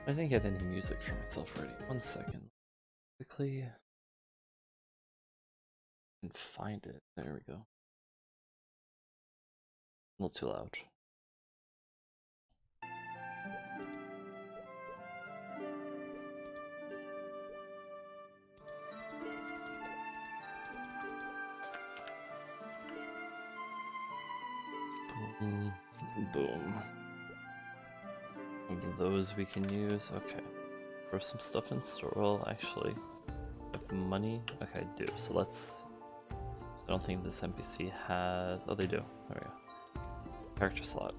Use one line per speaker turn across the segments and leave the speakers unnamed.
I didn't get any music for myself ready. 1 second. Quickly. And find it. There we go. A little too loud. Boom. Boom. Of those we can use. Okay. Throw some stuff in store. Well, actually, have money. Okay, I do. So let's. So I don't think this NPC has. Oh, they do. There we go. Character slot.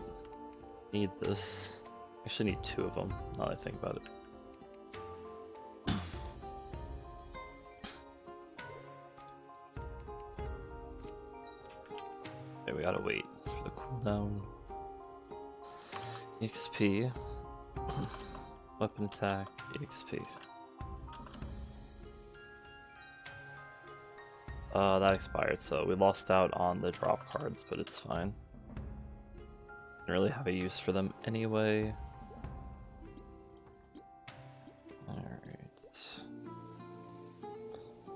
Need this. Actually, need 2 of them. Now that I think about it. Okay, we gotta wait for the cooldown. EXP. Weapon attack, EXP. That expired, so we lost out on the drop cards, but it's fine. Didn't really have a use for them anyway. Alright.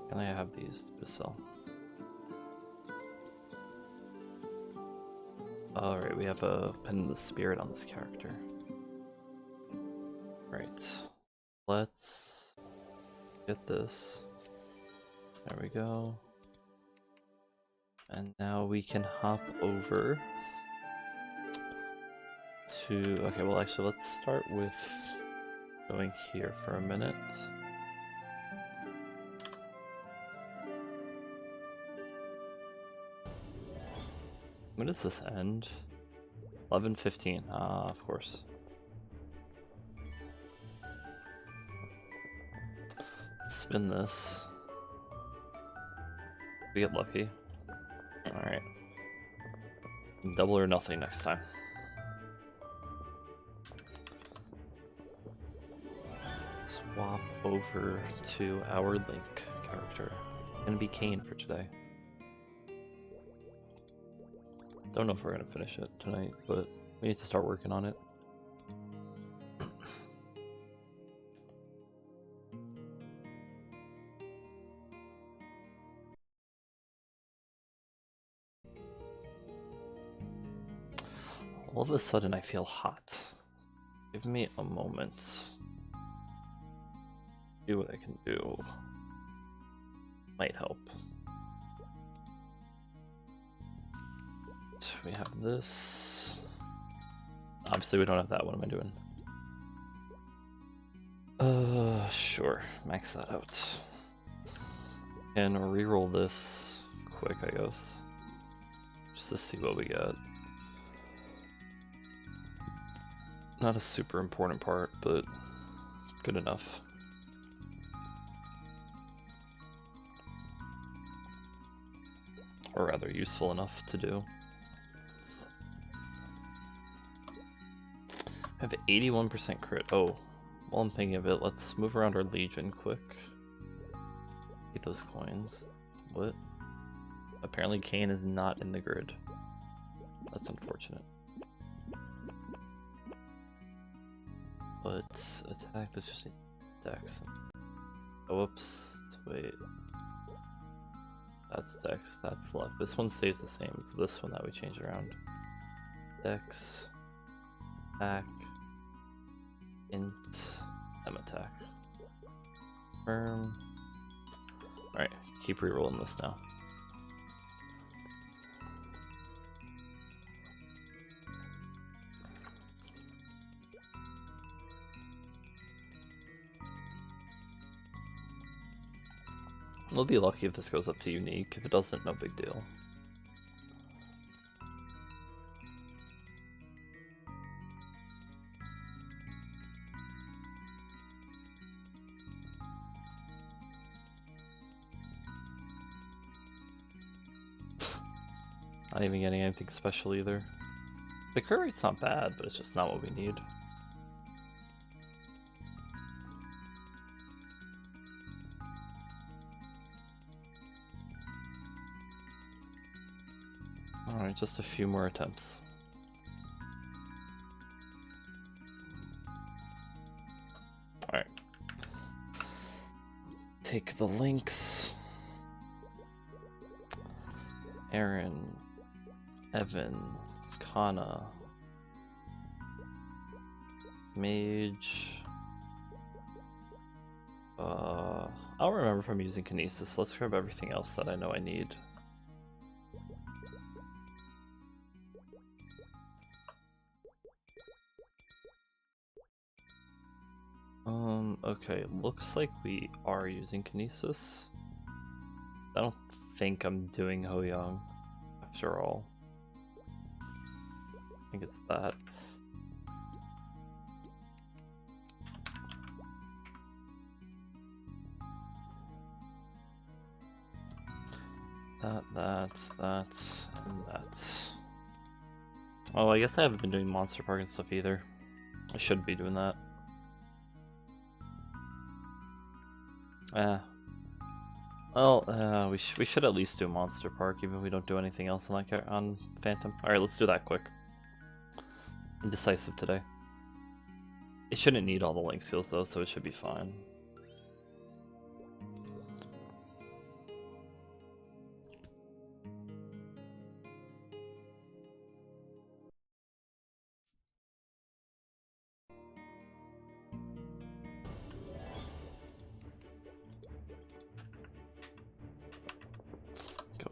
Can I have these to sell? Alright, we have a Pen of the Spirit on this character. Right. Let's get this. There we go. And now we can hop over to... Okay, well actually let's start with going here for a minute. When does this end? 11:15. Ah, of course. Spin this. We get lucky. Alright. Double or nothing next time. Swap over to our Link character. Gonna be Kane for today. Don't know if we're gonna finish it tonight, but we need to start working on it. All of a sudden I feel hot. Give me a moment. Do what I can do. Might help. So we have this. Obviously we don't have that. What am I doing? Sure. Max that out. And reroll this quick, I guess. Just to see what we get. Not a super important part, but good enough. Or rather, useful enough to do. I have 81% crit. Oh, while I'm thinking of it, let's move around our Legion quick. Get those coins. What? Apparently Kane is not in the grid. That's unfortunate. But attack, this just needs dex. Oh, whoops. Wait. That's dex, that's luck. This one stays the same. It's this one that we change around. Dex. Attack. Int. M attack. Firm. Alright, keep rerolling this now. We'll be lucky if this goes up to unique. If it doesn't, no big deal. Not even getting anything special either. The crit rate's not bad, but it's just not what we need. Alright, just a few more attempts. Alright. Take the links. Aaron, Evan, Kana, Mage. I don't remember if I'm using Kinesis. Let's grab everything else that I know I need. Okay, looks like we are using Kinesis. I don't think I'm doing Ho-Young after all. I think it's that. That, and that. Well, I guess I haven't been doing Monster Park and stuff either. I should be doing that. Well, we should at least do Monster Park, even if we don't do anything else on that on Phantom. Alright, let's do that quick. Indecisive today. It shouldn't need all the link skills though, so it should be fine.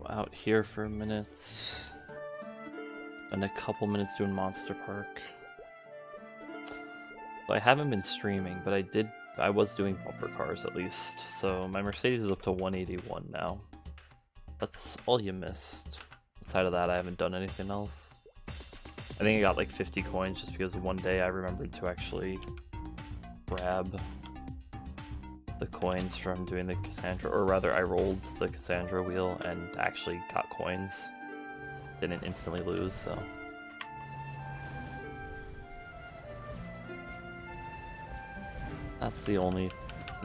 Out here for a minute, and a couple minutes doing Monster Park. I haven't been streaming, but I was doing bumper cars at least, so my Mercedes is up to 181 now. That's all you missed. Outside of that, I haven't done anything else. I think I got like 50 coins just because one day I remembered to actually grab the coins from doing the Cassandra, or rather I rolled the Cassandra wheel and actually got coins. Didn't instantly lose, so. That's the only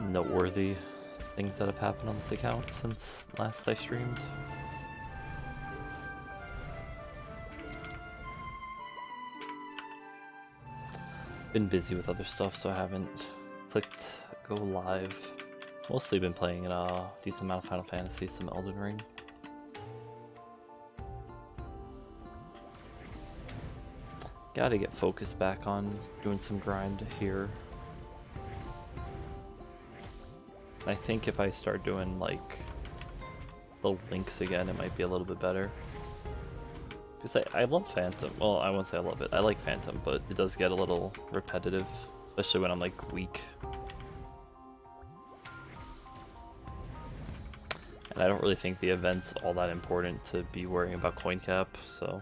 noteworthy things that have happened on this account since last I streamed. Been busy with other stuff, so I haven't clicked go live. Mostly been playing a decent amount of Final Fantasy, some Elden Ring. Gotta get focused back on doing some grind here. I think if I start doing like the links again, it might be a little bit better. Because I love Phantom. Well, I won't say I love it. I like Phantom, but it does get a little repetitive, especially when I'm like weak. And I don't really think the event's all that important to be worrying about coin cap, so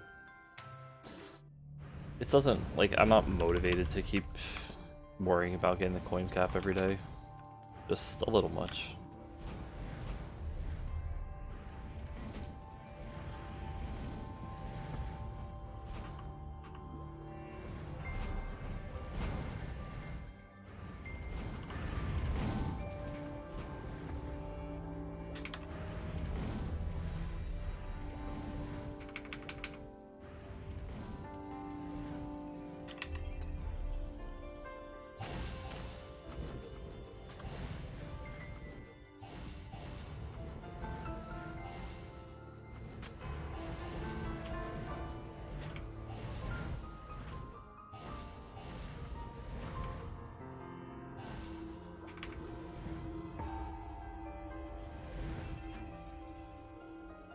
it doesn't, like, I'm not motivated to keep worrying about getting the coin cap every day. Just a little much.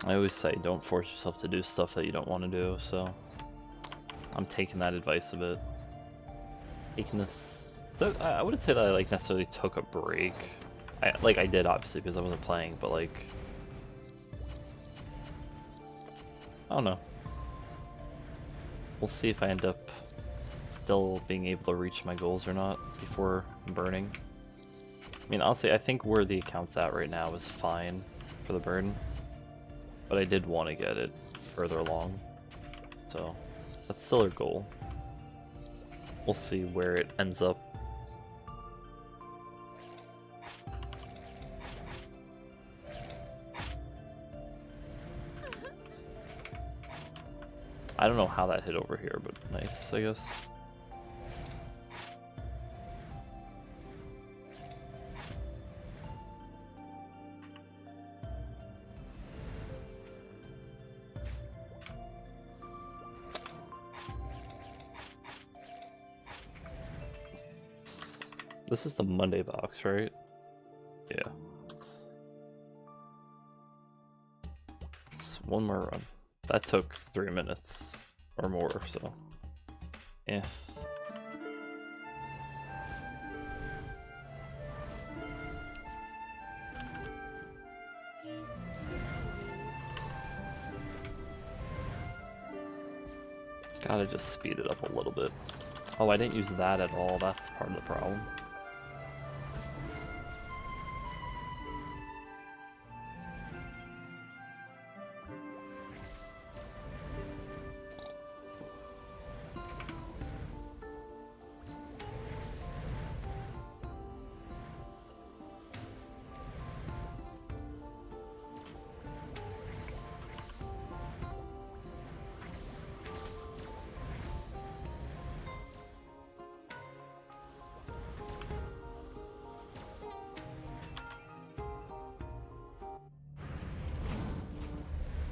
I always say don't force yourself to do stuff that you don't want to do, so I'm taking that advice a bit. Taking this, so I wouldn't say that I like necessarily took a break. I did obviously because I wasn't playing, but like I don't know. We'll see if I end up still being able to reach my goals or not before burning. I mean, honestly, I think where the account's at right now is fine for the burn. But I did want to get it further along, so that's still our goal. We'll see where it ends up. I don't know how that hit over here, but nice, I guess. This is the Monday box, right? Yeah. Just one more run. That took 3 minutes or more, so yeah. Gotta just speed it up a little bit. Oh, I didn't use that at all. That's part of the problem.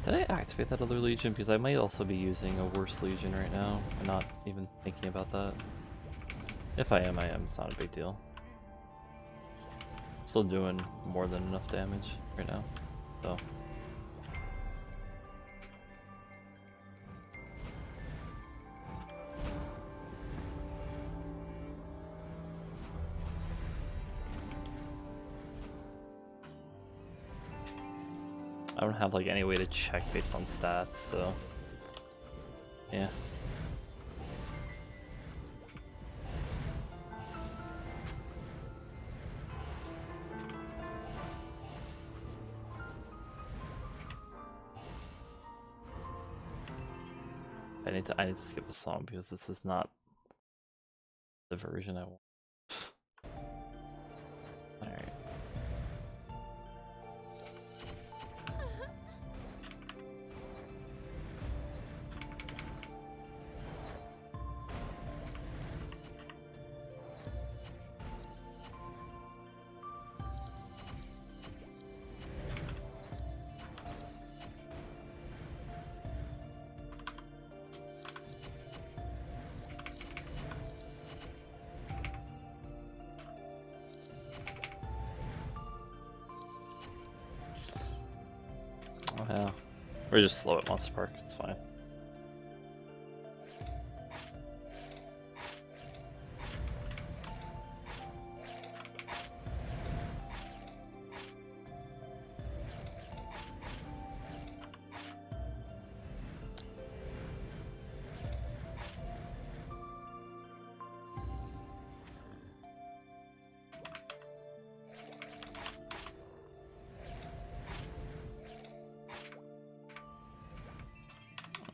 Did I activate that other Legion? Because I might also be using a worse Legion right now and not even thinking about that. If I am, I am. It's not a big deal. Still doing more than enough damage right now, so. I don't have like any way to check based on stats, so yeah. I need to skip the song because this is not the version I want. Alright. Oh yeah. We're just slow at Monster Park, it's fine.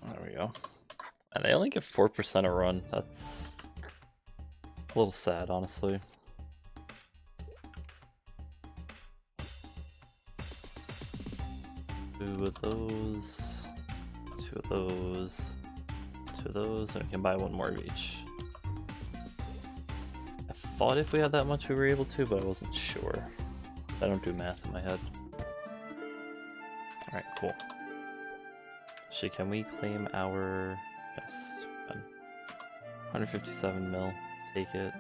There we go. And they only get 4% a run. That's a little sad, honestly. Two of those, two of those, two of those, and we can buy one more of each. I thought if we had that much we were able to, but I wasn't sure. I don't do math in my head. Alright, cool. Actually, can we claim our... Yes, we can. 157 mil. Take it.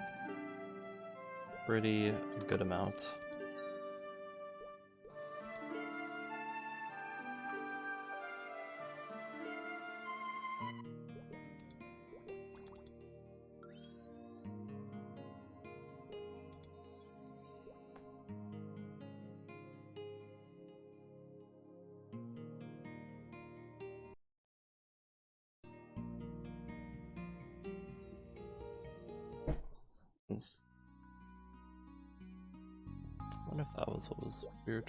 Pretty good amount. I wonder if that was what was weird.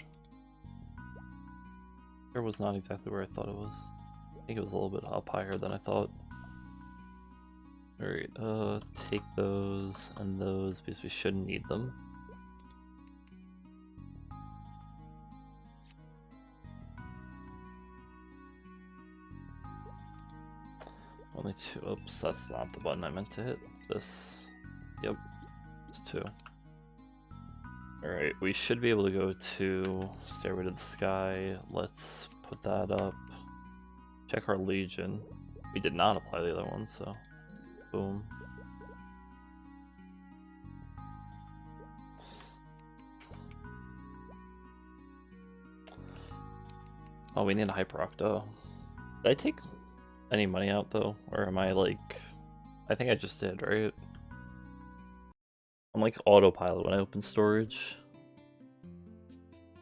It was not exactly where I thought it was. I think it was a little bit up higher than I thought. Alright, take those and those because we shouldn't need them. Only two. Oops, that's not the button I meant to hit. This. Yep, it's two. Alright, we should be able to go to Stairway to the Sky. Let's put that up. Check our Legion. We did not apply the other one, so boom. Oh, we need a Hyper Octo. Did I take any money out though? Or am I like... I think I just did, right? I'm like autopilot when I open storage.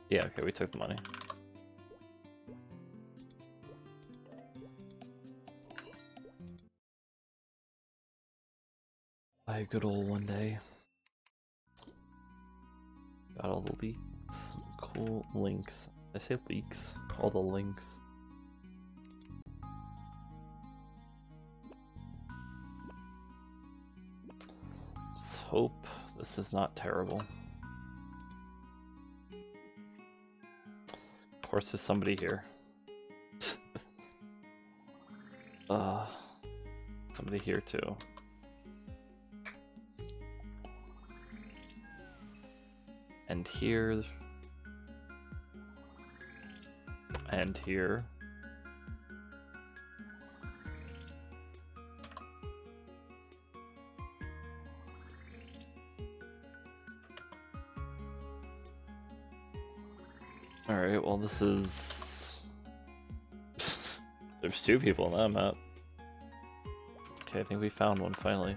Yeah, okay, we took the money. Buy a good old one day. Got all the leaks. Cool links. Did I say leaks? All the links. Let's hope this is not terrible. Of course, there's somebody here. Somebody here too. And here. And here. Alright, well this is... There's two people on that map. Okay, I think we found one finally.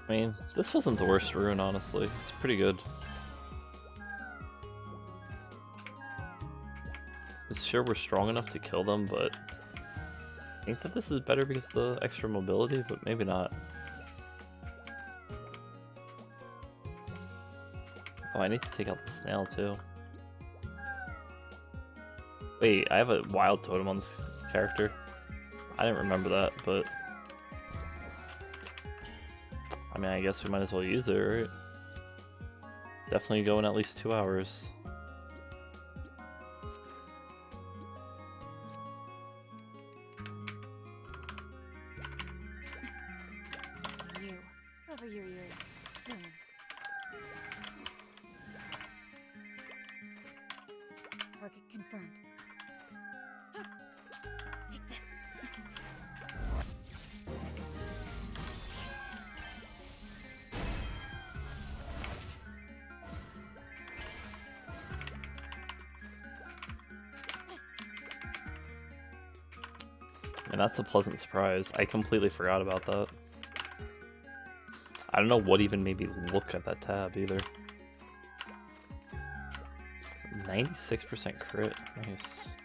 I mean, this wasn't the worst rune, honestly. It's pretty good. I'm sure we're strong enough to kill them, but I think that this is better because of the extra mobility, but maybe not. Oh, I need to take out the snail too. Wait, I have a wild totem on this character. I didn't remember that, but I mean, I guess we might as well use it, right? Definitely go in at least 2 hours.
You cover your ears. Target confirmed. Take this.
And that's a pleasant surprise. I completely forgot about that. I don't know what even made me look at that tab either. 96% crit. Nice.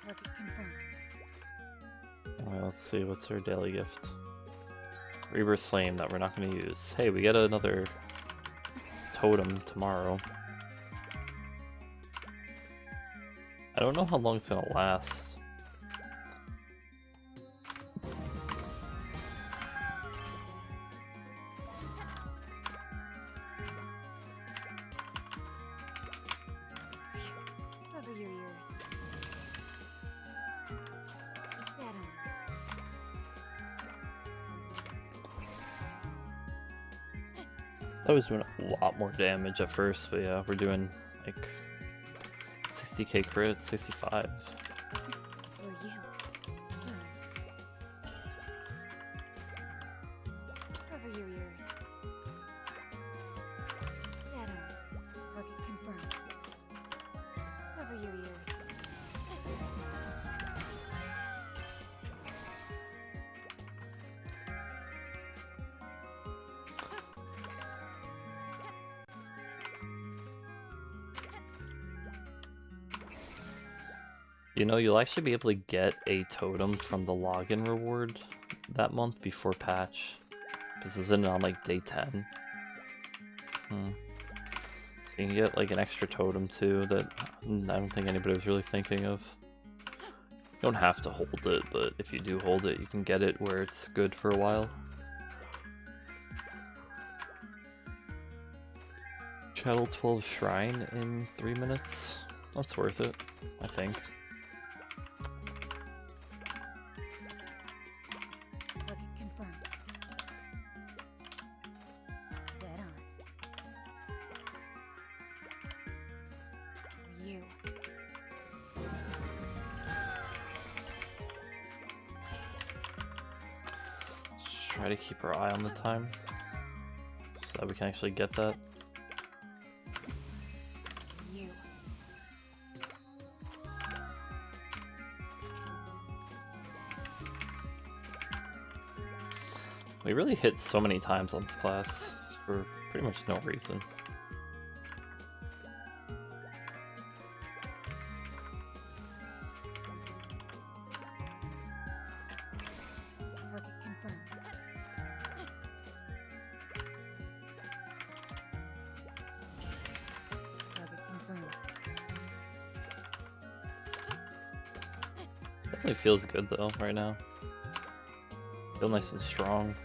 Target confirmed.
Alright, let's see. What's our daily gift? Rebirth Flame that we're not going to use. Hey, we get another totem tomorrow. I don't know how long it's going to last.
Cover your ears. Dead on.
I was doing a lot more damage at first, but yeah, we're doing like 60k crit, 65.
For you. Cover your ears. Dead on. Target confirmed. Cover your ears.
You know, you'll actually be able to get a totem from the login reward that month before patch. This isn't on like day 10. So you can get like an extra totem too that I don't think anybody was really thinking of. You don't have to hold it, but if you do hold it, you can get it where it's good for a while. Channel 12 Shrine in 3 minutes. That's worth it, I think.
Target confirmed. Dead on. You.
Just try to keep our eye on the time so that we can actually get that.
You.
We really hit so many times on this class for pretty much no reason.
Target confirmed. Target confirmed.
Definitely feels good though right now. Feel nice and strong.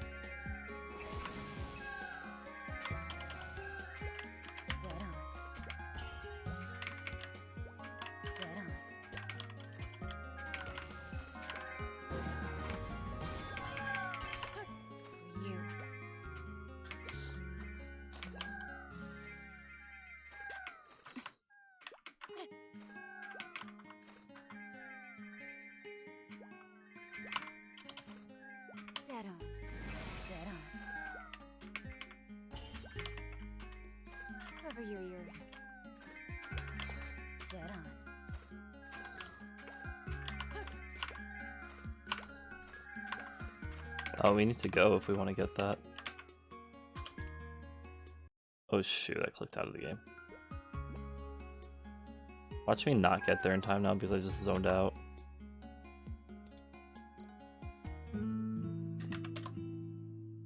Dead on. Dead on. You. Dead on. Dead on. Cover your ears. Dead on.
Oh, we need to go if we want to get that. Oh shoot, I clicked out of the game. Watch me not get there in time now because I just zoned out.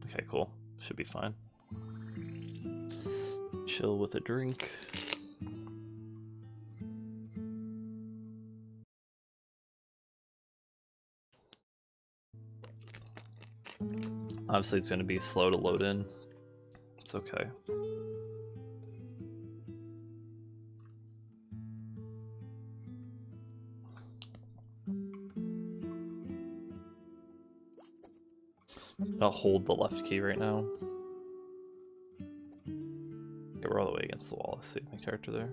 Okay, cool. Should be fine. Chill with a drink. Obviously, it's going to be slow to load in. It's okay. I'll hold the left key right now. Okay, we're all the way against the wall. Save my character there.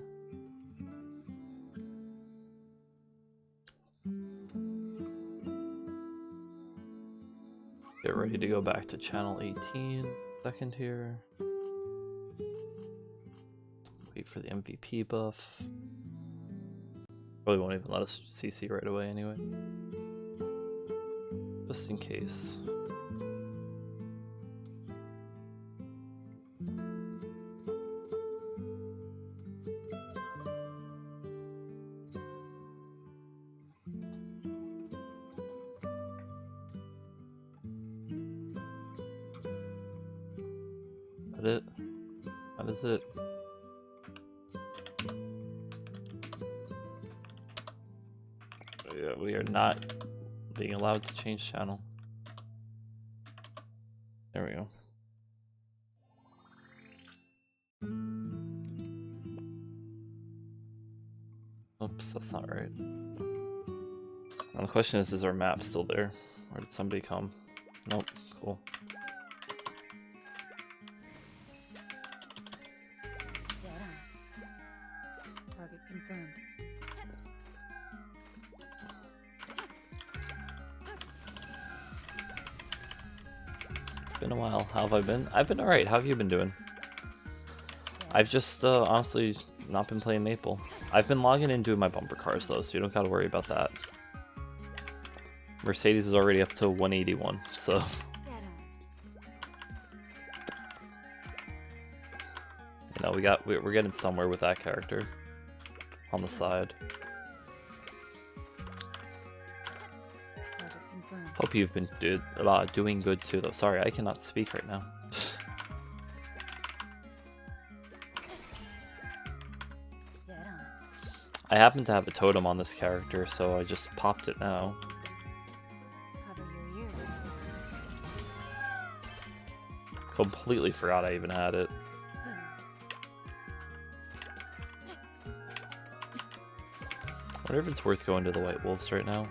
Get ready to go back to channel 18. Second here. Wait for the MVP buff. Probably won't even let us CC right away anyway. Just in case. That it? That is it. Yeah, we are not being allowed to change channel. There we go. Oops, that's not right. Now the question is our map still there? Or did somebody come? Nope, cool.
Dead on. Target confirmed.
It's been a while. How have I been? I've been alright. How have you been doing? I've just honestly not been playing Maple. I've been logging in doing my bumper cars though, so you don't gotta worry about that. Mercedes is already up to 181, so
Dead on.
you know we're getting somewhere with that character on the side.
Target confirmed.
Hope you've been doing good too though. Sorry, I cannot speak right now.
Dead on.
I happen to have a totem on this character, so I just popped it now.
Cover your ears.
Completely forgot I even had it.
Boom.
wonder if it's worth going to the White Wolves right now.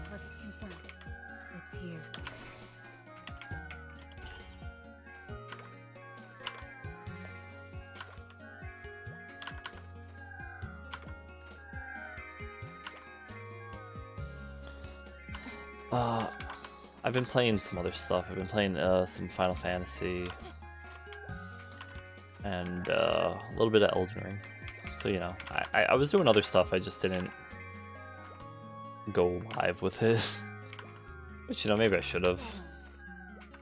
Target confirmed. It's here.
I've been playing some other stuff. I've been playing some Final Fantasy and a little bit of Elden Ring. So, you know, I was doing other stuff, I just didn't go live with it. Which, you know, maybe I should have.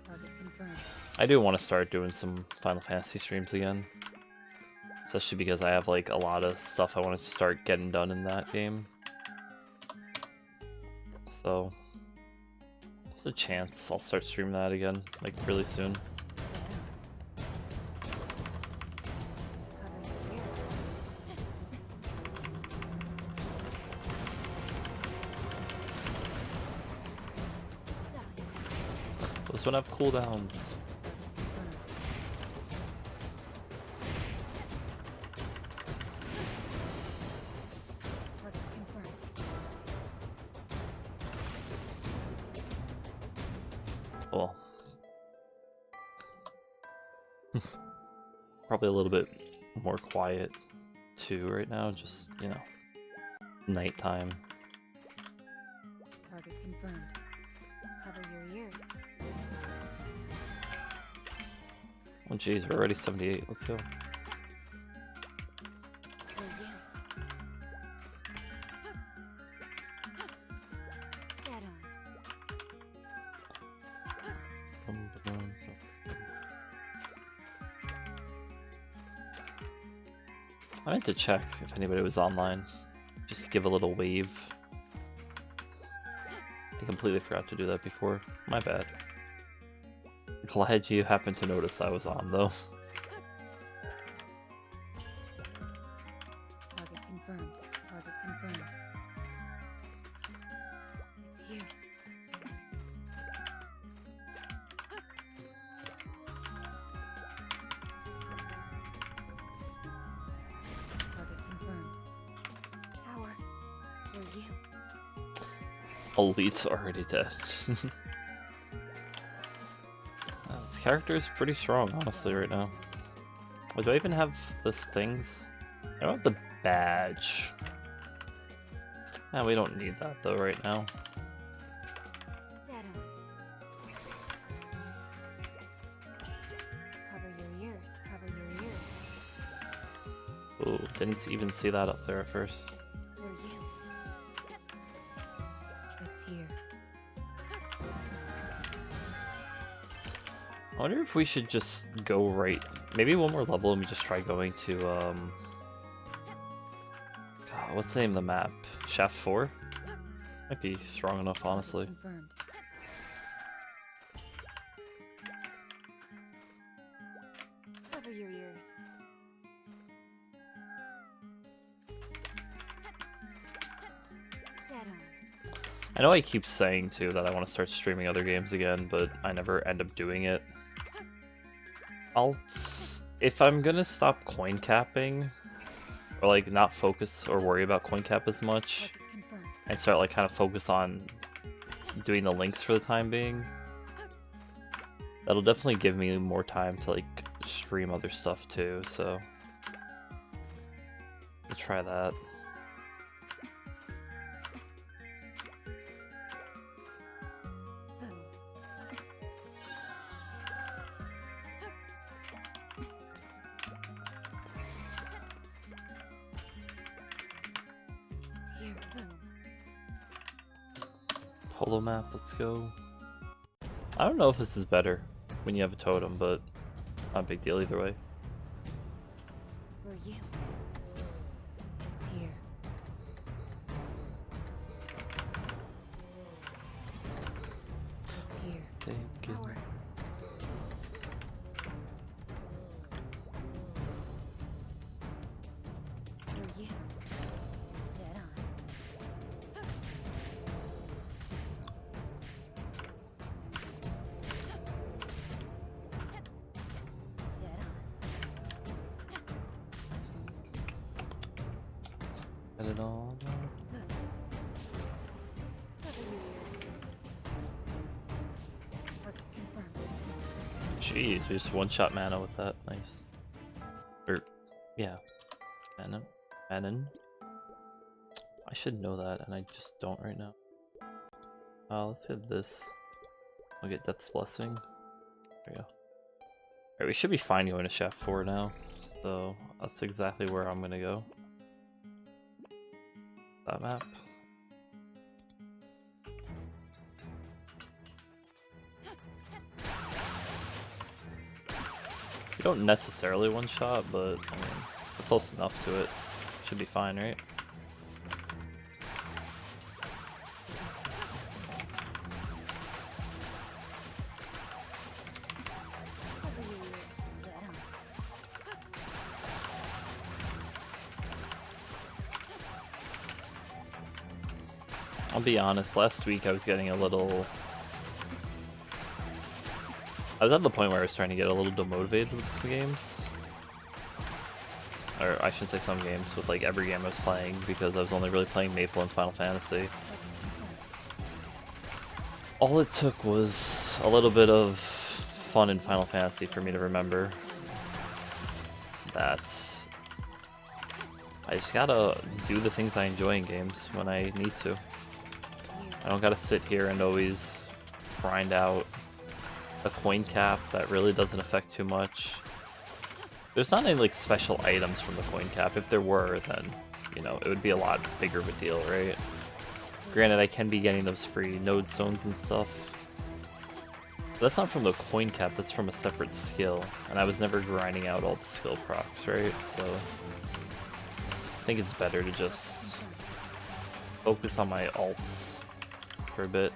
Target confirmed.
I do want to start doing some Final Fantasy streams again. Especially because I have, like, a lot of stuff I want to start getting done in that game. So, there's a chance I'll start streaming that again, like, really soon.
Cover your ears.
This one have cooldowns.
Target confirmed.
Well, probably a little bit more quiet too right now, just, you know, nighttime.
Target confirmed. Cover your ears.
Oh jeez, we're already 78, let's go.
For you. Get on.
I meant to check if anybody was online, just to give a little wave. I completely forgot to do that before, my bad. Glad you happened to notice I was on though.
Target confirmed. Target confirmed. It's here. Target confirmed. Power for you.
Elite's already dead. This character is pretty strong, honestly, right now. Wait, do I even have those things? I don't have the badge. We don't need that though right now.
Dead on. Cover your ears. Cover your ears.
Ooh, didn't even see that up there at first.
For you. It's here.
I wonder if we should just go right, maybe one more level and we just try going to, what's the name of the map? Shaft 4? Might be strong enough, honestly.
Confirmed. Cover your ears. Dead on.
I know I keep saying, too, that I want to start streaming other games again, but I never end up doing it. If I'm gonna stop coin capping, or like not focus or worry about coin cap as much,
Target confirmed.
and start like kind of focus on doing the links for the time being, that'll definitely give me more time to like stream other stuff too, so I'll try that.
Boom. It's here. Boom.
Holo map, let's go. I don't know if this is better when you have a totem, but not a big deal either way.
For you. It's here. It's here.
Thank you.
Power. For you. Dead on. Dead on.
Get it all done.
Cover your ears. Target confirmed.
Jeez, we just one-shot mana with that. Nice. Or, yeah. Manon. I should know that, and I just don't right now. Let's get this. I'll get Death's Blessing. There we go. Alright, we should be fine going to Shaft 4 now. So, that's exactly where I'm gonna go. That map. You don't necessarily one-shot, but, I mean, we're close enough to it. Should be fine, right?
Cover your ears. Dead on.
I'll be honest, last week I was getting a little... I was at the point where I was trying to get a little demotivated with some games. Or I shouldn't say some games, with like every game I was playing, because I was only really playing Maple and Final Fantasy. All it took was a little bit of fun in Final Fantasy for me to remember that I just gotta do the things I enjoy in games when I need to. I don't gotta sit here and always grind out a coin cap that really doesn't affect too much. There's not any like special items from the coin cap. If there were, then, you know, it would be a lot bigger of a deal, right? Granted, I can be getting those free node stones and stuff. But that's not from the coin cap, that's from a separate skill. And I was never grinding out all the skill procs, right? So I think it's better to just focus on my alts for a bit.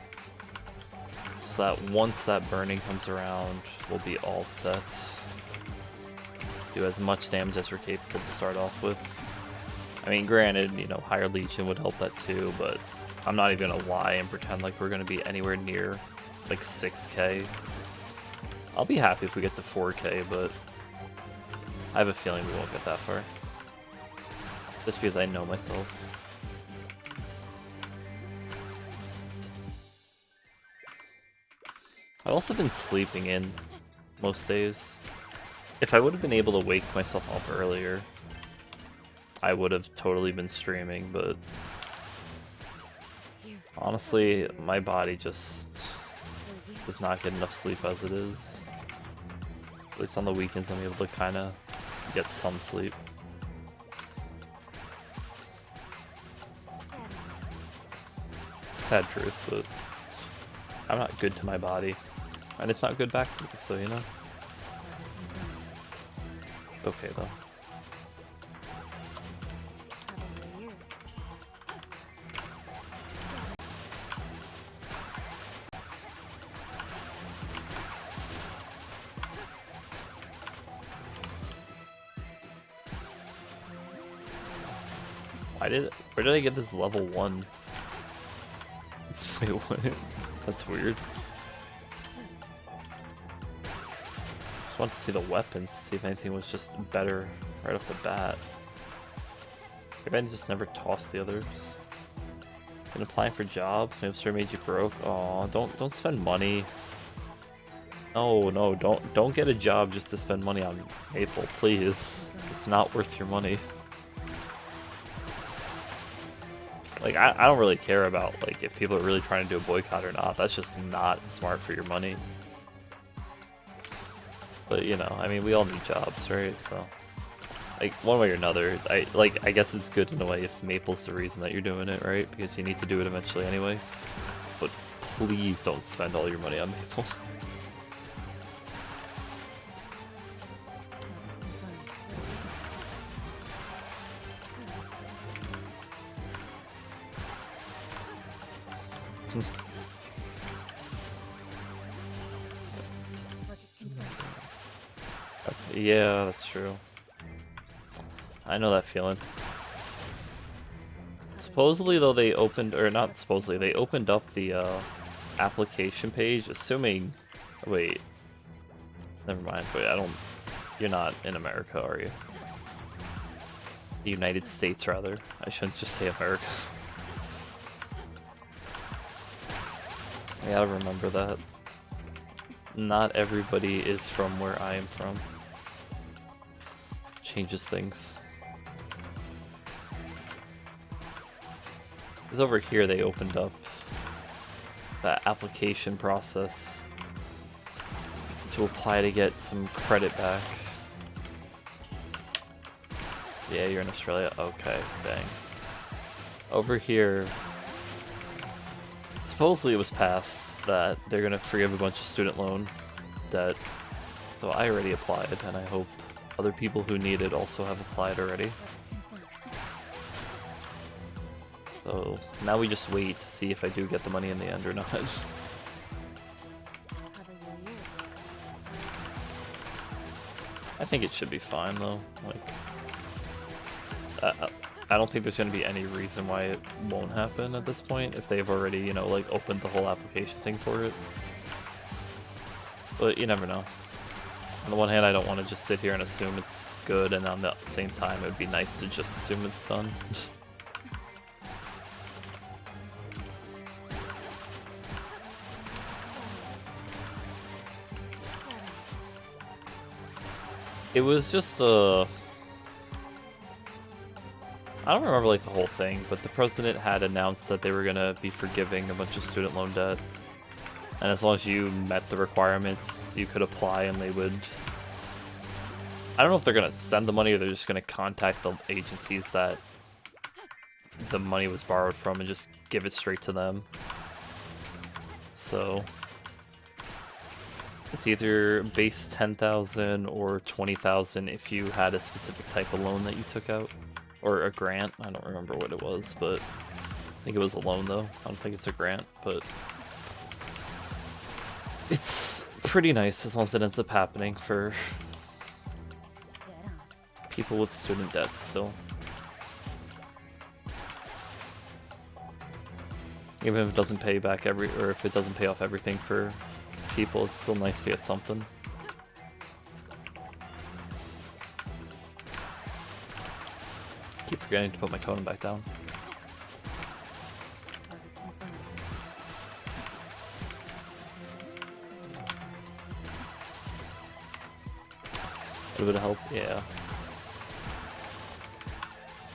So that once that burning comes around, we'll be all set. Do as much damage as we're capable to start off with. I mean, granted, you know, higher Legion would help that too, but I'm not even gonna lie and pretend like we're gonna be anywhere near like 6k. I'll be happy if we get to 4k, but I have a feeling we won't get that far. Just because I know myself. I've also been sleeping in most days. If I would have been able to wake myself up earlier, I would have totally been streaming, but honestly, my body just does not get enough sleep as it is. At least on the weekends, I'm able to kind of get some sleep. Sad truth, but I'm not good to my body, and it's not good back to me, so you know. Okay though.
Cover your ears.
Where did I get this level 1? Wait, what? That's weird. Just want to see the weapons, see if anything was just better right off the bat. Maybe I just never tossed the others. Been applying for jobs, maybe sure made you broke. Aw, don't spend money. No, don't get a job just to spend money on Maple, please. It's not worth your money. Like, I don't really care about, like, if people are really trying to do a boycott or not. That's just not smart for your money. But, you know, I mean, we all need jobs, right? So, like, one way or another, I guess it's good in a way if Maple's the reason that you're doing it, right? Because you need to do it eventually anyway. But please don't spend all your money on Maple. Yeah, that's true. I know that feeling. Supposedly, though, they opened, or not supposedly, they opened up the application page, assuming... Wait. Never mind. Wait, I don't... You're not in America, are you? The United States, rather. I shouldn't just say America. I gotta remember that. Not everybody is from where I am from. Changes things. Because over here they opened up that application process to apply to get some credit back. Yeah, you're in Australia? Okay, dang. Over here, supposedly it was passed that they're gonna free up a bunch of student loan debt. So I already applied, and I hope other people who need it also have applied already. So now we just wait to see if I do get the money in the end or not.
How were your years?
I think it should be fine though. Like, I don't think there's going to be any reason why it won't happen at this point if they've already, you know, like opened the whole application thing for it. But you never know. On the one hand, I don't want to just sit here and assume it's good, and on the same time, it would be nice to just assume it's done. It was just I don't remember like the whole thing, but the president had announced that they were gonna be forgiving a bunch of student loan debt, and as long as you met the requirements, you could apply, and they would. I don't know if they're gonna send the money or they're just gonna contact the agencies that the money was borrowed from and just give it straight to them. So it's either base 10,000 or 20,000 if you had a specific type of loan that you took out. Or a grant, I don't remember what it was, but I think it was a loan though. I don't think it's a grant, but it's pretty nice as long as it ends up happening for people with student debt still. Even if it doesn't pay back or if it doesn't pay off everything for people, it's still nice to get something. Keep forgetting to put my totem back down. A little bit of help, yeah.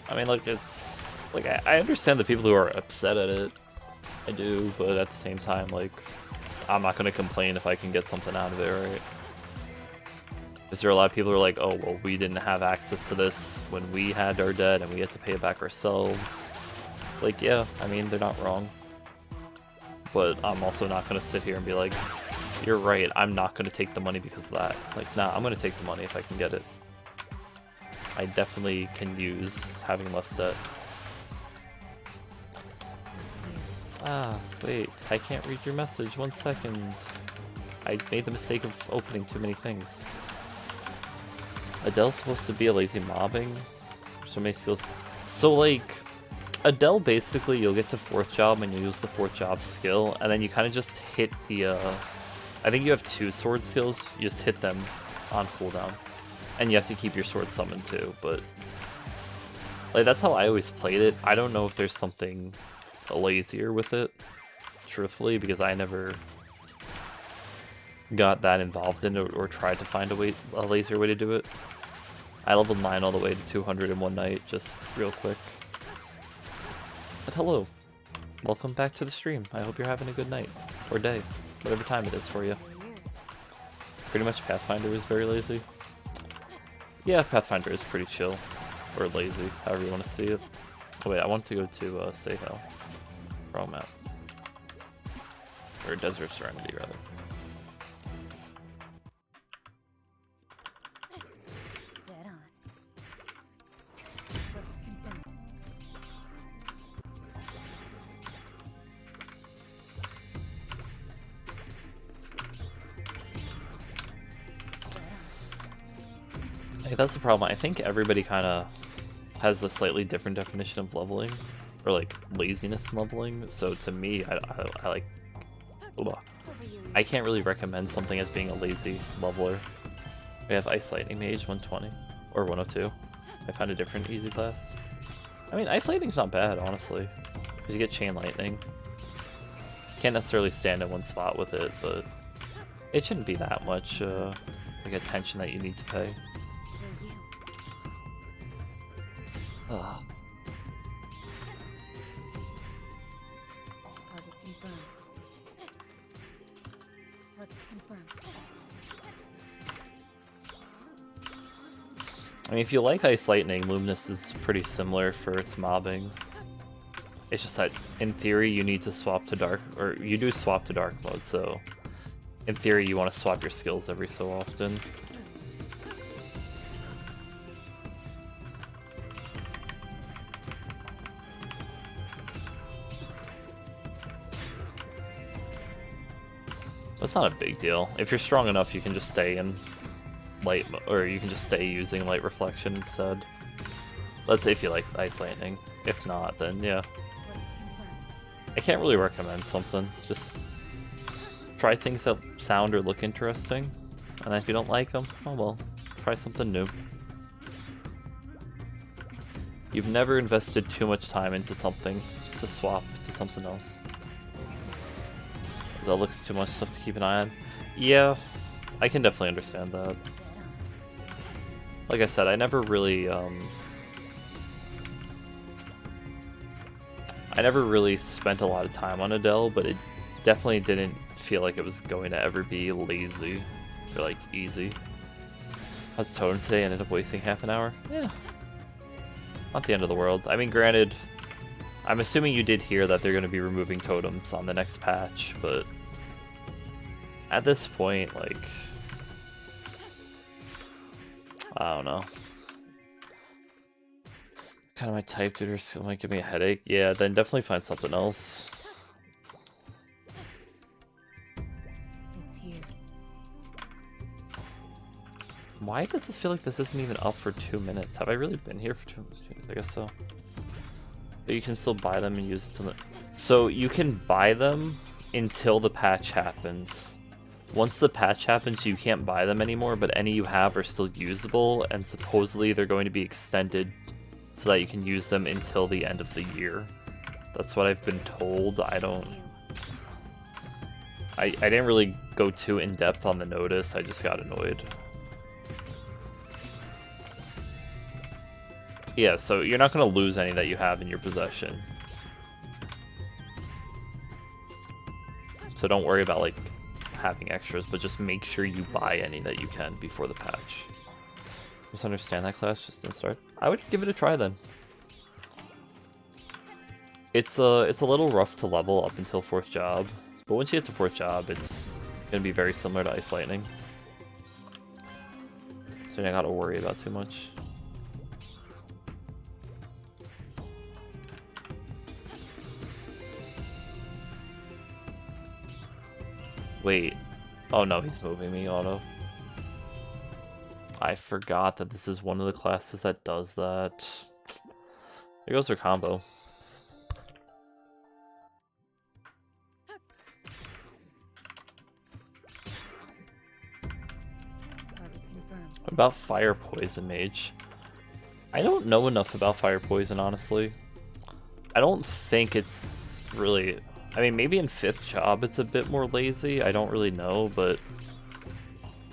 I mean, like, it's like I understand the people who are upset at it. I do, but at the same time, like, I'm not gonna complain if I can get something out of it, right? Is there a lot of people who are like, oh, well, we didn't have access to this when we had our debt and we had to pay it back ourselves? It's like, yeah, I mean, they're not wrong. But I'm also not going to sit here and be like, you're right, I'm not going to take the money because of that. Like, nah, I'm going to take the money if I can get it. I definitely can use having less debt. Ah, wait, I can't read your message. 1 second. I made the mistake of opening too many things. Adele's supposed to be a lazy mobbing. So many skills. So like, Adele basically, you'll get to 4th job and you'll use the 4th job skill, and then you kind of just hit the, I think you have 2 sword skills, you just hit them on cooldown. And you have to keep your sword summoned too, but like that's how I always played it. I don't know if there's something lazier with it, truthfully, because I never got that involved in it or tried to find a lazier way to do it. I leveled 9 all the way to 200 in one night, just real quick. But hello, welcome back to the stream. I hope you're having a good night, or day, whatever time it is for you. Pretty much Pathfinder is very lazy. Yeah, Pathfinder is pretty chill, or lazy, however you want to see it. Oh wait, I want to go to Sahel. Wrong map. Or Desert Serenity, rather. That's the problem. I think everybody kind of has a slightly different definition of leveling, or like laziness leveling. So to me, I like, I can't really recommend something as being a lazy leveler. We have Ice Lightning Mage 120 or 102. I find a different easy class. I mean, Ice Lightning's not bad, honestly. Because you get Chain Lightning. Can't necessarily stand in one spot with it, but it shouldn't be that much like attention that you need to pay.
Will you?
Ugh.
Target confirmed. Target confirmed.
I mean, if you like Ice Lightning, Luminous is pretty similar for its mobbing. It's just that, in theory, you need to swap to Dark, or you do swap to Dark mode, so in theory, you want to swap your skills every so often. That's not a big deal. If you're strong enough, you can just stay in light, or you can just stay using Light Reflection instead. Let's say if you like Ice Lightning. If not, then yeah.
Target confirmed.
I can't really recommend something. Just try things that sound or look interesting, and if you don't like them, oh well, try something new. You've never invested too much time into something to swap to something else. That looks too much stuff to keep an eye on. Yeah, I can definitely understand that. Like I said, I never really spent a lot of time on Adele, but it definitely didn't feel like it was going to ever be lazy or like easy. I had Totem today, ended up wasting half an hour. Yeah, not the end of the world. I mean, granted, I'm assuming you did hear that they're going to be removing totems on the next patch, but at this point, like, I don't know. Kind of my type, tutor skill might give me a headache. Yeah, then definitely find something else.
It's here.
Why does this feel like this isn't even up for 2 minutes? Have I really been here for 2 minutes? I guess so. But you can still buy them and use it till the... So you can buy them until the patch happens. Once the patch happens, you can't buy them anymore, but any you have are still usable, and supposedly they're going to be extended so that you can use them until the end of the year. That's what I've been told. I didn't really go too in-depth on the notice, I just got annoyed. Yeah, so you're not going to lose any that you have in your possession. So don't worry about, like, having extras, but just make sure you buy any that you can before the patch. Misunderstand that class just didn't start. I would give it a try then. It's a little rough to level up until 4th job, but once you get to 4th job, it's gonna be very similar to Ice Lightning. So you don't gotta worry about too much. Wait. Oh no, he's moving me auto. I forgot that this is one of the classes that does that. There goes their combo.
Target confirmed.
What about Fire Poison Mage? I don't know enough about Fire Poison, honestly. I don't think it's really... I mean, maybe in 5th job it's a bit more lazy. I don't really know, but...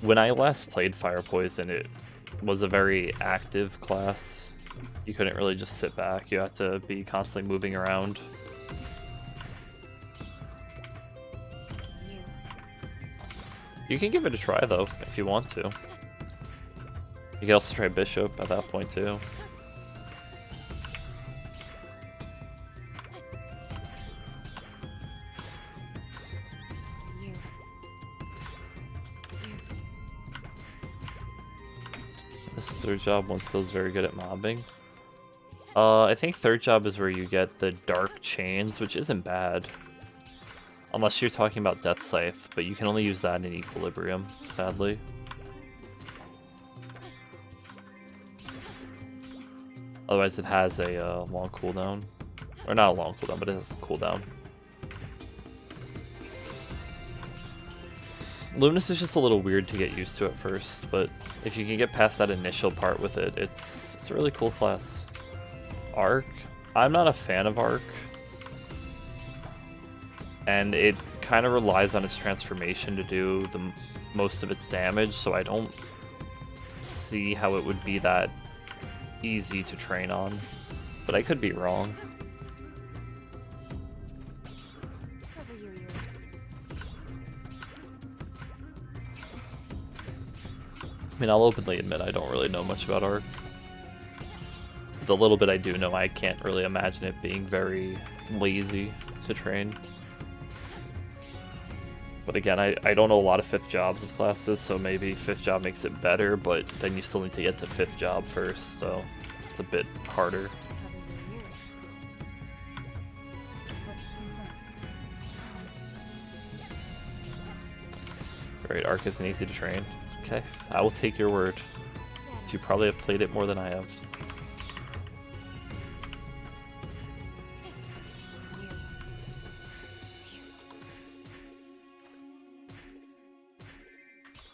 when I last played Fire Poison, it was a very active class. You couldn't really just sit back. You had to be constantly moving around.
You.
You can give it a try, though, if you want to. You can also try Bishop at that point, too.
You.
This 3rd job once feels very good at mobbing. I think 3rd job is where you get the Dark Chains, which isn't bad. Unless you're talking about Death Scythe, but you can only use that in Equilibrium, sadly. Otherwise it has a long cooldown. Or not a long cooldown, but it has a cooldown. Luminous is just a little weird to get used to at first, but if you can get past that initial part with it, it's a really cool class. Arc? I'm not a fan of Arc. And it kind of relies on its transformation to do the most of its damage, so I don't see how it would be that easy to train on. But I could be wrong.
Cover your ears.
I mean, I'll openly admit I don't really know much about Arc. The little bit I do know, I can't really imagine it being very lazy to train. But again, I don't know a lot of 5th jobs of classes, so maybe 5th job makes it better, but then you still need to get to 5th job first, so it's a bit harder.
Cover your ears.
Alright, Arc isn't easy to train. Okay, I will take your word. You probably have played it more than I have.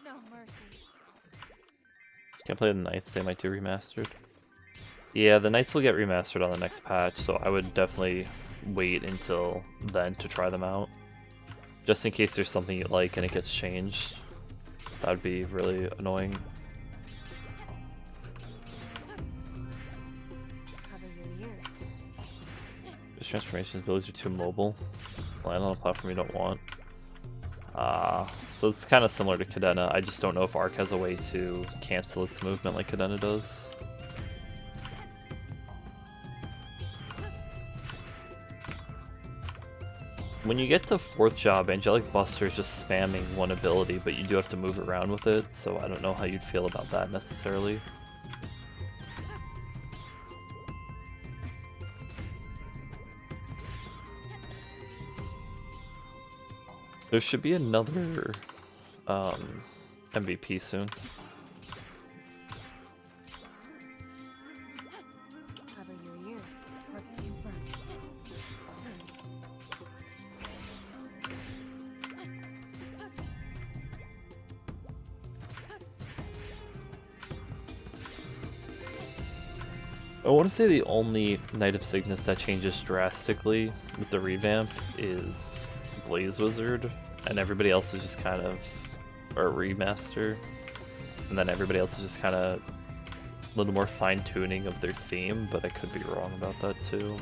No mercy.
Can't play the Knights, they might do remastered. Yeah, the Knights will get remastered on the next patch, so I would definitely wait until then to try them out. Just in case there's something you like and it gets changed. That would be really annoying.
Cover your ears.
These transformations abilities are too mobile. Land on a platform you don't want. So it's kind of similar to Cadena. I just don't know if Arc has a way to cancel its movement like Cadena does. When you get to 4th job, Angelic Buster is just spamming one ability, but you do have to move around with it, so I don't know how you'd feel about that necessarily. There should be another MVP soon.
Cover your ears. Target confirmed.
I want to say the only Knight of Cygnus that changes drastically with the revamp is Blaze Wizard, and everybody else is just kind of a remaster, and then everybody else is just kind of a little more fine-tuning of their theme, but I could be wrong about that too,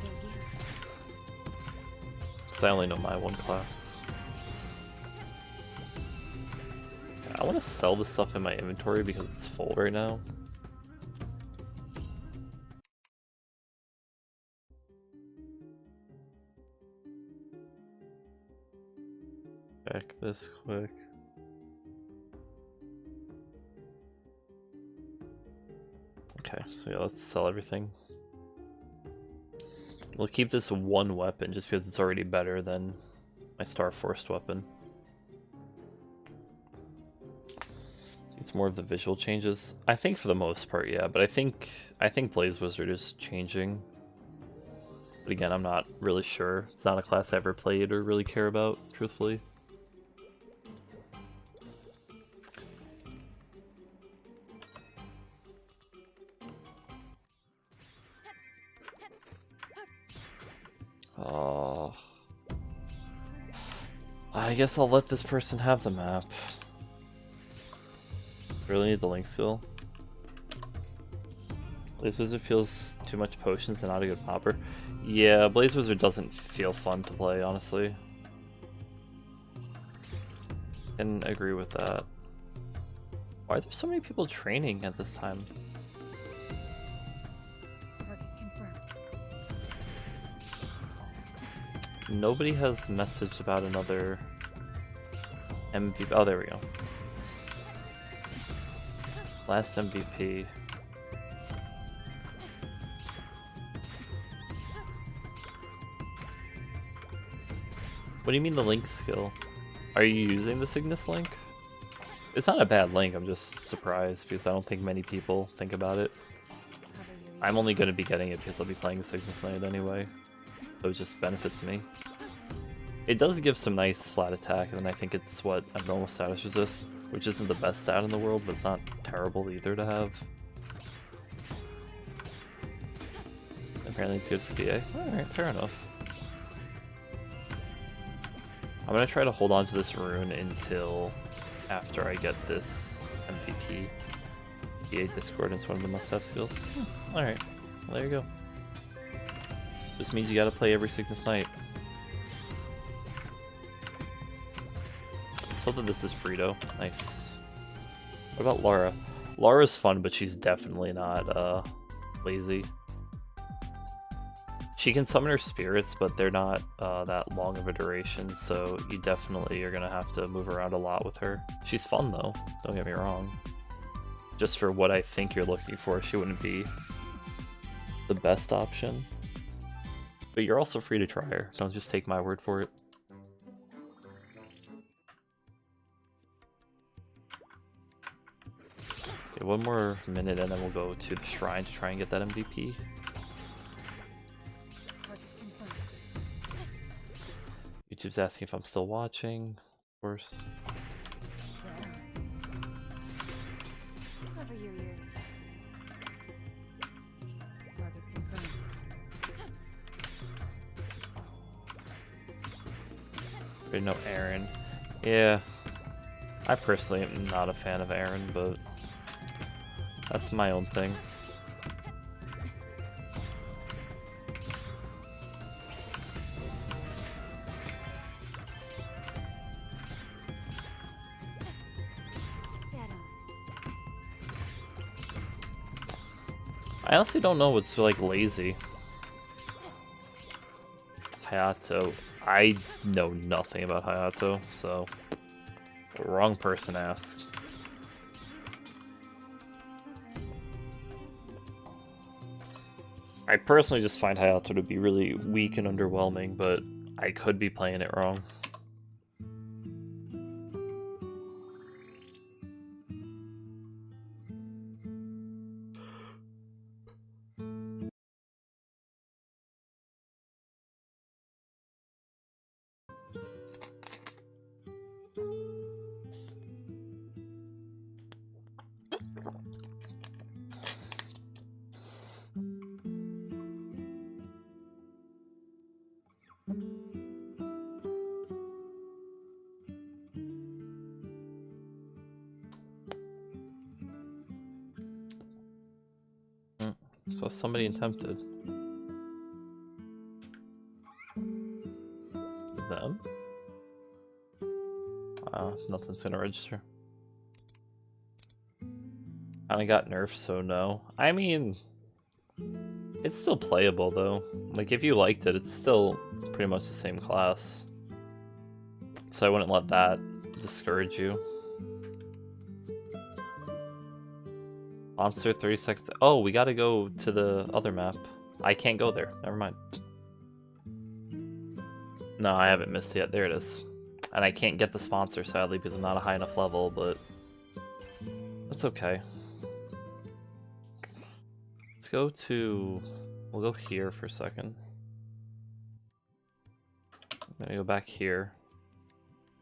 because I only know my one class. Okay, I want to sell this stuff in my inventory because it's full right now. Check this quick. Okay, so yeah, let's sell everything. We'll keep this one weapon just because it's already better than my Star Forced weapon. It's more of the visual changes. I think for the most part, yeah, but I think Blaze Wizard is changing. But again, I'm not really sure. It's not a class I ever played or really care about, truthfully. I guess I'll let this person have the map. Really need the link skill. Blaze Wizard feels too much potions and not a good popper. Yeah, Blaze Wizard doesn't feel fun to play, honestly. Can agree with that. Why are there so many people training at this time?
Target confirmed.
Nobody has messaged about another MVP. Oh, there we go. Last MVP. What do you mean the link skill? Are you using the Cygnus link? It's not a bad link, I'm just surprised because I don't think many people think about it.
Cover your ears.
I'm only going to be getting it because I'll be playing Cygnus Knight anyway. So it just benefits me. It does give some nice flat attack, and then I think it's what abnormal status resist, which isn't the best stat in the world, but it's not terrible either to have. Apparently it's good for DA. Alright, fair enough. I'm gonna try to hold on to this rune until after I get this MVP. DA Discordance, one of the must-have skills. Alright, well, there you go. This means you gotta play every Sickness Knight. Let's hope that this is Frito. Nice. What about Lara? Lara's fun, but she's definitely not lazy. She can summon her spirits, but they're not that long of a duration, so you definitely are gonna have to move around a lot with her. She's fun though, don't get me wrong. Just for what I think you're looking for, she wouldn't be the best option. But you're also free to try her, don't just take my word for it. Okay, one more minute and then we'll go to the shrine to try and get that MVP. YouTube's asking if I'm still watching, of course.
Cover your ears. Target confirmed.
I know Aaron. Yeah, I personally am not a fan of Aaron, but that's my own thing. I honestly don't know what's like lazy. Hayato. I know nothing about Hayato, so wrong person asked. I personally just find Hayato to be really weak and underwhelming, but I could be playing it wrong. So somebody attempted. Them? Nothing's gonna register. Kinda got nerfed, so no. I mean, it's still playable though. Like, if you liked it, it's still pretty much the same class. So I wouldn't let that discourage you. Monster 30 seconds. Oh, we gotta go to the other map. I can't go there. Never mind. No, I haven't missed it yet. There it is. And I can't get the sponsor, sadly, because I'm not a high enough level, but that's okay. Let's go to... We'll go here for a second. I'm gonna go back here.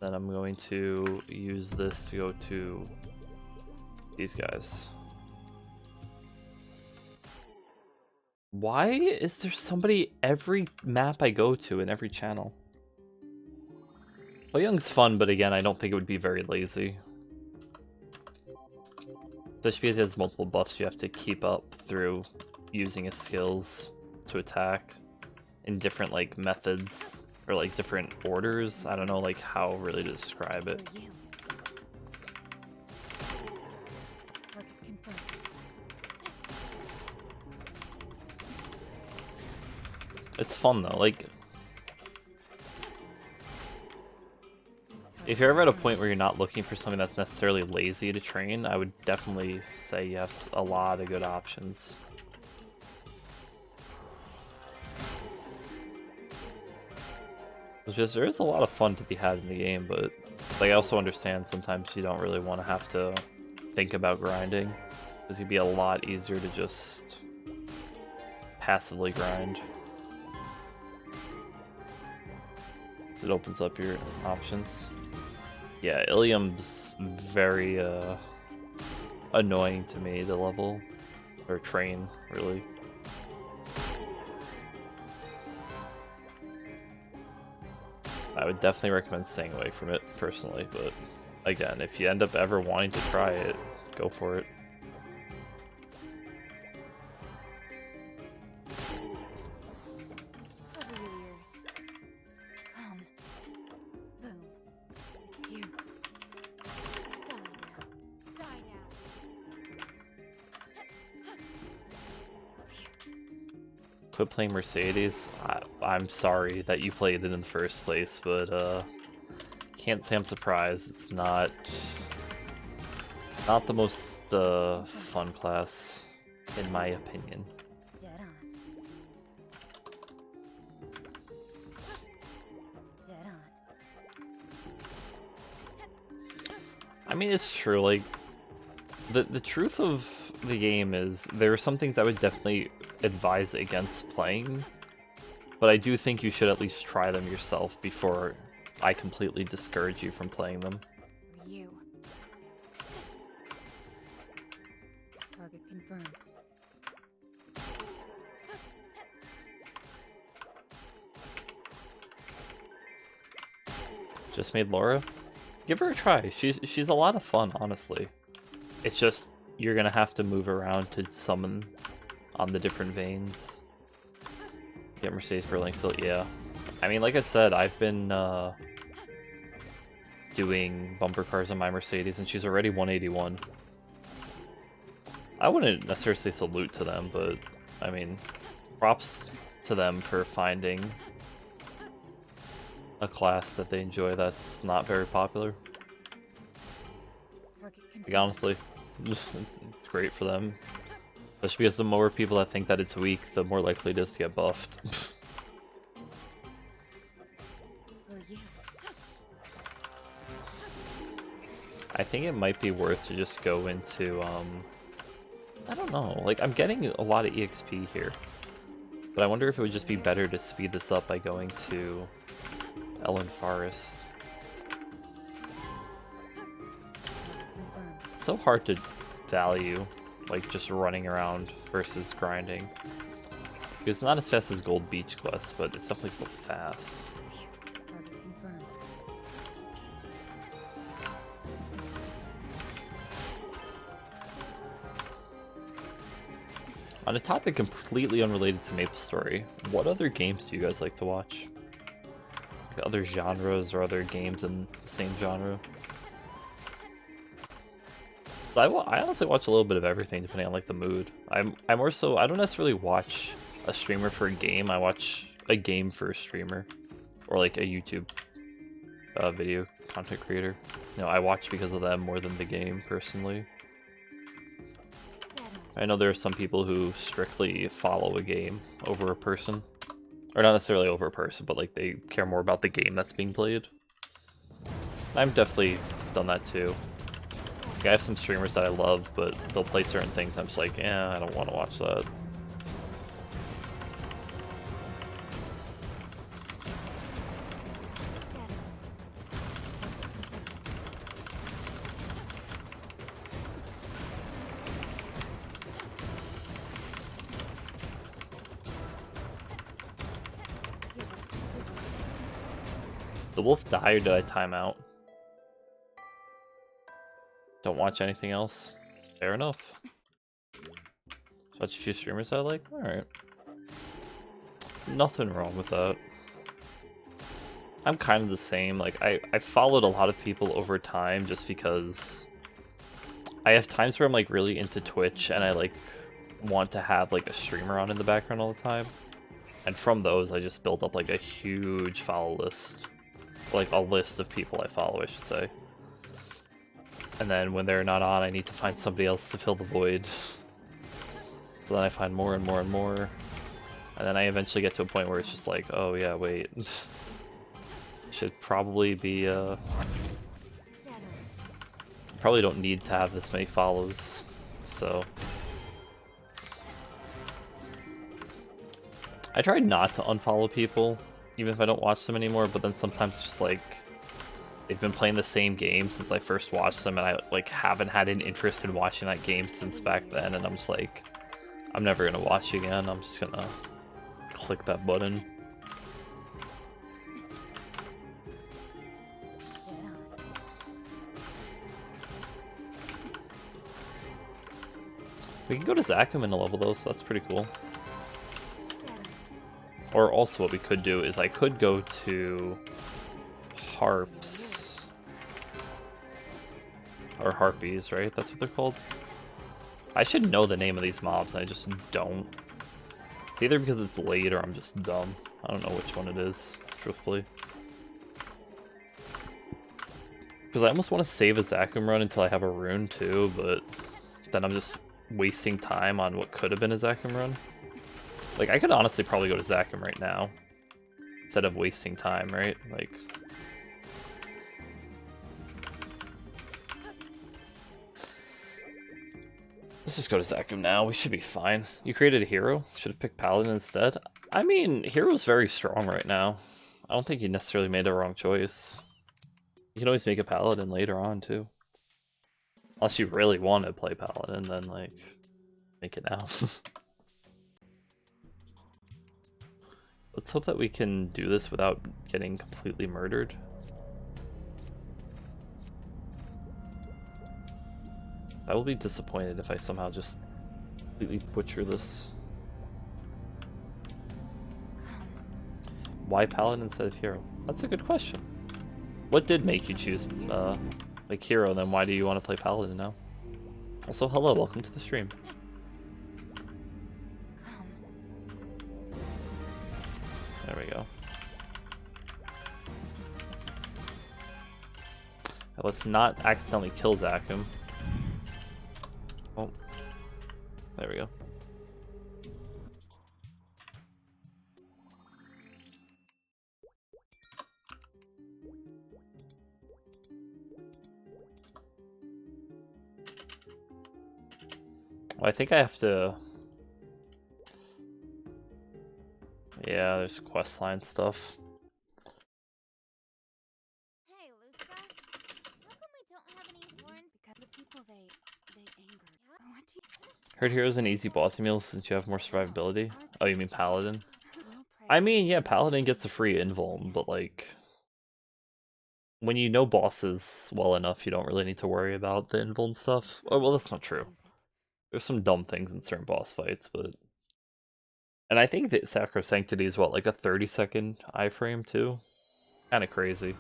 Then I'm going to use this to go to these guys. Why is there somebody every map I go to in every channel? Well, Young's fun, but again, I don't think it would be very lazy. Especially because he has multiple buffs you have to keep up through using his skills to attack in different like methods or like different orders. I don't know like how really to describe it. It's fun though, like if you're ever at a point where you're not looking for something that's necessarily lazy to train, I would definitely say you have a lot of good options. It's just, there is a lot of fun to be had in the game, but like, I also understand sometimes you don't really want to have to think about grinding, because it'd be a lot easier to just passively grind. it opens up your options. Yeah, Ilium's very annoying to me, the level. Or train, really. I would definitely recommend staying away from it, personally, but again, if you end up ever wanting to try it, go for it.
Cover your ears. Come. Boom. It's you. Die now. Die now. It's you.
Quit playing Mercedes. I'm sorry that you played it in the first place, but can't say I'm surprised. It's not the most fun class, in my opinion.
Dead on. Dead on.
I mean, it's true. Like the truth of the game is there are some things I would definitely advise against playing, but I do think you should at least try them yourself before I completely discourage you from playing them.
You. Target confirmed.
Just made Laura. Give her a try. She's a lot of fun, honestly. It's just you're gonna have to move around to summon on the different veins. Get Mercedes for Link, so yeah. I mean, like I said, I've been doing bumper cars on my Mercedes, and she's already 181. I wouldn't necessarily say salute to them, but I mean, props to them for finding a class that they enjoy that's not very popular.
Target
Like,
confirmed.
honestly, it's great for them. Especially because the more people that think that it's weak, the more likely it is to get buffed.
For you.
I think it might be worth to just go into, I don't know, like, I'm getting a lot of EXP here. But I wonder if it would just be better to speed this up by going to Ellen Forest.
Confirmed.
It's so hard to value, like, just running around versus grinding. Because it's not as fast as Gold Beach Quest, but it's definitely still fast.
It's you. Target confirmed.
On a topic completely unrelated to MapleStory, what other games do you guys like to watch? Like other genres or other games in the same genre? I honestly watch a little bit of everything depending on like the mood. I'm more so, I don't necessarily watch a streamer for a game. I watch a game for a streamer or like a YouTube video content creator. You know, I watch because of them more than the game personally.
Dead on.
I know there are some people who strictly follow a game over a person. Or not necessarily over a person, but like they care more about the game that's being played. I've definitely done that too. Like, I have some streamers that I love, but they'll play certain things and I'm just like, yeah, I don't want to watch that.
Dead on.
The wolf die or did I time out? Don't watch anything else? Fair enough. Watch a few streamers I like? Alright. Nothing wrong with that. I'm kind of the same. Like, I followed a lot of people over time just because I have times where I'm like really into Twitch and I like want to have like a streamer on in the background all the time. And from those I just built up like a huge follow list. Like a list of people I follow, I should say. And then when they're not on, I need to find somebody else to fill the void. So then I find more and more and more. And then I eventually get to a point where it's just like, oh yeah, wait. Should probably be,
Dead on.
probably don't need to have this many follows. So. I tried not to unfollow people, even if I don't watch them anymore, but then sometimes it's just like they've been playing the same game since I first watched them, and I like haven't had an interest in watching that game since back then, and I'm just like, I'm never gonna watch again. I'm just gonna click that button. We can go to Zakum in a level though, so that's pretty cool. Or also what we could do is I could go to Harps. Or Harpies, right? That's what they're called. I should know the name of these mobs, and I just don't. It's either because it's late or I'm just dumb. I don't know which one it is, truthfully. Because I almost want to save a Zakum run until I have a rune too, but then I'm just wasting time on what could have been a Zakum run. Like, I could honestly probably go to Zakum right now instead of wasting time, right? Like, let's just go to Zakum now. We should be fine. You created a hero? Should have picked Paladin instead. I mean, hero's very strong right now. I don't think you necessarily made a wrong choice. You can always make a Paladin later on, too. Unless you really want to play Paladin, then, like, make it now. Let's hope that we can do this without getting completely murdered. I will be disappointed if I somehow just completely butcher this. Why Paladin instead of hero? That's a good question. What did make you choose like hero, then why do you want to play Paladin now? Also, hello, welcome to the stream. There we go. Now, let's not accidentally kill Zakum. Oh, there we go. Well, I think I have to... Yeah, there's questline stuff.
Hey, Luska. How come we don't have any warrants? Because the people they angered. What do you...
Heard hero's an easy bossy meal since you have more survivability. Oh, you mean Paladin? I mean, yeah, Paladin gets a free invuln, but like... when you know bosses well enough, you don't really need to worry about the invuln stuff. Oh, well, that's not true. There's some dumb things in certain boss fights, but... And I think that Sacrosanctity is what, like a 30-second iframe too? Kinda crazy.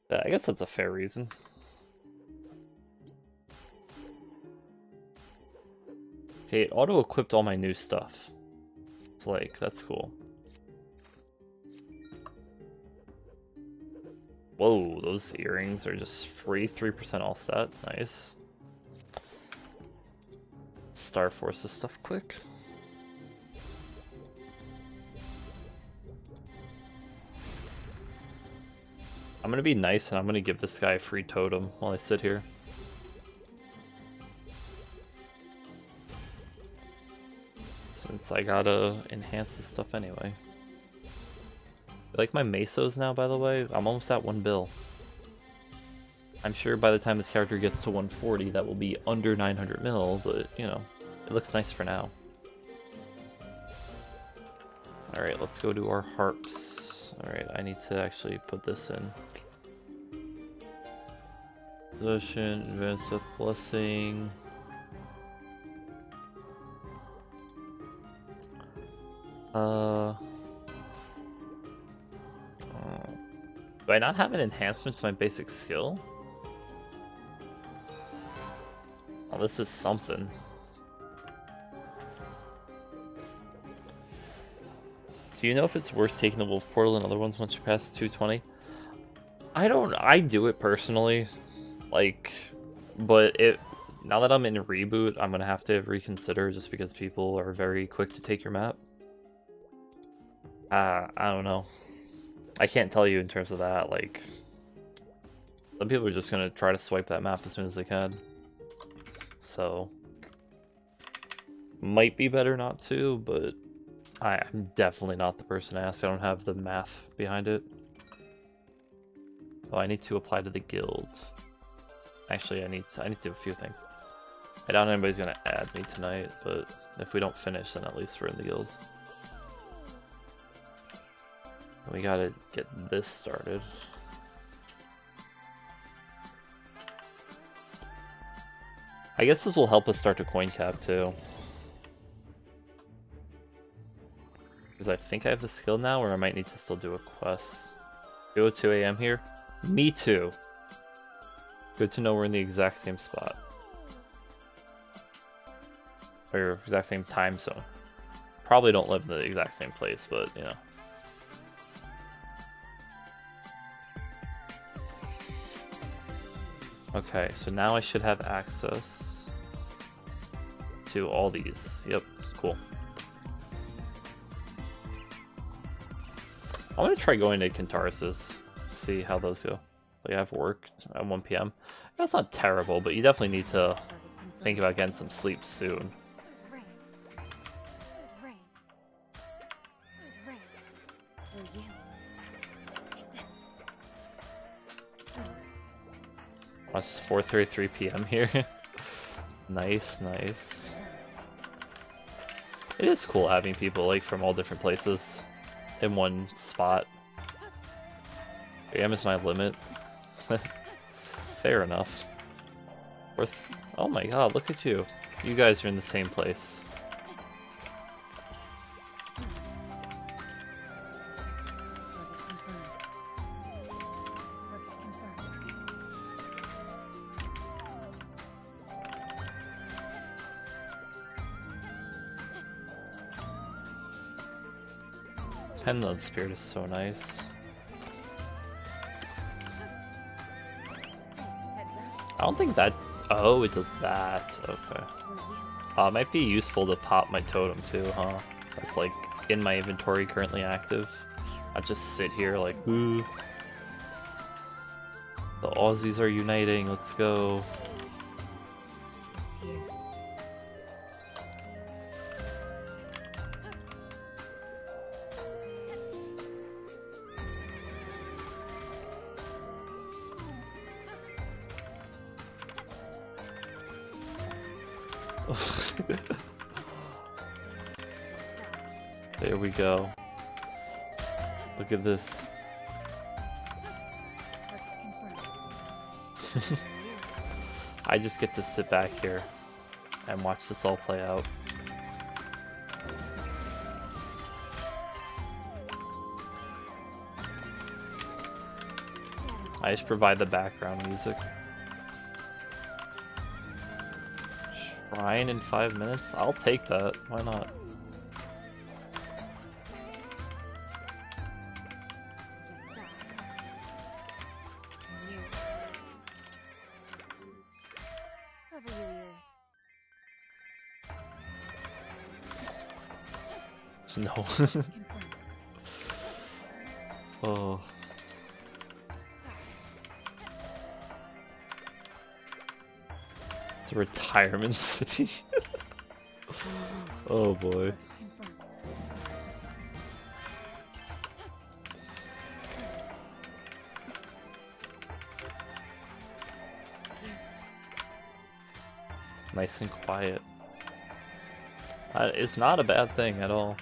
Yeah, I guess that's a fair reason. Okay, it auto-equipped all my new stuff. It's like, that's cool. Whoa, those earrings are just free, 3% all stat. Nice. Star Force this stuff quick. I'm gonna be nice and I'm gonna give this guy a free totem while I sit here. Since I gotta enhance this stuff anyway. I like my mesos now, by the way. I'm almost at 1 bill. I'm sure by the time this character gets to 140, that will be under 900 mil, but, you know, it looks nice for now. Alright, let's go to our harps. Alright, I need to actually put this in. Possession, Advanced Death Blessing. Do I not have an enhancement to my basic skill? Oh, this is something. Do you know if it's worth taking the Wolf Portal and other ones once you pass 220? I do it personally. Like, but now that I'm in Reboot, I'm gonna have to reconsider just because people are very quick to take your map. I don't know. I can't tell you in terms of that, like... Some people are just gonna try to swipe that map as soon as they can. So... Might be better not to, but I'm definitely not the person to ask. I don't have the math behind it. Oh, I need to apply to the guild. Actually, I need to do a few things. I doubt anybody's gonna add me tonight, but if we don't finish, then at least we're in the guild. And we gotta get this started. I guess this will help us start to coin cap too. Because I think I have the skill now, or I might need to still do a quest. Go 2 AM here? Me too. Good to know we're in the exact same spot. Or exact same time zone. Probably don't live in the exact same place, but you know. Okay, so now I should have access to all these. Yep, cool. I'm gonna try going to Kintarsis, see how those go. Like I have work at 1 PM. That's not terrible, but you definitely need to think about getting some sleep soon. Oh, it's 4:33 PM here. Nice, nice. It is cool having people like from all different places in one spot. AM is my limit. Fair enough. Oh my god, look at you. You guys are in the same place. Pendulum Spirit is so nice. I don't think that... Oh, it does that. Okay. It might be useful to pop my totem too, huh? That's like in my inventory currently active. I just sit here like, ooh. The Aussies are uniting, let's go. There we go. Look at this. I just get to sit back here and watch this all play out. I just provide the background music. Shrine in 5 minutes? I'll take that. Why not? No. Oh. It's a retirement city. Oh boy. Nice and quiet. It's not a bad thing at all.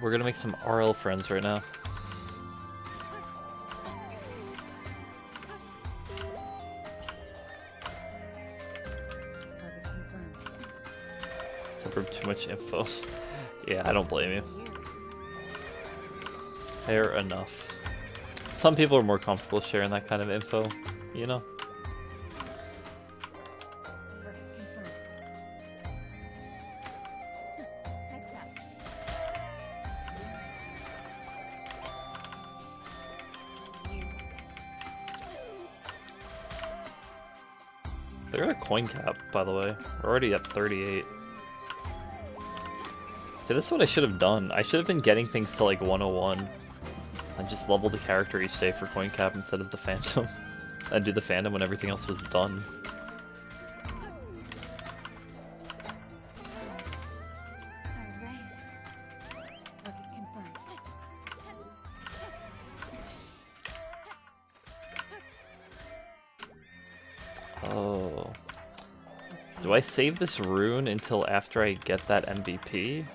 We're gonna make some RL friends right now. Suburb too much info. Yeah, I don't blame you. Fair enough. Some people are more comfortable sharing that kind of info, you know?
Heads up.
They're at a coin cap, by the way. We're already at 38. See, this is what I should have done. I should have been getting things to like 101. And just level the character each day for coin cap instead of the phantom. And do the phantom when everything else was done. Oh. Do I save this rune until after I get that MVP?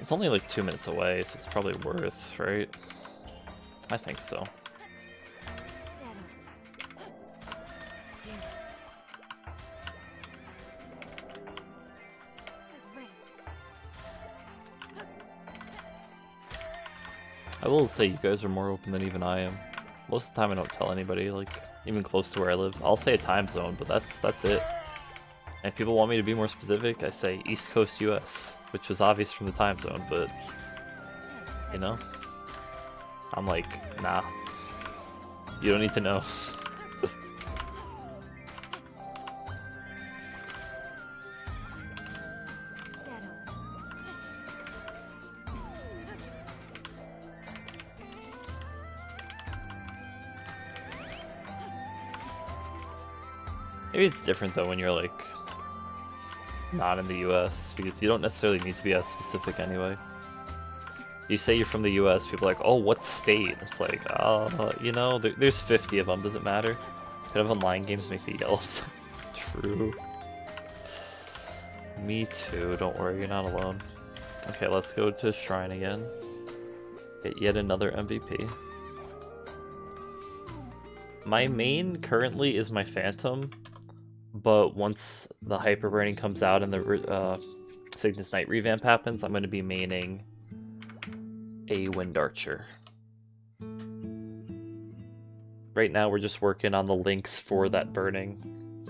It's only like 2 minutes away, so it's probably worth, right? I think so. I will say you guys are more open than even I am. Most of the time I don't tell anybody, like, even close to where I live. I'll say a time zone, but that's it. And if people want me to be more specific, I say East Coast US, which was obvious from the time zone, but, you know? I'm like, nah. You don't need to know. Maybe it's different though when you're like not in the US, because you don't necessarily need to be as specific anyway. You say you're from the US, people are like, oh, what state? It's like, you know, there's 50 of them, does it matter? Could have online games make me yell. True. Me too, don't worry, you're not alone. Okay, let's go to Shrine again. Get yet another MVP. My main currently is my Phantom, but once the Hyper Burning comes out and the Cygnus Knight revamp happens, I'm going to be maining a Wind Archer. Right now we're just working on the links for that burning.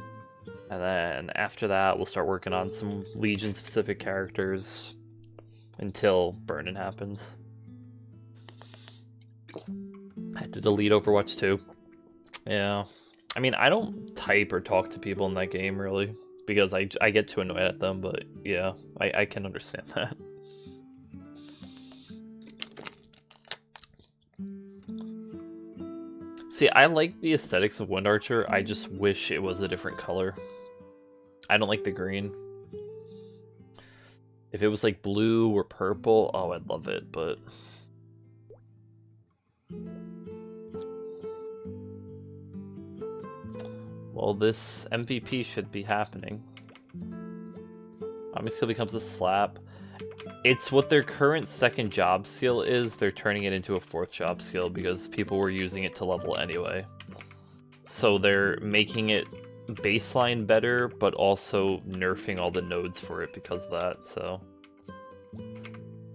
And then after that we'll start working on some Legion specific characters until burning happens. I had to delete Overwatch 2. Yeah. I mean, I don't type or talk to people in that game, really, because I get too annoyed at them, but yeah, I can understand that. See, I like the aesthetics of Wind Archer, I just wish it was a different color. I don't like the green. If it was like blue or purple, oh, I'd love it, but... Well, this MVP should be happening. Omni skill becomes a slap. It's what their current second job skill is. They're turning it into a fourth job skill because people were using it to level anyway. So they're making it baseline better, but also nerfing all the nodes for it because of that, so...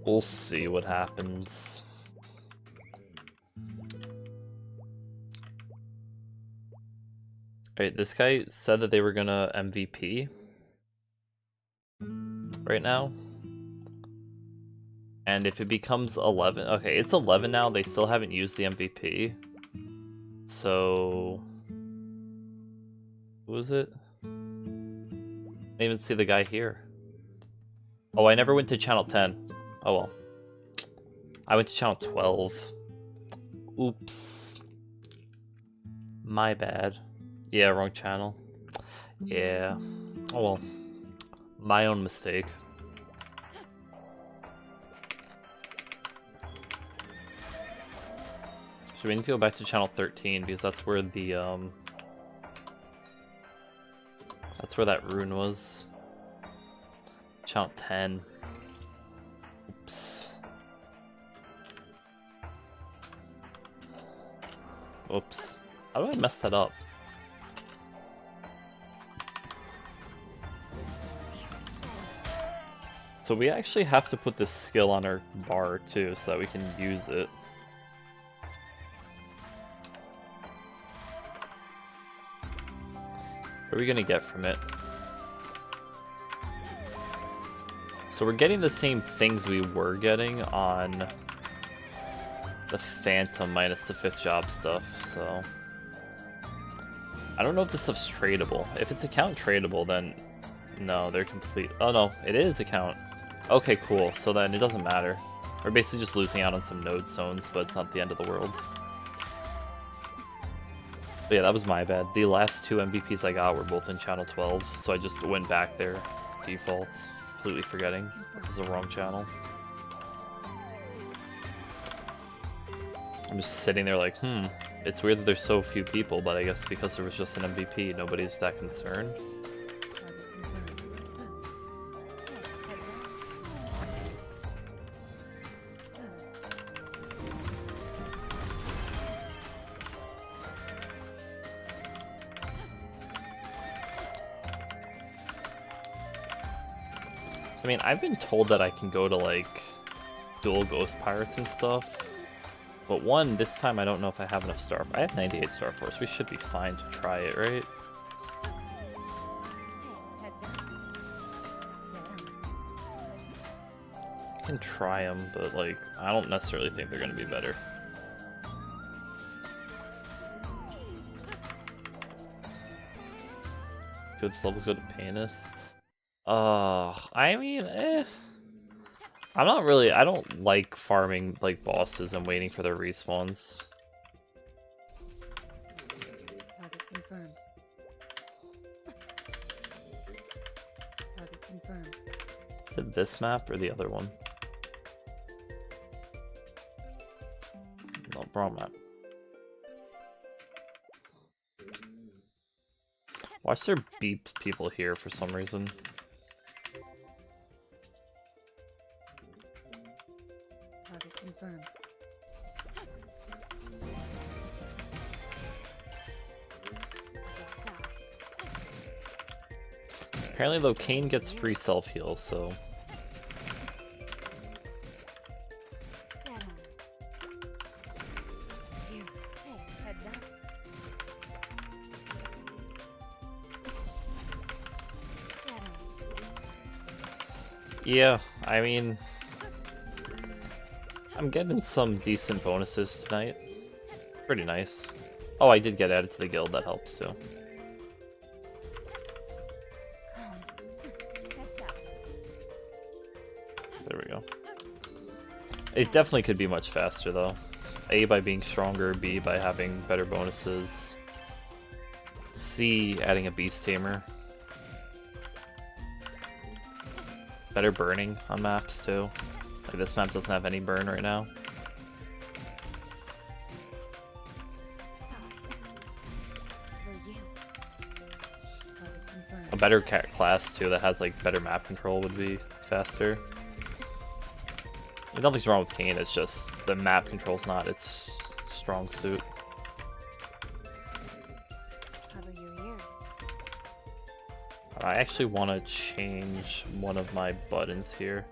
We'll see what happens. Alright, this guy said that they were gonna MVP right now. And if it becomes 11... Okay, it's 11 now, they still haven't used the MVP. So... Who is it? I didn't even see the guy here. Oh, I never went to channel 10. Oh well. I went to channel 12. Oops. My bad. Yeah, wrong channel. Yeah. Oh well. My own mistake. So we need to go back to channel 13 because that's where the that's where that rune was. Channel 10. Oops. Oops. How do I mess that up? So we actually have to put this skill on our bar too, so that we can use it. What are we gonna get from it? So we're getting the same things we were getting on the Phantom minus the 5th job stuff, so... I don't know if this stuff's tradable. If it's account tradable, then no, they're complete. Oh no, it is account. Okay, cool. So then it doesn't matter. We're basically just losing out on some node stones, but it's not the end of the world. But yeah, that was my bad. The last 2 MVPs I got were both in channel 12, so I just went back there default, completely forgetting it was the wrong channel. I'm just sitting there like, it's weird that there's so few people, but I guess because there was just an MVP, nobody's that concerned. I mean, I've been told that I can go to, like, dual Ghost Pirates and stuff. But one, this time I don't know if I have enough star. I have 98 Star Force. We should be fine to try it, right? I can try them, but, like, I don't necessarily think they're going to be better. Good levels go to Panis. I mean, I'm not really, I don't like farming, like, bosses and waiting for their respawns.
Target confirmed. Target confirmed.
Is it this map or the other one? No, wrong map. Watch there beep people here for some reason.
Target confirmed.
Apparently though, Kane gets free self-heal, so... Yeah, I mean... I'm getting some decent bonuses tonight. Pretty nice. Oh, I did get added to the guild, that helps too. There we go. It definitely could be much faster though. A, by being stronger, B, by having better bonuses. C, adding a beast tamer. Better burning on maps too. Like this map doesn't have any burn right now. A better cat class too that has like better map control would be faster. Nothing's wrong with Kane, it's just the map control's not its strong suit. I actually want to change one of my buttons here.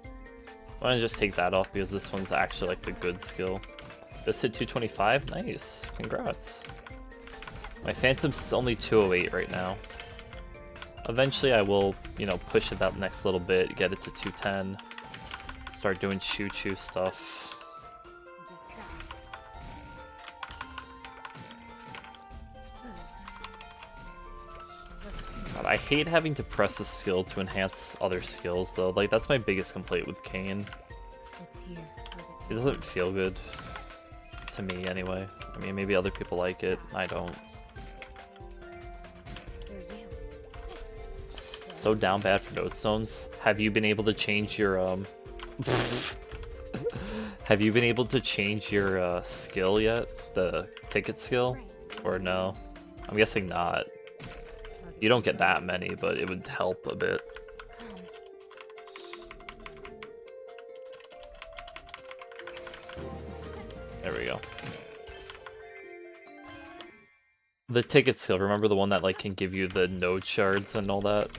I want to just take that off because this one's actually like the good skill. Just hit 225? Nice. Congrats. My Phantom's only 208 right now. Eventually I will, you know, push it that next little bit, get it to 210. Start doing choo-choo stuff. God, I hate having to press a skill to enhance other skills though. Like that's my biggest complaint with Kane. It doesn't feel good. To me anyway. I mean maybe other people like it. I don't. So down bad for node stones. Have you been able to change your have you been able to change your skill yet? The ticket skill? Or no? I'm guessing not. You don't get that many, but it would help a bit. There we go. The ticket skill, remember the one that like can give you the node shards and all that?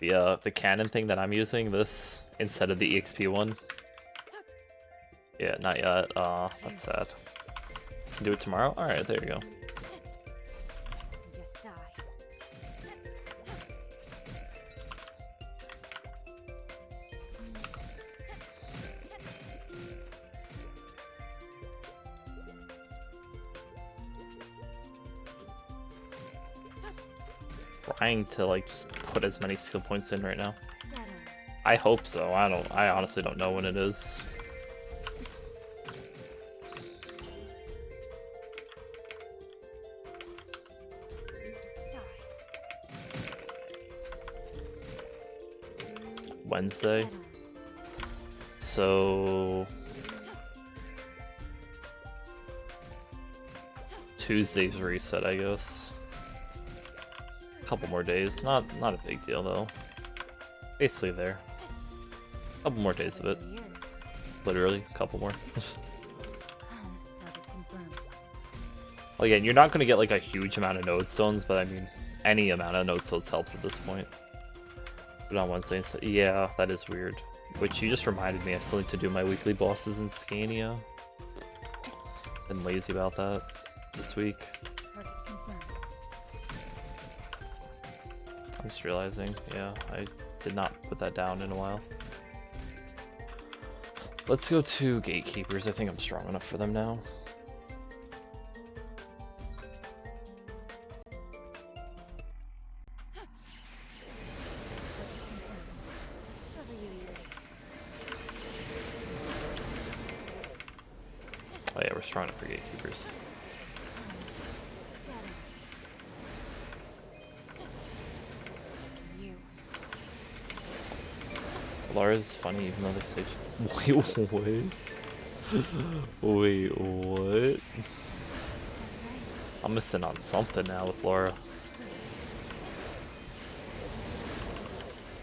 the cannon thing that I'm using, this instead of the EXP one. Yeah, not yet. That's sad. Can do it tomorrow? Alright, there you go.
Just die.
Trying to like just put as many skill points in right now.
Get 'em.
I hope so. I honestly don't know when it is.
Just die.
Wednesday.
Get 'em.
So Tuesday's reset, I guess. A couple more days. Not a big deal though. Basically there. A couple more days of it.
Years.
Literally, a couple more.
Target confirmed.
Well, again, you're not going to get like a huge amount of node stones, but I mean, any amount of node stones helps at this point. But on Wednesday, so yeah, that is weird. Which you just reminded me, I still need to do my weekly bosses in Scania. Been lazy about that this week.
Target confirmed.
I'm just realizing, yeah, I did not put that down in a while. Let's go to Gatekeepers. I think I'm strong enough for them now.
Cover your ears.
Oh yeah, we're strong enough for Gatekeepers.
Get 'em. You.
Laura's funny even though they say she... Wait, what? Wait, what?
Alright.
I'm missing on something now with Laura.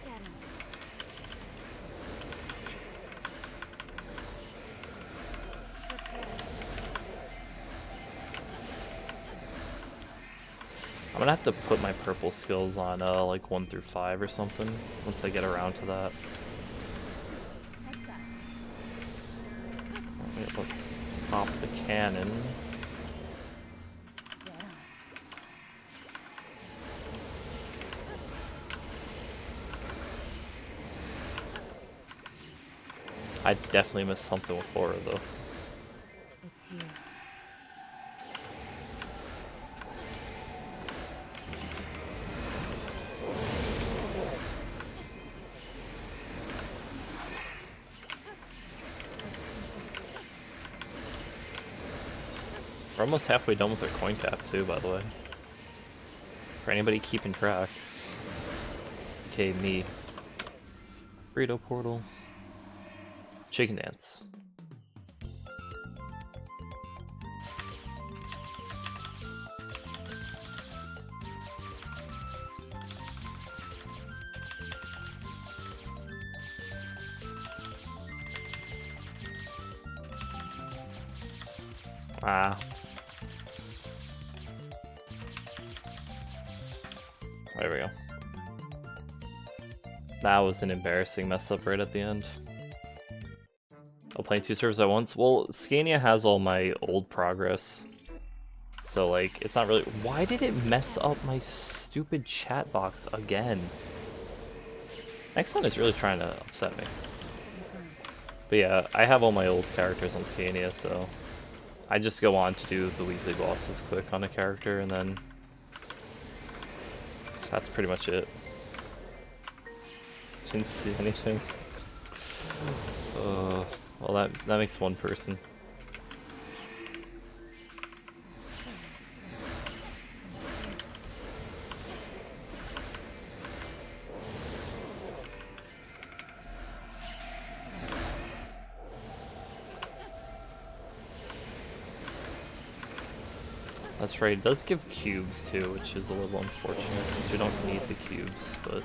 Get 'em. Prepare.
I'm gonna have to put my purple skills on like 1 through 5 or something once I get around to that.
Heads up.
Alright, let's pop the cannon.
Get 'em.
I definitely missed something with Laura though.
It's here.
We're almost halfway done with our coin cap too, by the way. For anybody keeping track. Okay, me. Burrito portal. Chicken dance. Ah. There we go. That was an embarrassing mess up right at the end. Oh, playing 2 servers at once? Well, Scania has all my old progress. So, like, it's not really... Why did it mess up my stupid chat box again? Next one is really trying to upset me.
Confirmed.
But yeah, I have all my old characters on Scania, so... I just go on to do the weekly bosses quick on a character, and then... That's pretty much it. Didn't see anything. Well, that makes one person. That's right, it does give cubes too, which is a little unfortunate since we don't need the cubes, but...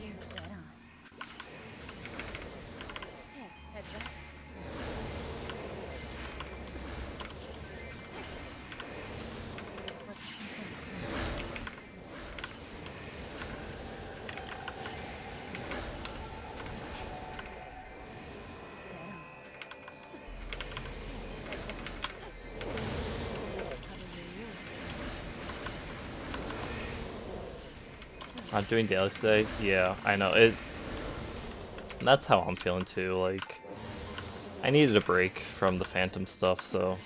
You. Get on. Hey, heads up.
Not doing dailies today? Yeah, I know. That's how I'm feeling too. Like, I needed a break from the Phantom stuff, so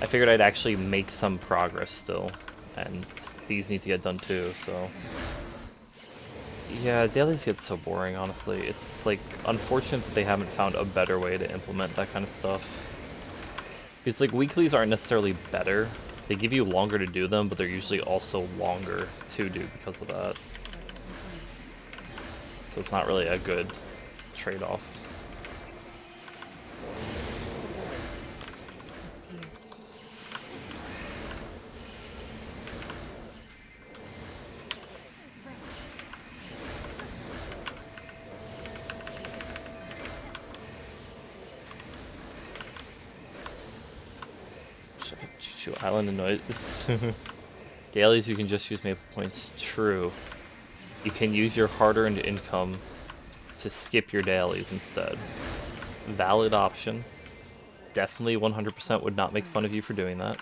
I figured I'd actually make some progress still, and these need to get done too, so... Yeah, dailies get so boring, honestly. It's, like, unfortunate that they haven't found a better way to implement that kind of stuff. Because, like, weeklies aren't necessarily better. They give you longer to do them, but they're usually also longer to do because of that. So it's not really a good trade-off.
It's here.
Choo-choo Island and noise. Dailies, you can just use maple points. True. You can use your hard-earned income to skip your dailies instead. Valid option. Definitely 100% would not make fun of you for doing that.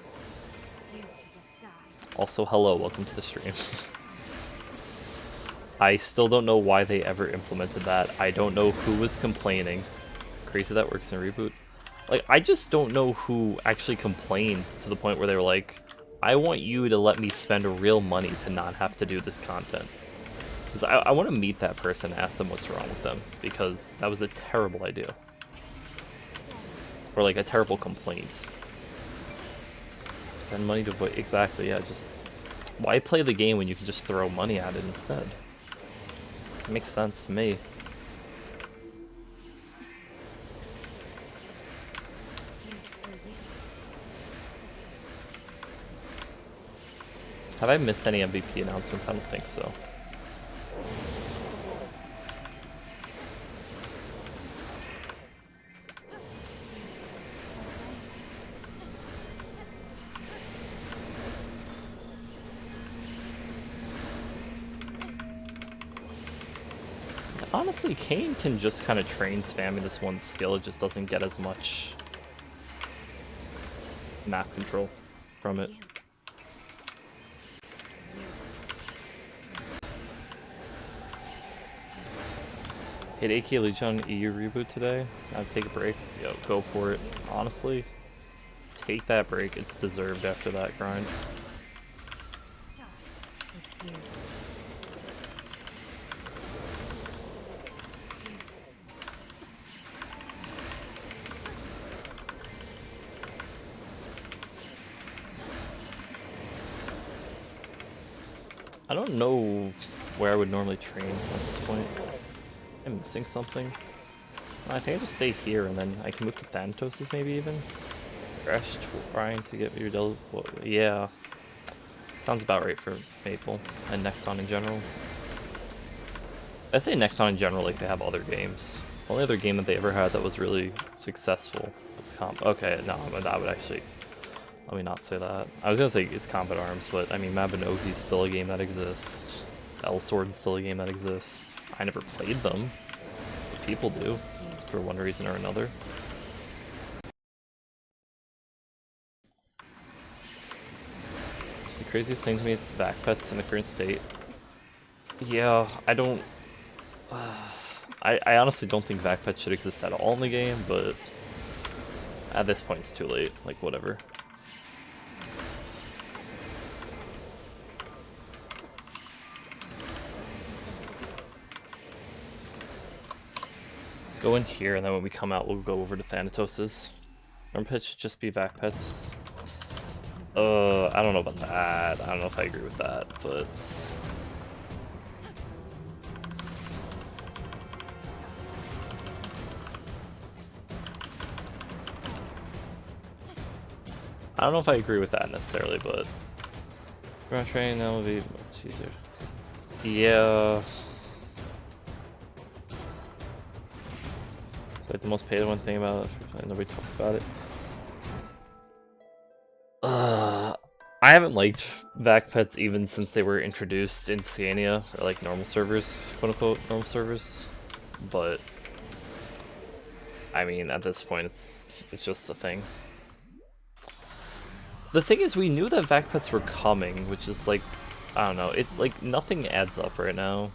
Also, hello, welcome to the stream. I still don't know why they ever implemented that. I don't know who was complaining. Crazy that works in Reboot. Like, I just don't know who actually complained to the point where they were like, I want you to let me spend real money to not have to do this content. Because I want to meet that person and ask them what's wrong with them, because that was a terrible idea. Or like a terrible complaint. Spend money to avoid, exactly, yeah, just... Why play the game when you can just throw money at it instead? It makes sense to me. Have I missed any MVP announcements? I don't think so. Honestly, Kane can just kind of train spamming this one skill. It just doesn't get as much map control from it. Hit AK Legion EU reboot today. I'd take a break. Yo, go for it. Honestly, take that break. It's deserved after that grind.
It's here.
I don't know where I would normally train at this point. I'm missing something. I think I just stay here and then I can move to Thanatos's maybe even. Crash trying to get your double. Yeah. Sounds about right for Maple and Nexon in general. I say Nexon in general like they have other games. The only other game that they ever had that was really successful was Okay, no, that would actually... Let me not say that. I was gonna say it's Combat Arms, but I mean Mabinogi's still a game that exists. L-Sword's still a game that exists. I never played them, but people do, for one reason or another. So the craziest thing to me is vac pets in the current state. Yeah, I don't... I honestly don't think vac pets should exist at all in the game, but at this point it's too late, like whatever. Go in here, and then when we come out, we'll go over to Thanatos's. Arm pets should just be vac pets. I don't know about that. I don't know if I agree with that, but... I don't know if I agree with that necessarily, but... Ground training now will be much easier. Yeah... Like the most paid one thing about it, nobody talks about it. I haven't liked vac pets even since they were introduced in Sienia, or like normal servers, quote unquote normal servers. But I mean, at this point, it's just a thing. The thing is, we knew that vac pets were coming, which is like I don't know. It's like nothing adds up right now.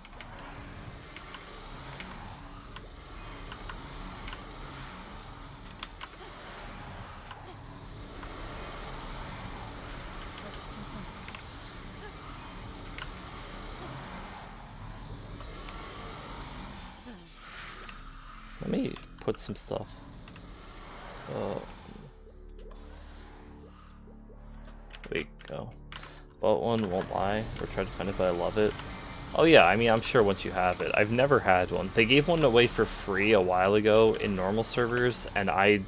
Let me put some stuff. Wait, go. Bought one, won't lie. Or tried to find it, but I love it. Oh yeah, I mean, I'm sure once you have it. I've never had one. They gave one away for free a while ago in normal servers, and I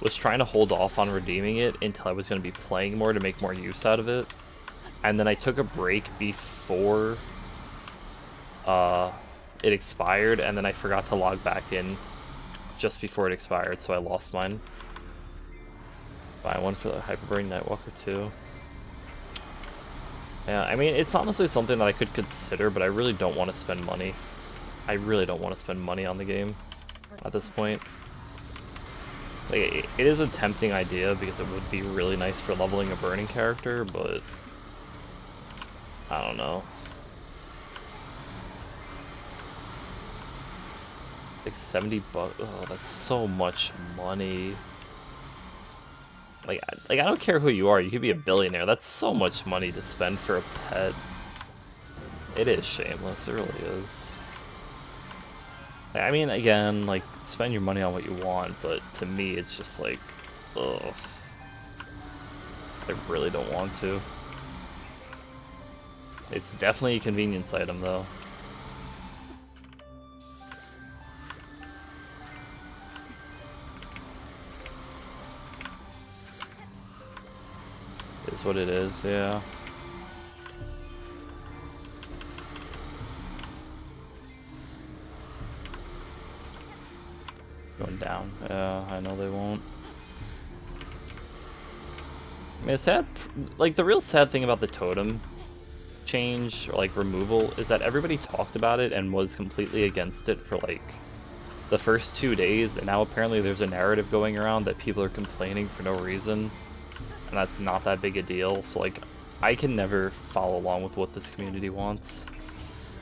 was trying to hold off on redeeming it until I was going to be playing more to make more use out of it. And then I took a break before it expired, and then I forgot to log back in just before it expired, so I lost mine. Buy one for the Hyperbrain Nightwalker too. Yeah, I mean, it's honestly something that I could consider, but I really don't want to spend money. I really don't want to spend money on the game at this point. Like, it is a tempting idea because it would be really nice for leveling a burning character, but I don't know. Like 70 bucks. Oh, that's so much money. Like I don't care who you are. You could be a billionaire. That's so much money to spend for a pet. It is shameless. It really is. I mean, again, like, spend your money on what you want, but to me, it's just like, ugh. I really don't want to. It's definitely a convenience item, though. Is what it is, yeah. Going down. Yeah, I know they won't. I mean, it's sad. Like, the real sad thing about the totem change, or like removal, is that everybody talked about it and was completely against it for like the first 2 days, and now apparently there's a narrative going around that people are complaining for no reason. And that's not that big a deal, so like, I can never follow along with what this community wants.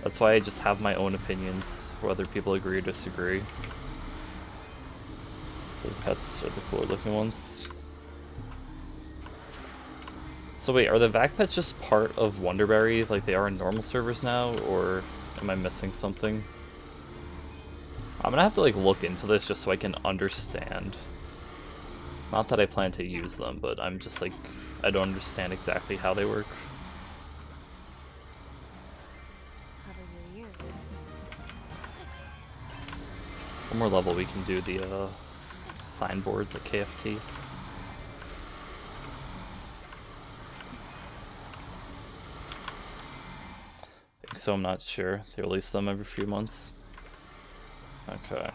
That's why I just have my own opinions, whether people agree or disagree. So the pets are the cooler looking ones. So wait, are the vac pets just part of Wonderberry like they are in normal servers now, or am I missing something? I'm gonna have to like look into this just so I can understand. Not that I plan to use them, but I'm just like, I don't understand exactly how they work.
Cover your ears.
One more level we can do the signboards at KFT. I think so, I'm not sure. They release them every few months. Okay.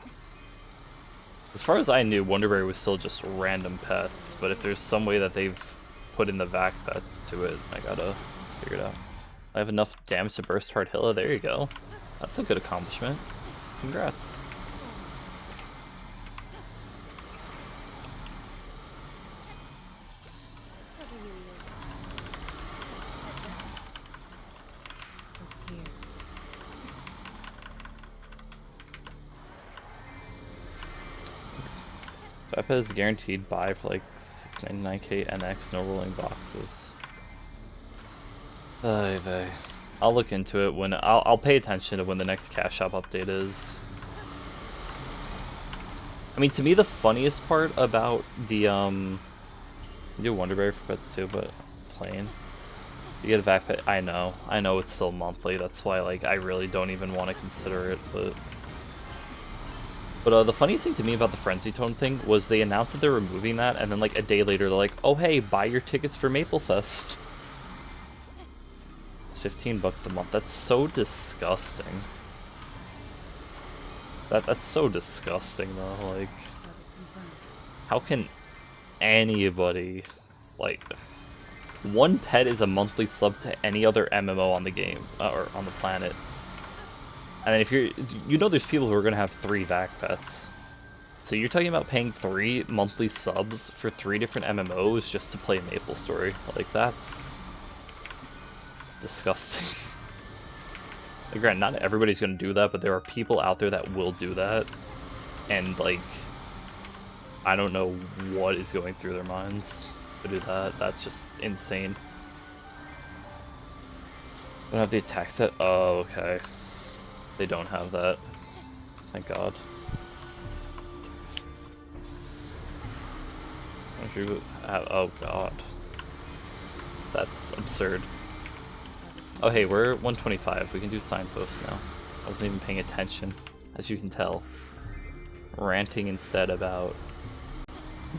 As far as I knew, Wonderberry was still just random pets, but if there's some way that they've put in the vac pets to it, I gotta figure it out. I have enough damage to burst Hard Hilla. There you go. That's a good accomplishment. Congrats.
Cover your ears.
It's here.
Vapid is guaranteed buy for like 699k NX, no rolling boxes. I'll look into it when I'll pay attention to when the next cash shop update is. I mean, to me, the funniest part about the you do Wonderberry for pets too, but plain. You get a vac pet. I know it's still monthly. That's why like I really don't even want to consider it, but. But the funniest thing to me about the Frenzy Tone thing was they announced that they're removing that, and then like a day later they're like, oh hey, buy your tickets for Maplefest. It's 15 bucks a month. That's so disgusting. That's so disgusting though. Like, how can anybody, like, one pet is a monthly sub to any other MMO on the game or on the planet. And then if you know there's people who are going to have 3 vac pets. So you're talking about paying 3 monthly subs for 3 different MMOs just to play MapleStory. Like, that's disgusting. Like, granted, not everybody's gonna do that, but there are people out there that will do that. And, like, I don't know what is going through their minds to do that. That's just insane. Don't have the attack set? Oh, okay. They don't have that. Thank God. Oh God. That's absurd. Oh hey, we're 125. We can do signposts now. I wasn't even paying attention, as you can tell. Ranting instead about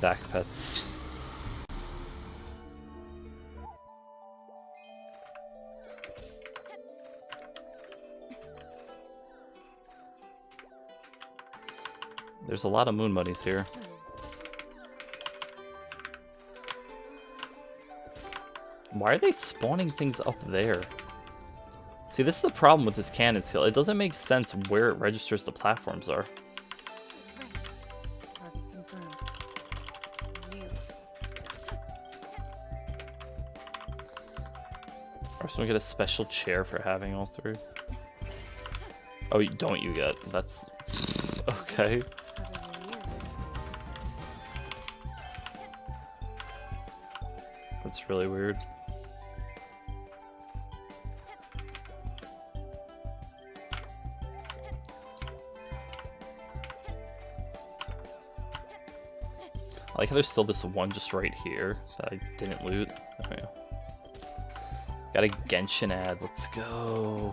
back pets. There's a lot of moon monies here. Why are they spawning things up there? See, this is the problem with this cannon skill. It doesn't make sense where it registers the platforms are.
Target confirmed.
Or someone get a special chair for having all three. Oh, don't you get? That's okay. That's really weird. I like how there's still this one just right here that I didn't loot. There we go. Got a Genshin ad, let's go.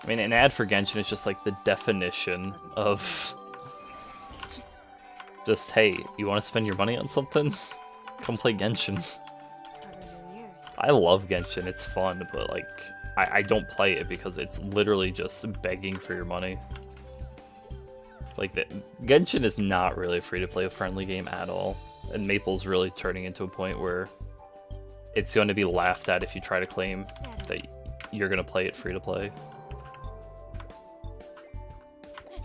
I mean, an ad for Genshin is just like the definition of just, hey, you want to spend your money on something? Come play Genshin. I love Genshin, it's fun, but like, I don't play it because it's literally just begging for your money. Like, Genshin is not really a free-to-play friendly game at all, and Maple's really turning into a point where it's going to be laughed at if you try to claim that you're going to play it free-to-play.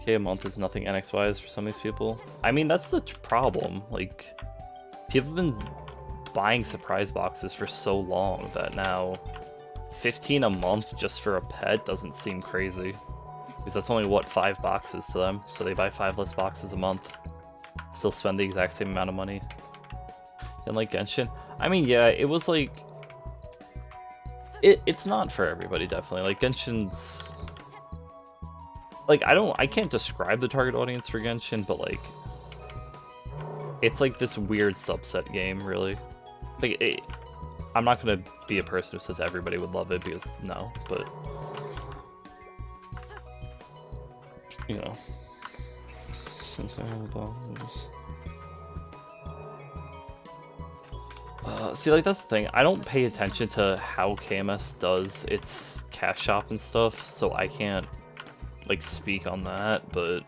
Okay, a month is nothing NX-wise for some of these people. I mean, that's the problem. Like, people have been buying surprise boxes for so long that now 15 a month just for a pet doesn't seem crazy. Because that's only, what, 5 boxes to them. So they buy 5 less boxes a month. Still spend the exact same amount of money. And like Genshin, I mean, yeah, it was like... It's not for everybody, definitely. Like, Genshin's... Like, I can't describe the target audience for Genshin, but like... It's like this weird subset game, really. Like, I'm not gonna be a person who says everybody would love it, because no, but... You know. See, like, that's the thing. I don't pay attention to how KMS does its cash shop and stuff, so I can't, like, speak on that, but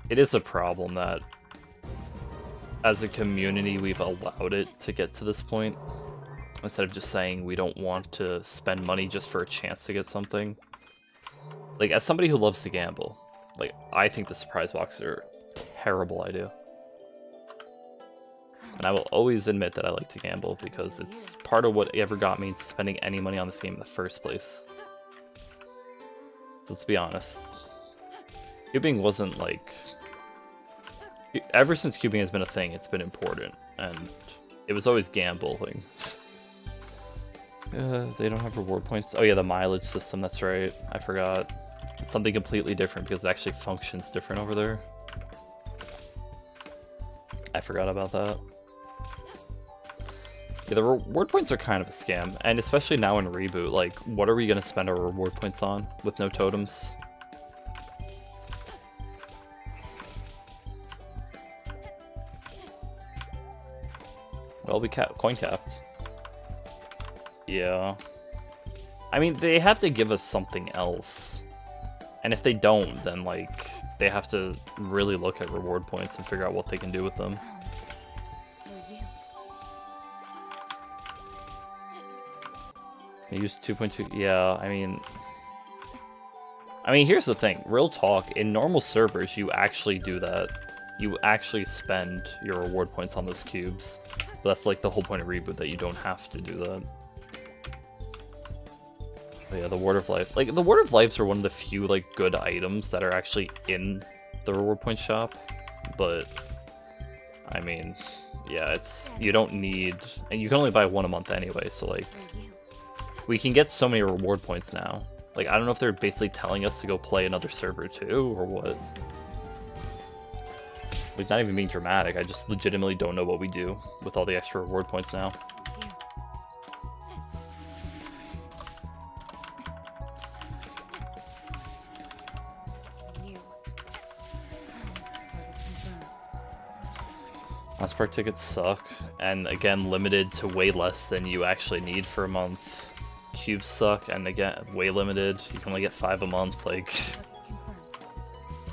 it is a problem that as a community we've allowed it to get to this point, instead of just saying we don't want to spend money just for a chance to get something. Like, as somebody who loves to gamble, like, I think the surprise boxes are a terrible idea. And I will always admit that I like to gamble because it's part of what ever got me into spending any money on this game in the first place. So let's be honest. Cubing wasn't like... Ever since cubing has been a thing, it's been important. And it was always gambling. They don't have reward points. Oh yeah, the mileage system, that's right. I forgot. It's something completely different because it actually functions different over there. I forgot about that. Yeah, the reward points are kind of a scam, and especially now in Reboot, like, what are we going to spend our reward points on with no totems? Well, we coin capped. Yeah. I mean, they have to give us something else. And if they don't, then, like, they have to really look at reward points and figure out what they can do with them. I used 2.2. Yeah, I mean, here's the thing. Real talk, in normal servers, you actually do that. you actually spend your reward points on those cubes. But that's like the whole point of Reboot, that you don't have to do that. But yeah, the Ward of Life. Like, the Ward of Lives are one of the few, like, good items that are actually in the reward point shop. But, I mean, yeah, it's, you don't need, and you can only buy one a month anyway, so, like, we can get so many reward points now. Like, I don't know if they're basically telling us to go play another server too, or what. Like, not even being dramatic, I just legitimately don't know what we do with all the extra reward points now. Last Park tickets suck, and again, limited to way less than you actually need for a month. Cubes suck, and again, way limited. You can only get 5 a month, like...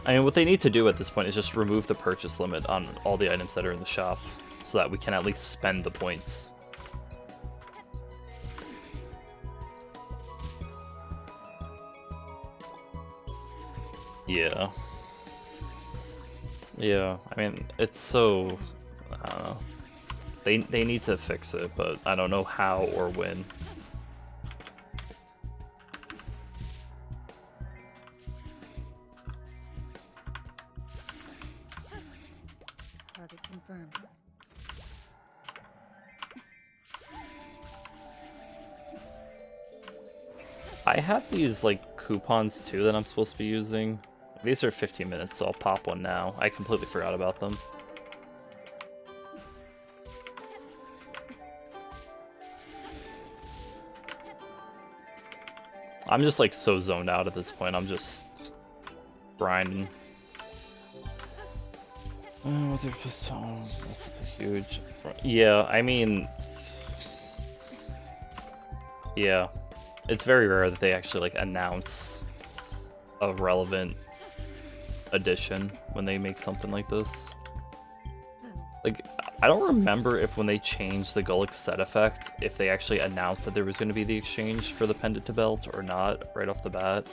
I mean, what they need to do at this point is just remove the purchase limit on all the items that are in the shop, so that we can at least spend the points. Yeah. Yeah, I mean, it's so... I don't know. They need to fix it, but I don't know how or when.
Target confirmed.
I have these, like, coupons, too, that I'm supposed to be using. These are 15 minutes, so I'll pop one now. I completely forgot about them. I'm just, like, so zoned out at this point. I'm just grinding. Oh, they're just... Oh, that's huge. Yeah, I mean... Yeah. It's very rare that they actually, like, announce a relevant addition when they make something like this. Like, I don't remember if when they changed the Gullick set effect, if they actually announced that there was going to be the exchange for the pendant to belt or not, right off the bat.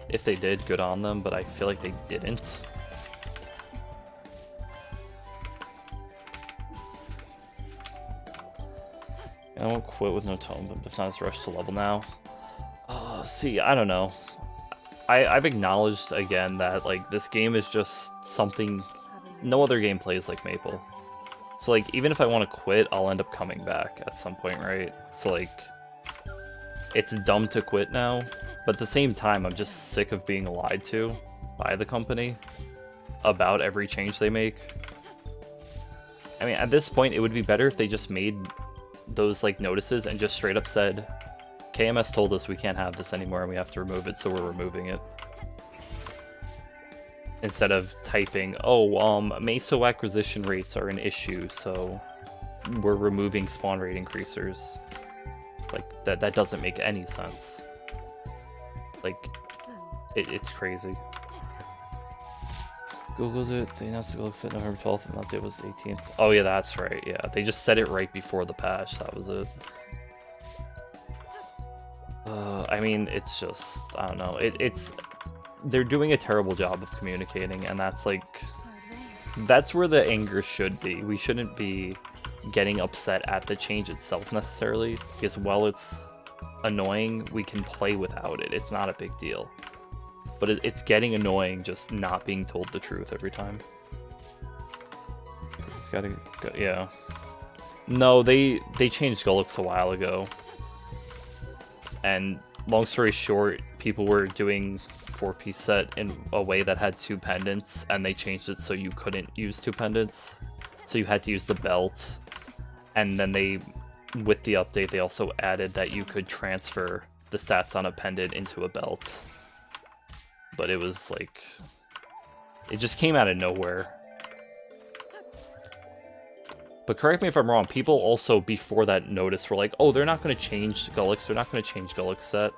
If they did, good on them, but I feel like they didn't. I won't quit with no tone, but if not, it's rushed to level now. See, I don't know. I've acknowledged again that, like, this game is just something no other game plays like Maple. So, like, even if I want to quit, I'll end up coming back at some point, right? So, like, it's dumb to quit now, but at the same time, I'm just sick of being lied to by the company about every change they make. I mean, at this point, it would be better if they just made those, like, notices and just straight up said, KMS told us we can't have this anymore and we have to remove it, so we're removing it. Instead of typing, oh, meso acquisition rates are an issue, so we're removing spawn rate increasers. Like, that doesn't make any sense. Like, it's crazy. Googled it, they announced the Gullick set November 12th, and the update was 18th. Oh yeah, that's right, yeah. They just said it right before the patch, that was it. I mean, it's just, I don't know, they're doing a terrible job of communicating, and that's like, that's where the anger should be. We shouldn't be getting upset at the change itself necessarily, because while it's annoying, we can play without it. It's not a big deal. But it's getting annoying just not being told the truth every time. This has gotta go, yeah. No, they changed Gullicks a while ago. And long story short, people were doing 4-piece set in a way that had 2 pendants, and they changed it so you couldn't use 2 pendants. So you had to use the belt. And then they, with the update, they also added that you could transfer the stats on a pendant into a belt. But it was like, it just came out of nowhere. But correct me if I'm wrong, people also before that notice were like, oh, they're not going to change Gullicks, they're not going to change Gullick's set.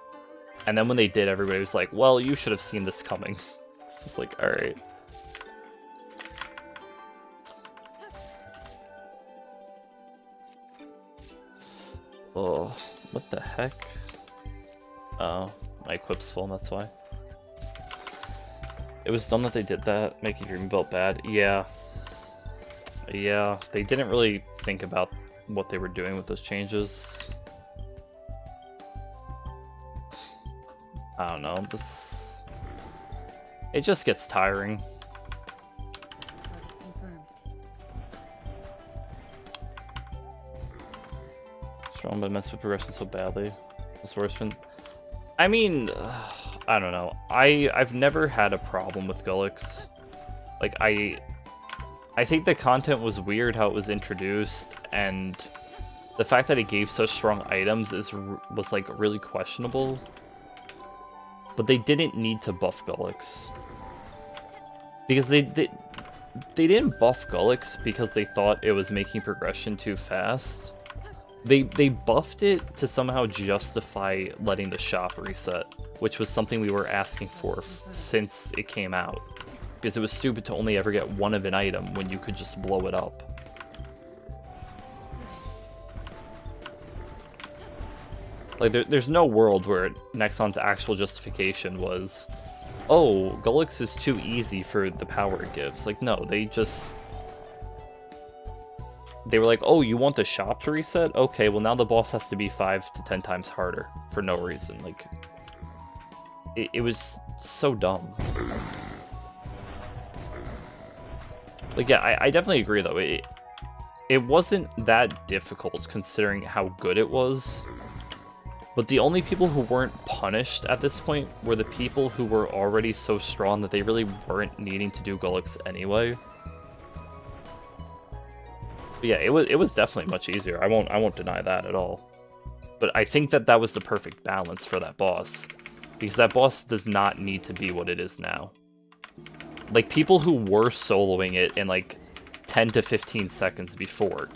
And then when they did, everybody was like, well, you should have seen this coming. It's just like, alright. Oh, what the heck? Oh, my equip's full, that's why. It was dumb that they did that, making Dreamboat bad. Yeah. Yeah, they didn't really think about what they were doing with those changes. I don't know, this... It just gets tiring.
Confirmed.
Strong, but messed with progression so badly. This worseman. I mean, I don't know. I've never had a problem with Gullix. Like, I think the content was weird how it was introduced, and the fact that it gave such strong items was like really questionable. But they didn't need to buff Gullix. Because they didn't buff Gullix because they thought it was making progression too fast. They buffed it to somehow justify letting the shop reset, which was something we were asking for since it came out. Because it was stupid to only ever get one of an item when you could just blow it up. Like, there's no world where Nexon's actual justification was, oh, Gullix is too easy for the power it gives. Like, no, they were like, oh, you want the shop to reset? Okay, well now the boss has to be 5 to 10 times harder for no reason. Like, it was so dumb. Like, yeah, I definitely agree, though. It wasn't that difficult, considering how good it was. But the only people who weren't punished at this point were the people who were already so strong that they really weren't needing to do Gullix anyway. But yeah, it was definitely much easier. I won't deny that at all. But I think that was the perfect balance for that boss. Because that boss does not need to be what it is now. Like, people who were soloing it in, like, 10 to 15 seconds before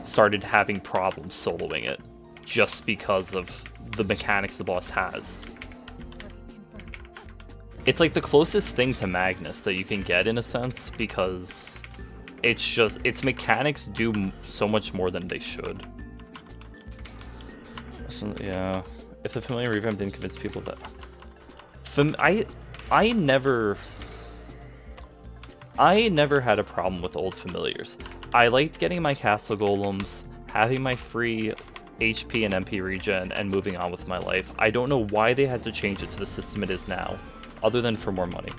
started having problems soloing it just because of the mechanics the boss has. It's like the closest thing to Magnus that you can get, in a sense, because its mechanics do so much more than they should. So, yeah. If the familiar revamp didn't convince people that... I never had a problem with old familiars. I liked getting my castle golems, having my free HP and MP regen, and moving on with my life. I don't know why they had to change it to the system it is now, other than for more money.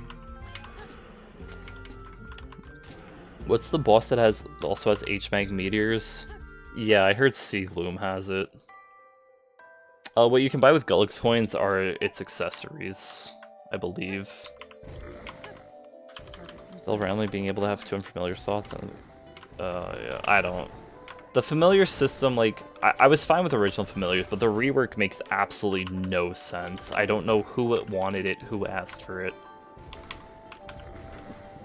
What's the boss that also has H-Mag meteors? Yeah, I heard Sea Gloom has it. What you can buy with Gullix coins are its accessories, I believe. Still randomly being able to have 2 unfamiliar slots. Yeah, I don't. The familiar system, like, I was fine with original familiars, but the rework makes absolutely no sense. I don't know who wanted it, who asked for it.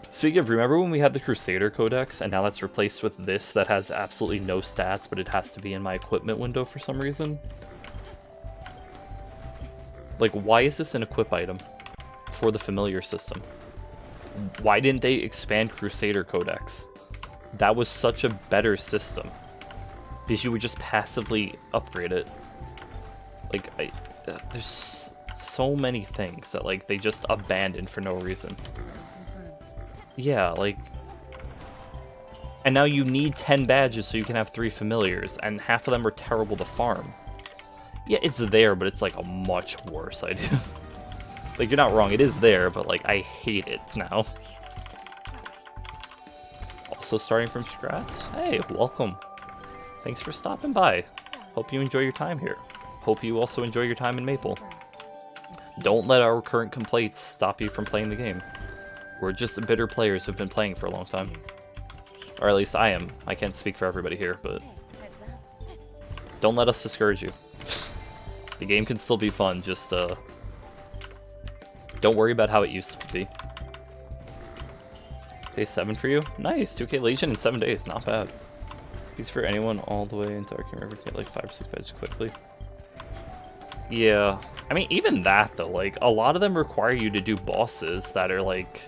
Speaking of, remember when we had the Crusader Codex, and now that's replaced with this that has absolutely no stats, but it has to be in my equipment window for some reason? Like, why is this an equip item for the familiar system? Why didn't they expand Crusader Codex? That was such a better system. Because you would just passively upgrade it. Like, there's so many things that, like, they just abandoned for no reason. Yeah, like... And now you need 10 badges so you can have 3 familiars, and half of them are terrible to farm. Yeah, it's there, but it's, like, a much worse idea. Like, you're not wrong, it is there, but, like, I hate it now. Also starting from scratch? Hey, welcome. Thanks for stopping by. Hope you enjoy your time here. Hope you also enjoy your time in Maple. Don't let our current complaints stop you from playing the game. We're just bitter players who've been playing for a long time. Or at least I am. I can't speak for everybody here, but... Don't let us discourage you. The game can still be fun, just, don't worry about how it used to be. Day 7 for you? Nice! 2k Legion in 7 days, not bad. These for anyone all the way into Arcane River, get like 5 or 6 badges quickly. Yeah, I mean, even that though, like, a lot of them require you to do bosses that are like,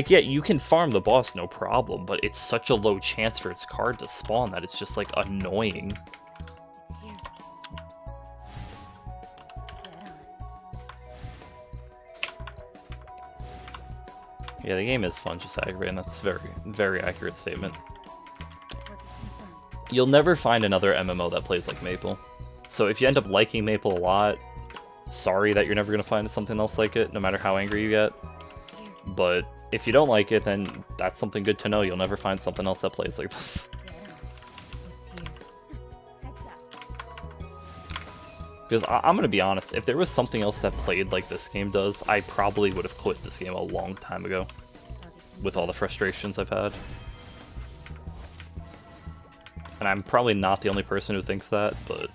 yeah, you can farm the boss no problem, but it's such a low chance for its card to spawn that it's just, like, annoying. Yeah, the game is fun, just aggravating. That's a very, very accurate statement.
Target confirmed.
You'll never find another MMO that plays like Maple. So if you end up liking Maple a lot, sorry that you're never going to find something else like it, no matter how angry you get.
Here.
But if you don't like it, then that's something good to know. You'll never find something else that plays like this.
It's here.
Heads up.
Because I'm going to be honest, if there was something else that played like this game does, I probably would have quit this game a long time ago,
Target
with all the frustrations I've had. And I'm probably not the only person who thinks that, but...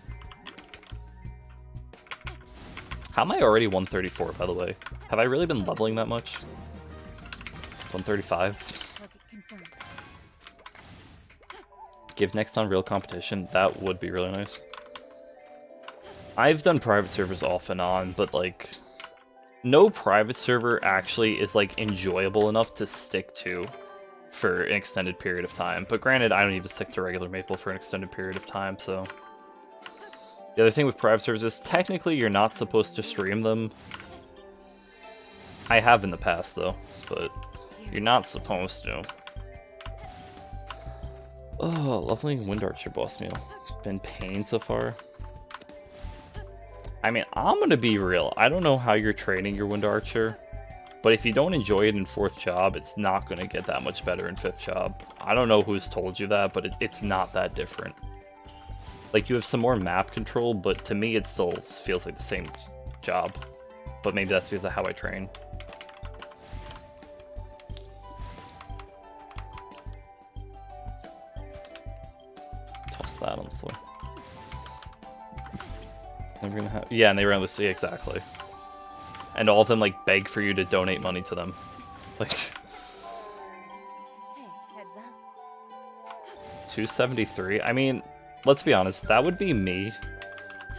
How am I already 134, by the way? Have I really been leveling that much? 135?
target confirmed.
Give next on real competition. That would be really nice. I've done private servers off and on, but like... No private server actually is like enjoyable enough to stick to for an extended period of time. But granted, I don't even stick to regular Maple for an extended period of time, so... The other thing with private servers is technically you're not supposed to stream them. I have in the past though, but you're not supposed to. Oh, leveling Wind Archer boss meal. It's been pain so far. I mean, I'm gonna be real. I don't know how you're training your Wind Archer, but if you don't enjoy it in 4th job, it's not gonna get that much better in 5th job. I don't know who's told you that, but it's not that different. Like, you have some more map control, but to me it still feels like the same job. But maybe that's because of how I train. Toss that on the floor. Never gonna have... Yeah, and they ran with... Yeah, exactly. And all of them, like, beg for you to donate money to them. Like...
Hey, heads up.
273? I mean... Let's be honest, that would be me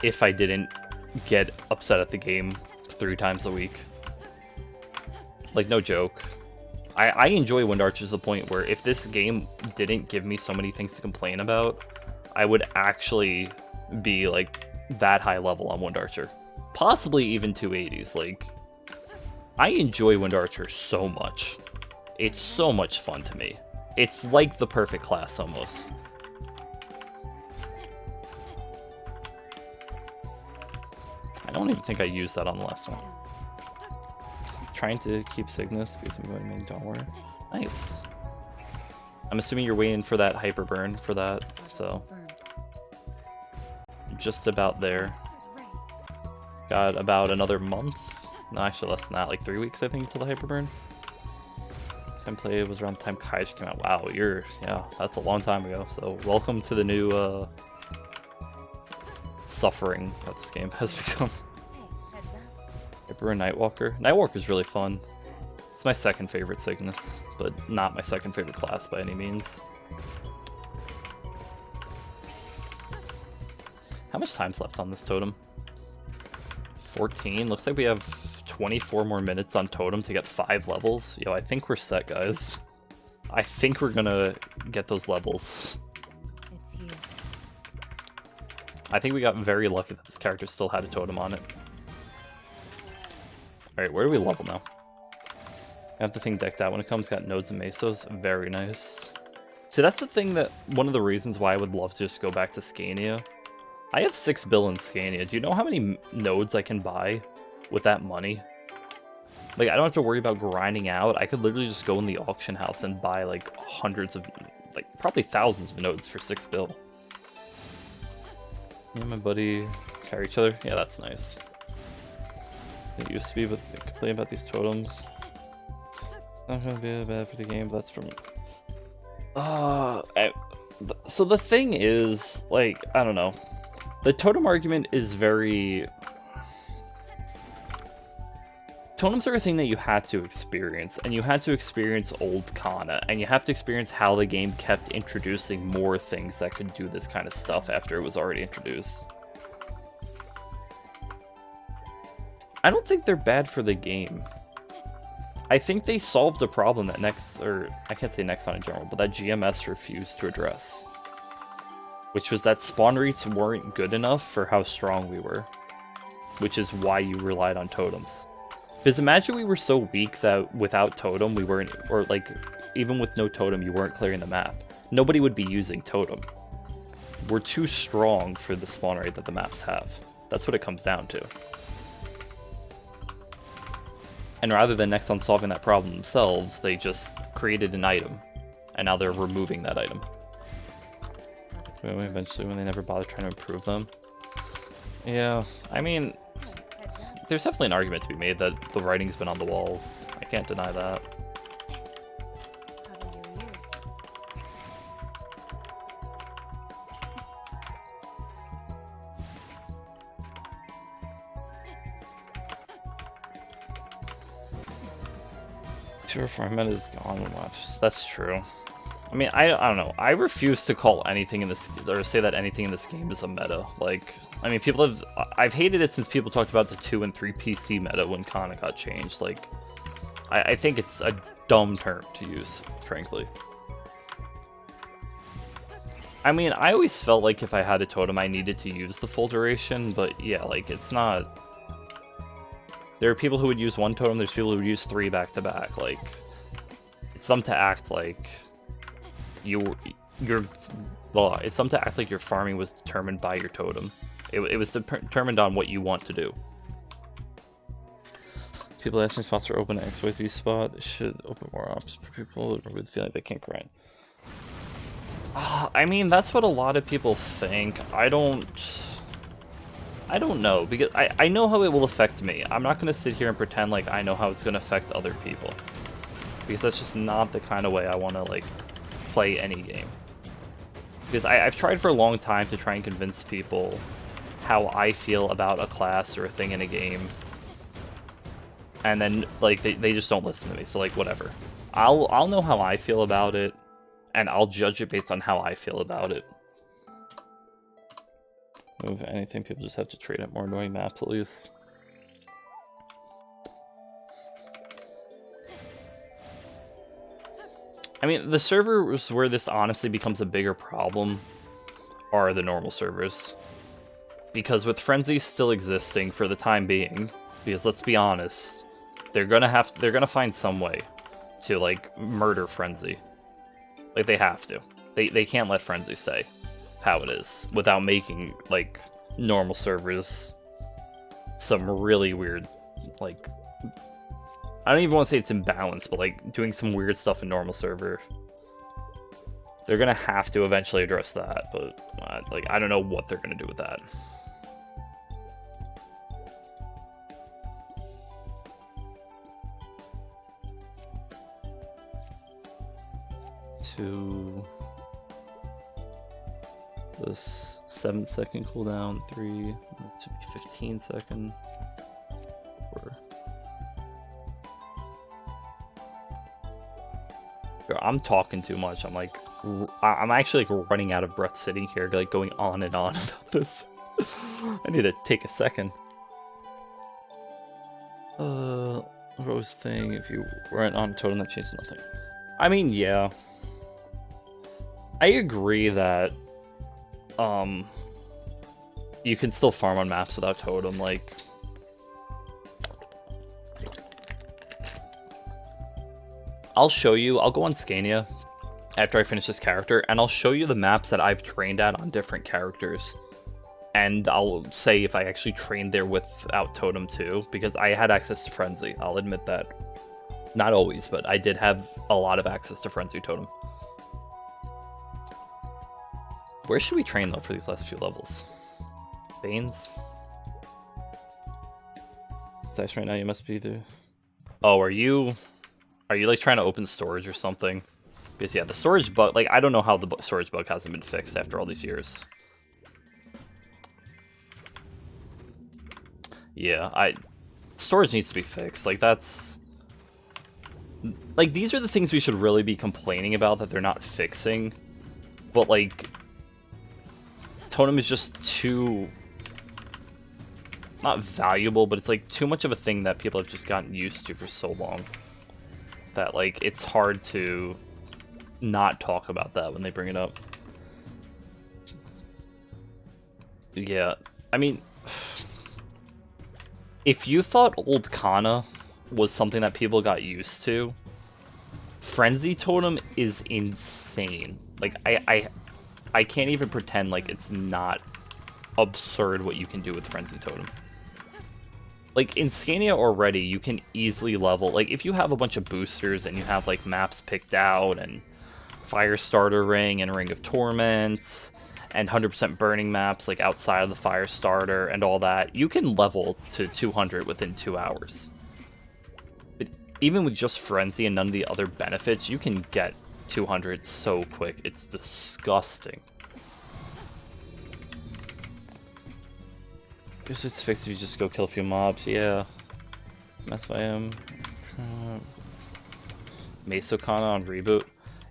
if I didn't get upset at the game 3 times a week. Like, no joke. I enjoy Wind Archer to the point where if this game didn't give me so many things to complain about, I would actually be, like, that high level on Wind Archer. Possibly even 280s. Like, I enjoy Wind Archer so much. It's so much fun to me. It's like the perfect class, almost. I don't even think I used that on the last one. Just trying to keep Cygnus because I'm going to make Dollar. Nice. I'm assuming you're waiting for that hyper burn for that, so
Confirmed.
just about there. Got about another month. No, actually less than that, like 3 weeks I think till the hyper burn. Time play was around the time Kaiji came out. Wow, yeah, that's a long time ago. So welcome to the new suffering that this game has become.
Hey, heads up.
Hyper and Nightwalker. Nightwalker's really fun. It's my second favorite Cygnus, but not my second favorite class by any means. How much time's left on this totem? 14. Looks like we have 24 more minutes on totem to get 5 levels. Yo, I think we're set, guys. I think we're gonna get those levels.
It's here.
I think we got very lucky that this character still had a totem on it. Alright, where do we level now? I have the thing decked out when it comes. Got nodes and mesos. Very nice. See, that's the thing that... One of the reasons why I would love to just go back to Scania. I have 6 bill in Scania. Do you know how many nodes I can buy with that money? Like, I don't have to worry about grinding out. I could literally just go in the auction house and buy, like, hundreds of... Like, probably thousands of nodes for 6 bill. Me and my buddy carry each other. Yeah, that's nice. It used to be, but they complain about these totems. Not gonna be bad for the game, but that's from... So the thing is, like, I don't know. The totem argument is very... Totems are a thing that you had to experience, and you had to experience old Kana, and you have to experience how the game kept introducing more things that could do this kind of stuff after it was already introduced. I don't think they're bad for the game. I think they solved a problem that I can't say Nexon in general, but that GMS refused to address. Which was that spawn rates weren't good enough for how strong we were. Which is why you relied on totems. Because imagine we were so weak that without totem we weren't, or like even with no totem you weren't clearing the map. Nobody would be using totem. We're too strong for the spawn rate that the maps have. That's what it comes down to. And rather than Nexon solving that problem themselves, they just created an item. And now they're removing that item. Eventually, when they never bother trying to improve them. Yeah, I mean, there's definitely an argument to be made that the writing's been on the walls. I can't deny that. Farm meta is gone. That's true. I mean, I don't know. I refuse to call anything in this, or say that anything in this game is a meta. Like, I mean, I've hated it since people talked about the 2 and 3 PC meta when Kana got changed. Like, I think it's a dumb term to use, frankly. I mean, I always felt like if I had a totem, I needed to use the full duration, but yeah, like, it's not... There are people who would use 1 totem, there's people who would use 3 back-to-back, like... It's dumb to act like... It's dumb to act like your farming was determined by your totem. It was determined on what you want to do. People asking spots are open at XYZ spot. They should open more options for people with feeling they can't grind. I mean, that's what a lot of people think. I don't know, because I know how it will affect me. I'm not going to sit here and pretend like I know how it's going to affect other people. Because that's just not the kind of way I want to, like, play any game. Because I've tried for a long time to try and convince people how I feel about a class or a thing in a game. And then, like, they just don't listen to me, so, like, whatever. I'll know how I feel about it, and I'll judge it based on how I feel about it. If anything, people just have to trade at more annoying maps, at least. I mean, the servers where this honestly becomes a bigger problem are the normal servers. Because with Frenzy still existing for the time being, because let's be honest, they're gonna find some way to, like, murder Frenzy. Like, they have to. They can't let Frenzy stay how it is without making, like, normal servers some really weird, like, I don't even want to say it's imbalanced, but, like, doing some weird stuff in normal server. They're gonna have to eventually address that, but like, I don't know what they're gonna do with that. To this 7-second cooldown, 3, it should be 15-second, 4. I'm talking too much. I'm actually, like, running out of breath sitting here, like, going on and on about this. I need to take a second. What was the thing? If you weren't on totem, that changed nothing. I mean, yeah. I agree that you can still farm on maps without totem, like, I'll show you, I'll go on Scania after I finish this character, and I'll show you the maps that I've trained at on different characters. And I'll say if I actually trained there without totem too, because I had access to Frenzy, I'll admit that. Not always, but I did have a lot of access to Frenzy totem. Where should we train, though, for these last few levels? Banes? Dice right now, you must be the... Oh, are you, like, trying to open storage or something? Because, yeah, the storage bug... Like, I don't know how the storage bug hasn't been fixed after all these years. Yeah, storage needs to be fixed. Like, that's... Like, these are the things we should really be complaining about that they're not fixing. But, like... Totem is just too, not valuable, but it's, like, too much of a thing that people have just gotten used to for so long that, like, it's hard to not talk about that when they bring it up. Yeah, I mean, if you thought old Kana was something that people got used to. Frenzy Totem is insane. Like, I can't even pretend like it's not absurd what you can do with Frenzy Totem. Like, in Scania already, you can easily level... Like, if you have a bunch of boosters and you have, like, maps picked out, and Firestarter Ring and Ring of Torments, and 100% burning maps, like, outside of the Firestarter and all that, you can level to 200 within 2 hours. But even with just Frenzy and none of the other benefits, you can get 200 so quick. It's disgusting. Guess it's fixed if you just go kill a few mobs. Yeah. Mess by him. Meso Kana on Reboot.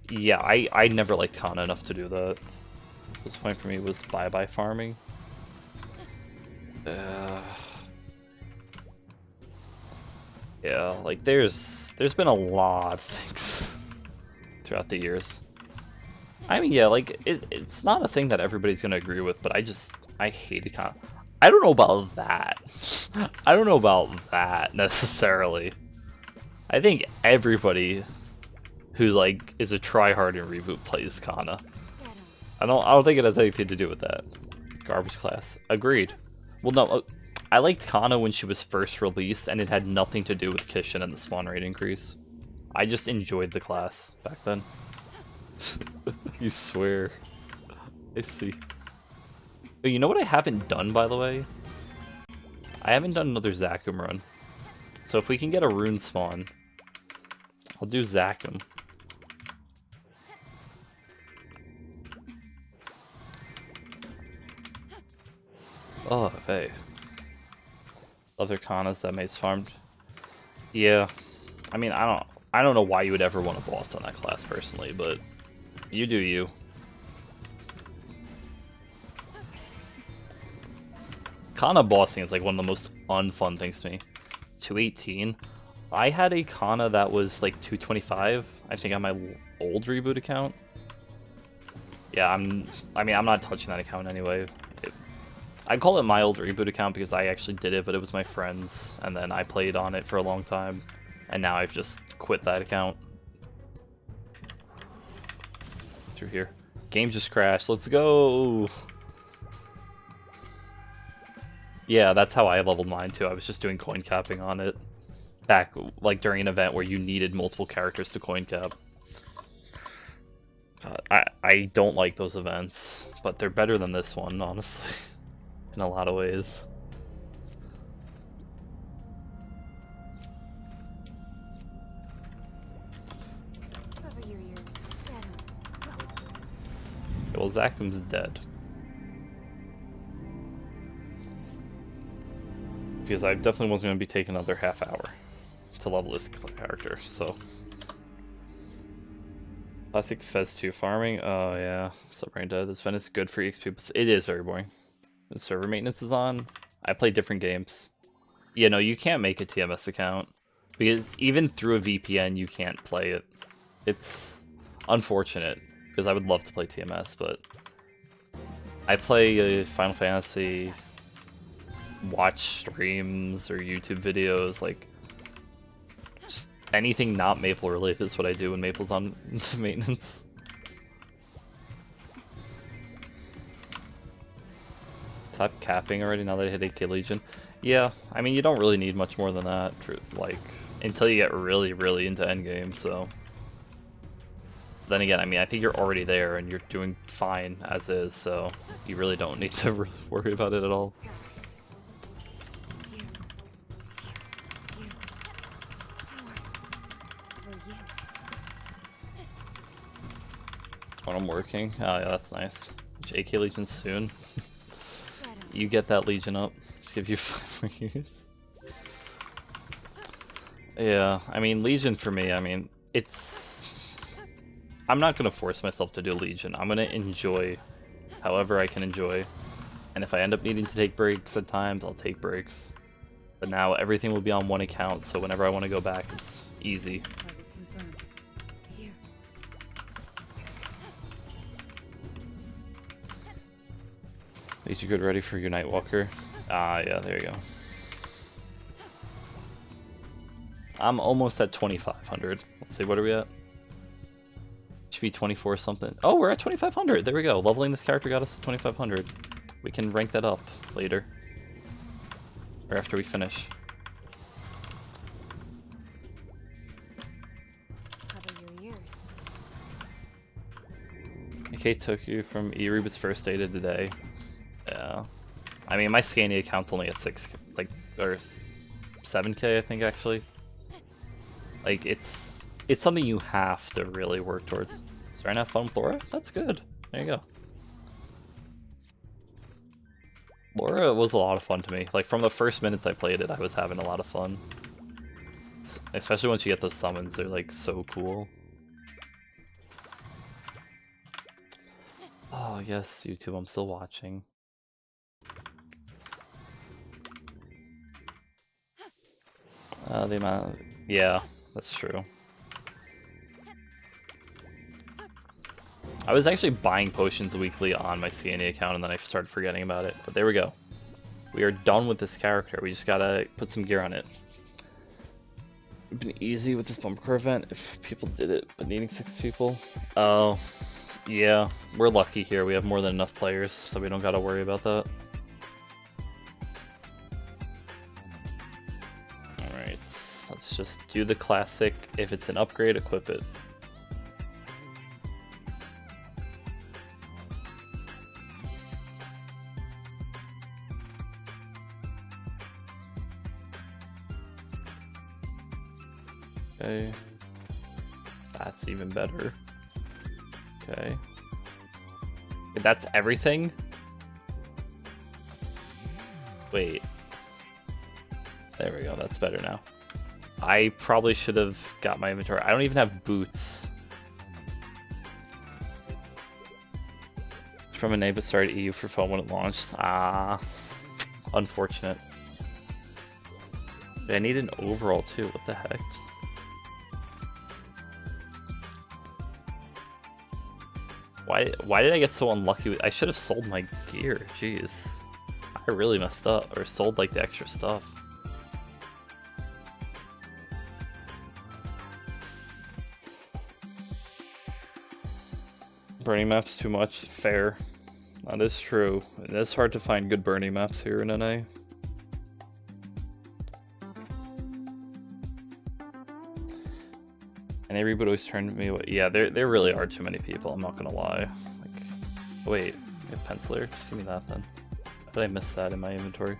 Yeah, I never liked Kana enough to do that. This point for me was bye-bye farming. Yeah, like there's been a lot of things throughout the years. I mean, yeah, like it's not a thing that everybody's gonna agree with, but I hated Kana. I don't know about that. I don't know about that necessarily. I think everybody who like is a tryhard in Reboot plays Kana. I don't think it has anything to do with that. Garbage class. Agreed. Well, no, I liked Kana when she was first released, and it had nothing to do with Kishin and the spawn rate increase. I just enjoyed the class back then. You swear. I see. But you know what I haven't done, by the way? I haven't done another Zakum run. So if we can get a rune spawn, I'll do Zakum. Oh, hey. Other Kanas that Mace farmed. Yeah. I mean, I don't know why you would ever want a boss on that class personally, but you do you. Kana bossing is like one of the most unfun things to me. 218. I had a Kana that was like 225. I think on my old Reboot account. Yeah, I'm not touching that account anyway. I call it my old Reboot account because I actually did it, but it was my friend's, and then I played on it for a long time, and now I've just quit that account. Through here. Game just crashed. Let's go! Yeah, that's how I leveled mine too. I was just doing coin capping on it. Back, like, during an event where you needed multiple characters to coin cap. I don't like those events, but they're better than this one, honestly. In a lot of ways.
Cover your ears.
Well, Zakum's dead. Because I definitely wasn't going to be taking another half hour to level this character, so. Classic Fez 2 farming. Oh yeah, Submarine dead. This event is good for EXP, but it is very boring. The server maintenance is on. I play different games. Yeah, no, you can't make a TMS account. Because even through a VPN, you can't play it. It's unfortunate, because I would love to play TMS, but I play Final Fantasy, watch streams or YouTube videos, like, just anything not Maple related is what I do when Maple's on maintenance. Stop capping already now that I hit 8k Legion. Yeah, I mean, you don't really need much more than that, like, until you get really, really into endgame, so. Then again, I mean, I think you're already there and you're doing fine as is, so you really don't need to worry about it at all. When I'm working? Oh yeah, that's nice. JK Legion soon. You get that Legion up. Just give you 5 more years. Yeah, I mean, Legion for me, I mean, it's... I'm not going to force myself to do Legion. I'm going to enjoy however I can enjoy. And if I end up needing to take breaks at times, I'll take breaks. But now everything will be on one account, so whenever I want to go back, it's easy. At least you're good ready for your Nightwalker. Ah, yeah, there you go. I'm almost at 2,500. Let's see, what are we at? Should be 24 something. Oh, we're at 2,500. There we go. Leveling this character got us to 2,500. We can rank that up later. Or after we finish.
Cover your ears.
AK took you from Reboot's first day to today. Yeah. I mean, my Scania account's only at 6, like, or 7K, I think, actually. Like, it's something you have to really work towards. Starting to have fun with Laura? That's good. There you go. Laura was a lot of fun to me. Like, from the first minutes I played it, I was having a lot of fun. Especially once you get those summons, they're, like, so cool. Oh, yes, YouTube, I'm still watching. The amount of... Yeah, that's true. I was actually buying potions weekly on my Scania account, and then I started forgetting about it. But there we go. We are done with this character. We just gotta put some gear on it. It'd been easy with this bumper car event if people did it, but needing 6 people. Oh, yeah. We're lucky here. We have more than enough players, so we don't gotta worry about that. Alright, let's just do the classic. If it's an upgrade, equip it. Okay, that's even better. Okay, that's everything? Wait, there we go, that's better now. I probably should have got my inventory. I don't even have boots. From a name that started EU for phone when it launched. Ah, unfortunate. I need an overall too, what the heck? Why did I get so unlucky? I should have sold my gear. Jeez. I really messed up. Or sold like the extra stuff. Burning maps too much. Fair. That is true. It is hard to find good burning maps here in NA. And every Reboot always turned me away. Yeah, there really are too many people, I'm not gonna lie. Like, oh wait, we have penciler? Just give me that then. How did I miss that in my inventory?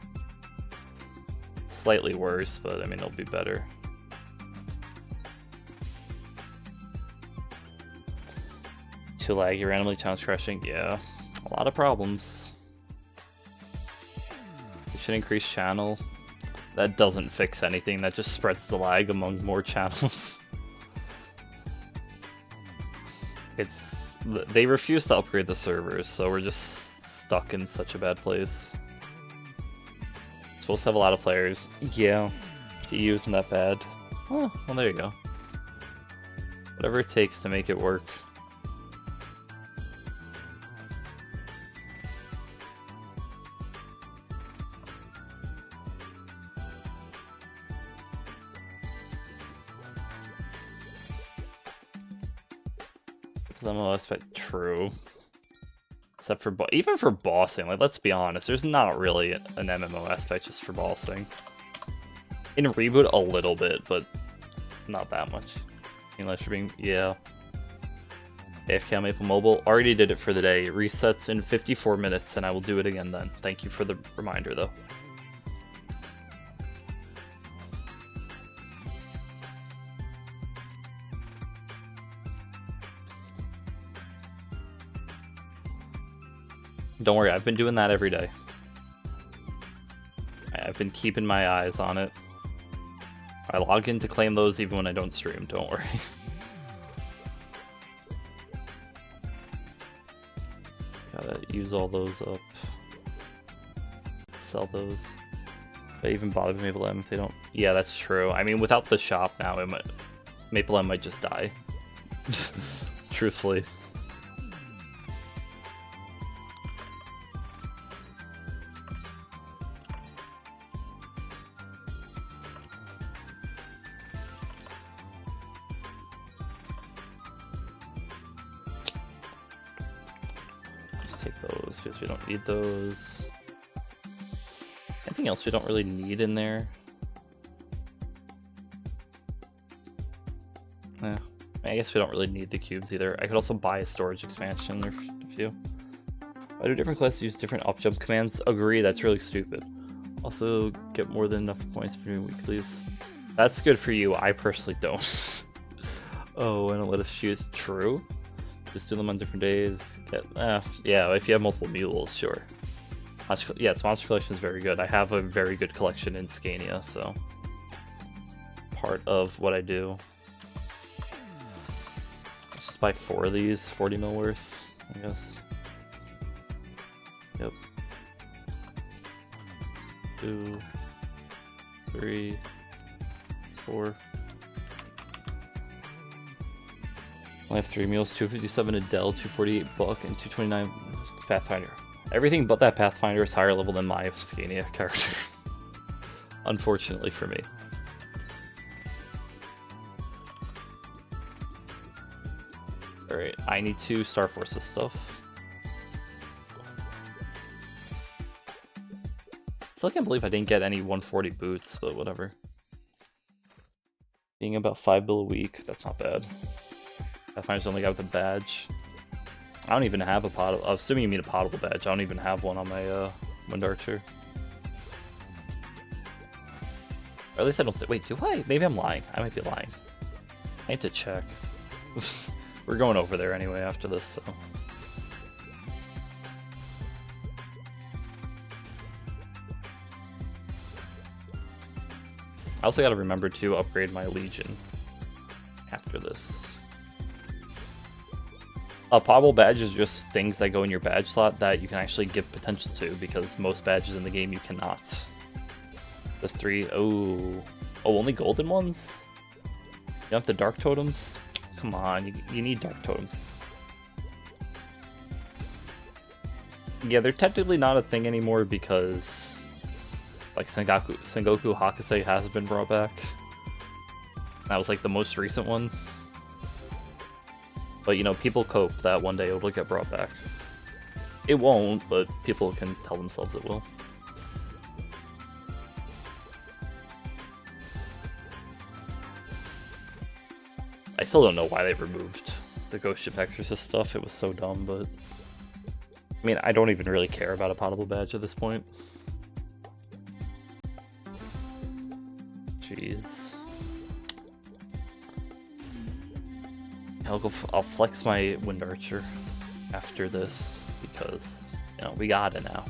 Slightly worse, but I mean, it'll be better. Too laggy, randomly challenge crashing. Yeah, a lot of problems. You should increase channel. That doesn't fix anything, that just spreads the lag among more channels. They refuse to upgrade the servers, so we're just stuck in such a bad place. It's supposed to have a lot of players. Yeah, EU isn't that bad. Oh, well there you go. Whatever it takes to make it work. MMO aspect, true. Except for even for bossing, like let's be honest, there's not really an MMO aspect just for bossing. In Reboot, a little bit, but not that much. Unless you're being, yeah. AFK on Maple Mobile, already did it for the day. It resets in 54 minutes, and I will do it again then. Thank you for the reminder, though. Don't worry, I've been doing that every day. I've been keeping my eyes on it. I log in to claim those even when I don't stream, don't worry. Gotta use all those up. Sell those. I even bother with Maple M if they don't... Yeah, that's true. I mean, without the shop now, Maple M might just die. Truthfully. take those because we don't need those. Anything else we don't really need in there? I guess we don't really need the cubes either. I could also buy a storage expansion or a few. Why do different classes use different up jump commands? Agree, that's really stupid. Also, get more than enough points for doing weeklies. That's good for you, I personally don't. Oh, and let us choose. True. Just do them on different days. Yeah, if you have multiple mules, sure. Yes, Monster Collection is very good. I have a very good collection in Scania, so part of what I do. Let's just buy 4 of these, 40 mil worth, I guess. Yep. 2, 3, 4. I have 3 mules, 257 Adele, 248 Buck, and 229 Pathfinder. Everything but that Pathfinder is higher level than my Scania character. Unfortunately for me. Alright, I need to Star Force this stuff. Still can't believe I didn't get any 140 boots, but whatever. Being about 5 bill a week, that's not bad. Pathfinder's only got with a badge. I don't even have a potable. Assuming you mean a potable badge, I don't even have one on my Wind Archer. Or at least I don't. Wait, do I? Maybe I'm lying. I might be lying. I need to check. We're going over there anyway after this, so. I also got to remember to upgrade my Legion after this. A potable badge is just things that go in your badge slot that you can actually give potential to, because most badges in the game you cannot. The 3, oh, only golden ones? You don't have the dark totems? Come on, you need dark totems. Yeah, they're technically not a thing anymore because like Sengoku Hakusei has been brought back. That was like the most recent one. But, you know, people cope that one day it'll get brought back. It won't, but people can tell themselves it will. I still don't know why they removed the Ghost Ship Exorcist stuff. It was so dumb, but... I mean, I don't even really care about a potable badge at this point. Jeez. I'll flex my Wind Archer after this because, you know, we gotta now.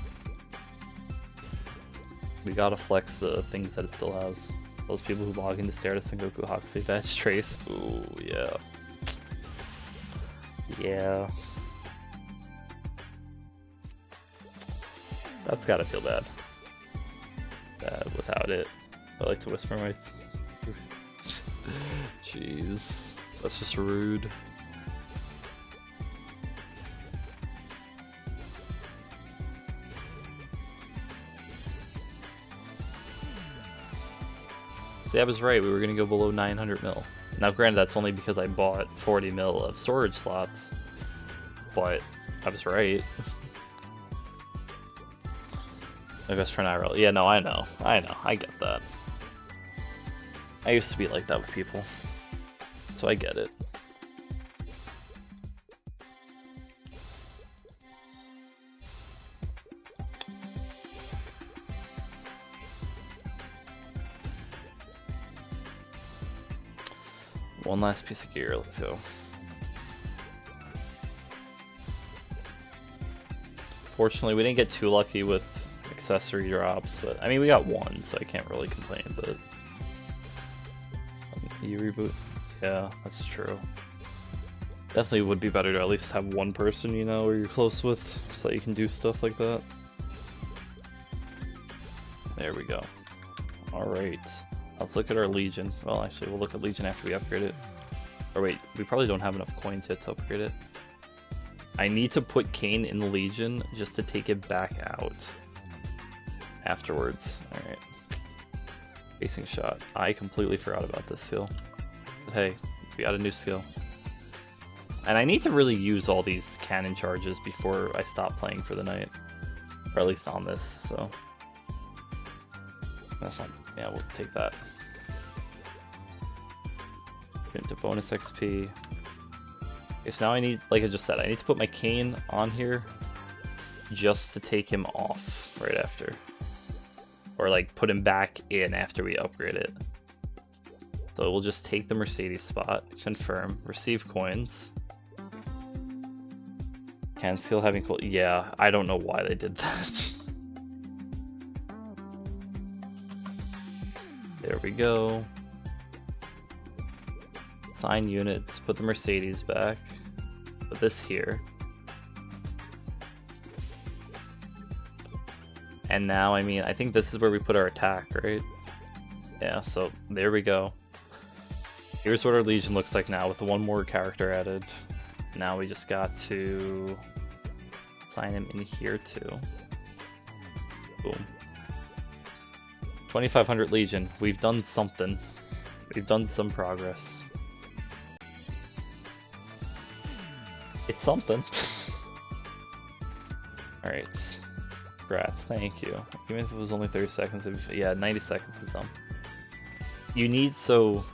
We gotta flex the things that it still has. Those people who log in to stare at a Sengoku Hakusei badge trace. Ooh, yeah. Yeah. That's gotta feel bad. Bad without it. I like to whisper my... Jeez. That's just rude. See, I was right. We were going to go below 900 mil. Now, granted, that's only because I bought 40 mil of storage slots. But I was right. My best friend IRL. Yeah, no, I know. I get that. I used to be like that with people. So I get it. One last piece of gear, let's go. Fortunately, we didn't get too lucky with accessory drops, but I mean, we got one, so I can't really complain, but... You reboot? Yeah, that's true. Definitely would be better to at least have one person, you know, where you're close with, so that you can do stuff like that. There we go. Alright. Let's look at our Legion. Well, actually, we'll look at Legion after we upgrade it. Or wait, we probably don't have enough coins yet to upgrade it. I need to put Kane in the Legion just to take it back out afterwards. Alright. Facing shot. I completely forgot about this skill. But hey, we got a new skill. And I need to really use all these cannon charges before I stop playing for the night. Or at least on this, so. That's not, yeah, we'll take that. Get into bonus XP. Okay, so now I need, like I just said, I need to put my cane on here just to take him off right after. Or like put him back in after we upgrade it. So we'll just take the Mercedes spot, confirm, receive coins. Can skill having cool, yeah, I don't know why they did that. There we go. Assign units, put the Mercedes back, put this here. And now, I mean, I think this is where we put our attack, right? Yeah, so there we go. Here's what our Legion looks like now with one more character added. Now we just got to sign him in here too. Boom. 2,500 Legion. We've done something. We've done some progress. It's something. Alright. Congrats, thank you. Even if it was only 30 seconds, yeah, 90 seconds is done. You need to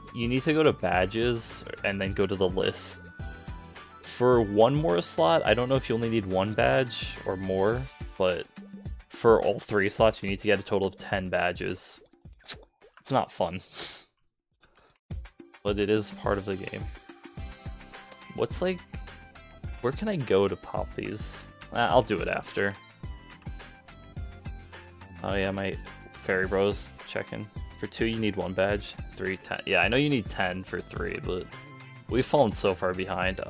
go to badges and then go to the list. For one more slot, I don't know if you only need one badge or more, but for all 3 slots, you need to get a total of 10 badges. It's not fun, but it is part of the game. What's like, where can I go to pop these? I'll do it after. Oh yeah, my Fairy Bros checking. For 2, you need 1 badge. 3, 10. Yeah, I know you need 10 for 3, but we've fallen so far behind.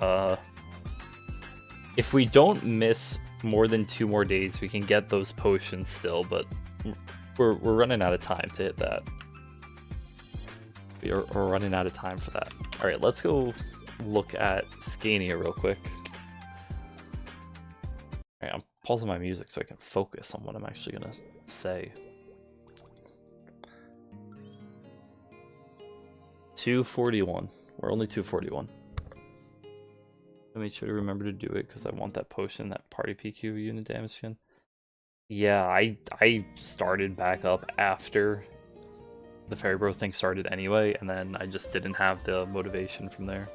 If we don't miss more than 2 more days, we can get those potions still, but we're running out of time to hit that. We're running out of time for that. Alright, let's go look at Scania real quick. Alright, I'm pausing my music so I can focus on what I'm actually gonna say. 241. We're only 241. I made sure to remember to do it because I want that potion, that party PQ unit damage skin. Yeah, I started back up after the Fairy Bro thing started anyway, and then I just didn't have the motivation from there.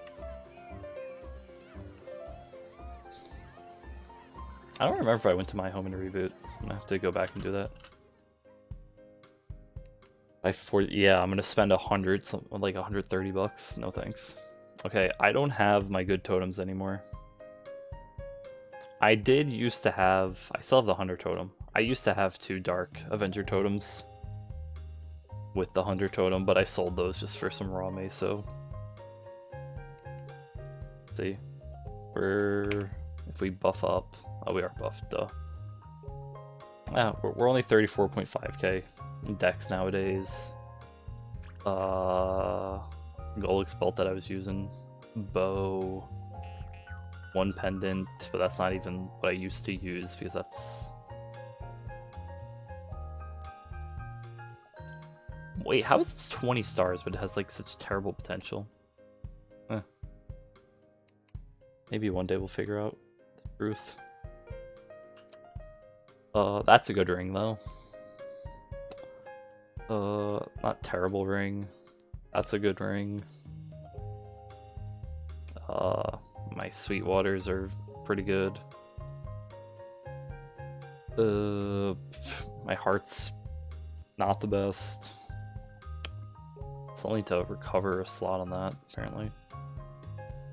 I don't remember if I went to my home in Reboot. I'm gonna have to go back and do that. Yeah, I'm gonna spend 100, something like 130 bucks. No thanks. Okay, I don't have my good totems anymore. I did used to have, I still have the Hunter totem. I used to have 2 Dark Avenger totems with the Hunter totem, but I sold those just for some raw meso. See, if we buff up, oh, we are buffed, duh. Yeah, we're only 34.5k dex nowadays. Golix belt that I was using, bow, 1 pendant, but that's not even what I used to use because that's. Wait, how is this 20 stars but it has like such terrible potential? Maybe one day we'll figure out the truth. That's a good ring though. Not terrible ring. That's a good ring. My sweet waters are pretty good. My heart's not the best. Still need to recover a slot on that, apparently.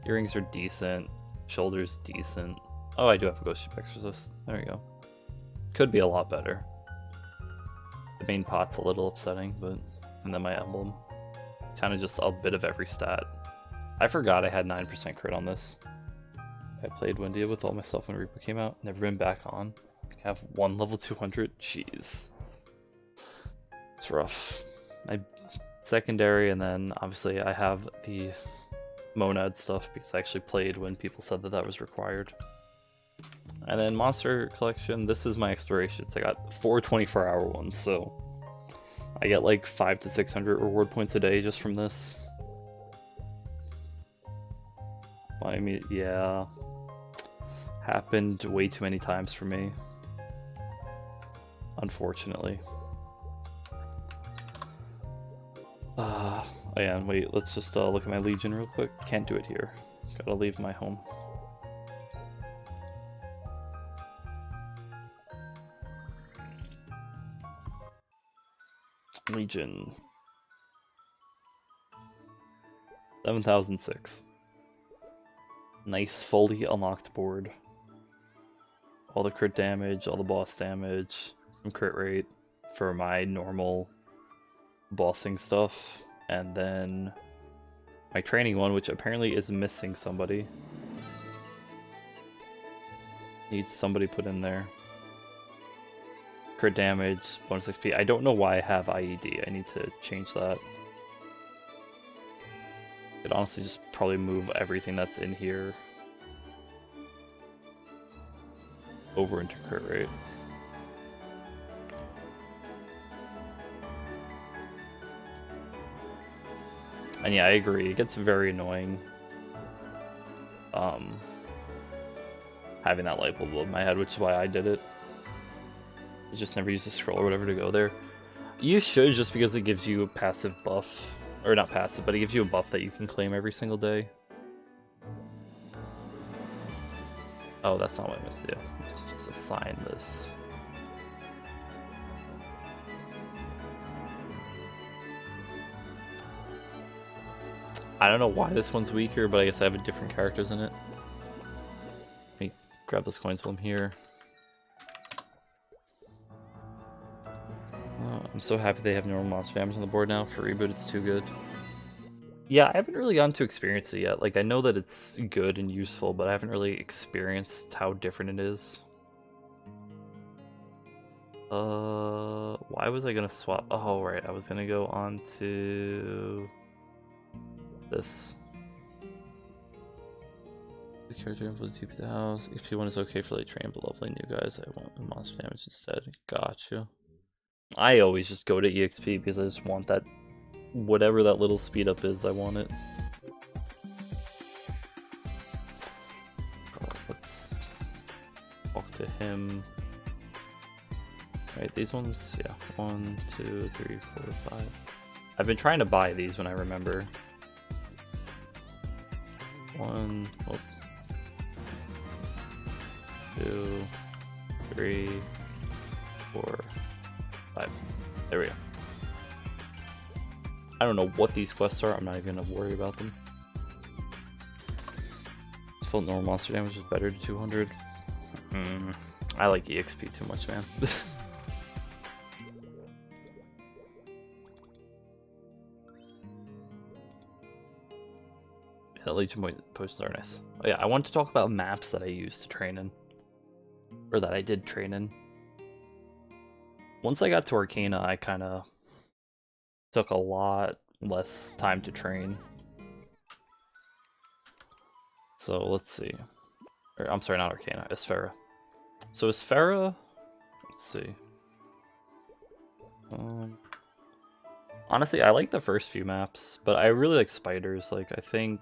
Earrings are decent. Shoulders decent. Oh, I do have a Ghost Ship Exorcist. There we go. Could be a lot better. The main pot's a little upsetting, but... And then my emblem. Kind of just a bit of every stat. I forgot I had 9% crit on this. I played Windia with all my stuff when Reboot came out. Never been back on. I have 1 level 200. Jeez. It's rough. I secondary, and then obviously I have the Monad stuff because I actually played when people said that that was required. And then Monster Collection, this is my explorations. I got 4 24-hour ones, so I get like 500 to 600 reward points a day just from this. I mean, yeah. Happened way too many times for me. Unfortunately. Oh yeah, wait, let's just look at my Legion real quick. Can't do it here. Gotta leave my home. Legion. 7006. Nice fully unlocked board. All the crit damage, all the boss damage, some crit rate for my normal bossing stuff, and then my training one, which apparently is missing somebody. Needs somebody put in there. Crit damage, bonus XP. I don't know why I have IED. I need to change that. Could honestly just probably move everything that's in here over into crit rate. And yeah, I agree. It gets very annoying having that light bulb above my head, which is why I did it. I just never used the scroll or whatever to go there. You should, just because it gives you a passive buff. Or not passive, but it gives you a buff that you can claim every single day. Oh, that's not what I meant to do. Let's just assign this. I don't know why this one's weaker, but I guess I have different characters in it. Let me grab those coins while I'm here. Oh, I'm so happy they have normal monster damage on the board now. For Reboot, it's too good. Yeah, I haven't really gotten to experience it yet. Like, I know that it's good and useful, but I haven't really experienced how different it is. Why was I gonna swap? Oh, right, I was gonna go on to this. The character info to TP the house. XP1 is okay for like train, but lovely new guys. I want monster damage instead. Gotcha. I always just go to EXP because I just want that, whatever that little speed up is, I want it. Let's talk to him. Right, these ones, yeah. 1, 2, 3, 4, 5. I've been trying to buy these when I remember. 1, 2, 3, 4, 5. There we go. I don't know what these quests are. I'm not even gonna worry about them. I felt normal monster damage was better to 200. I like EXP too much, man. Yeah, Legion potions are nice. Oh yeah, I wanted to talk about maps that I used to train in. Or that I did train in. Once I got to Arcana, I kind of took a lot less time to train. So let's see. Or, I'm sorry, not Arcana, Esfera. So Esfera, let's see. Honestly, I like the first few maps, but I really like spiders. Like, I think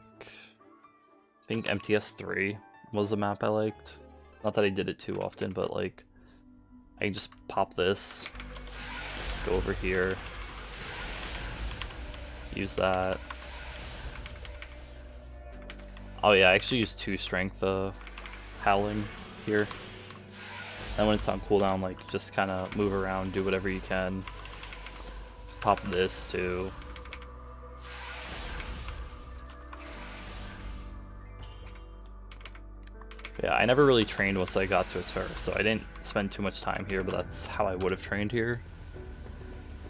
MTS3 was a map I liked. Not that I did it too often, but like, I can just pop this, go over here, use that. Oh yeah, I actually use 2 strength howling here. And when it's on cooldown, like, just kind of move around, do whatever you can. Pop this too. Yeah, I never really trained once I got to Esfera, so I didn't spend too much time here, but that's how I would have trained here.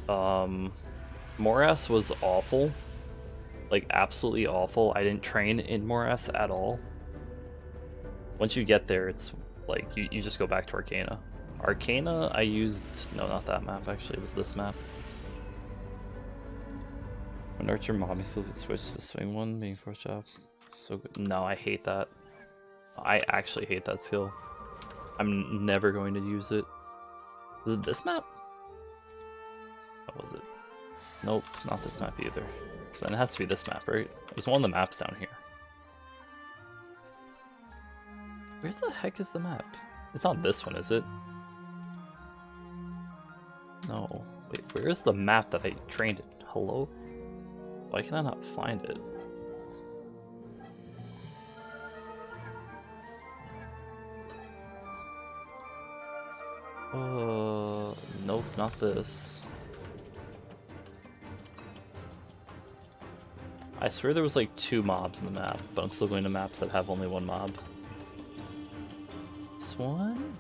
Morass was awful. Like, absolutely awful. I didn't train in Morass at all. Once you get there, it's like, you just go back to Arcana. Arcana, I used... No, not that map, actually. It was this map. When Archer Mommy skills get switched to the swing one, being forced job. So good. No, I hate that. I actually hate that skill. I'm never going to use it. Is it this map? What was it? Nope, not this map either. So then it has to be this map, right? There's one of the maps down here. Where the heck is the map? It's not this one, is it? No. Wait, where's the map that I trained in? Hello? Why can I not find it? Nope, not this. I swear there was like 2 mobs in the map, but I'm still going to maps that have only 1 mob. This one?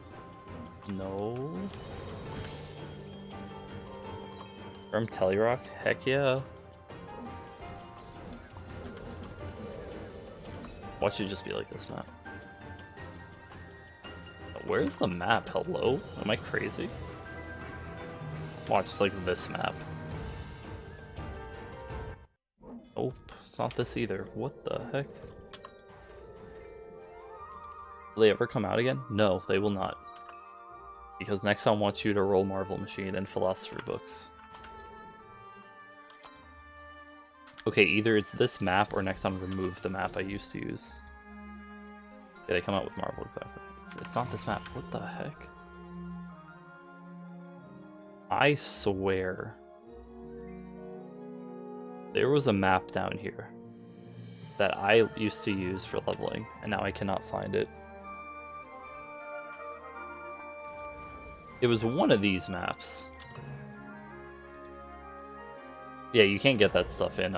No. From Telerock? Heck yeah. Watch it just be like this map. Where's the map? Hello? Am I crazy? Watch, it's like this map. Nope, it's not this either. What the heck? Will they ever come out again? No, they will not. Because next time I want you to roll Marvel Machine and Philosopher books. Okay, either it's this map or next time remove the map I used to use. Yeah, they come out with Marvel, exactly. It's not this map. What the heck? I swear there was a map down here that I used to use for leveling, and now I cannot find it. It was one of these maps. Yeah, you can't get that stuff in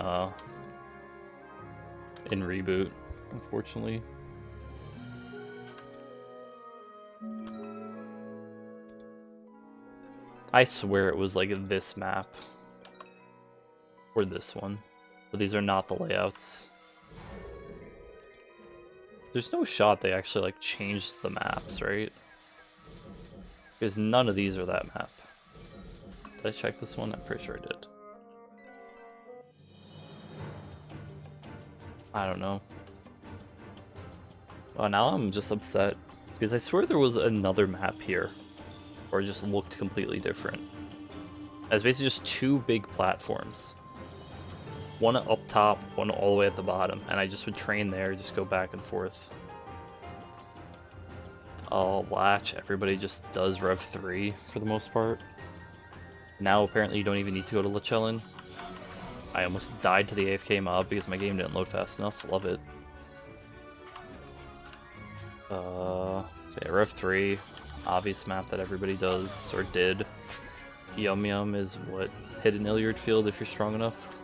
Reboot, unfortunately. I swear it was like this map. Or this one. But these are not the layouts. There's no shot they actually like changed the maps, right? Because none of these are that map. Did I check this one? I'm pretty sure I did. I don't know. Well, now I'm just upset. Because I swear there was another map here. Or it just looked completely different. It's basically just 2 big platforms. One up top, one all the way at the bottom. And I just would train there, just go back and forth. Latch, everybody just does Rev 3 for the most part. Now apparently you don't even need to go to Lechellin. I almost died to the AFK mob because my game didn't load fast enough. Love it. Yeah, Rev 3. Obvious map that everybody does, or did. Yum Yum is what? Hidden Illiard Field if you're strong enough.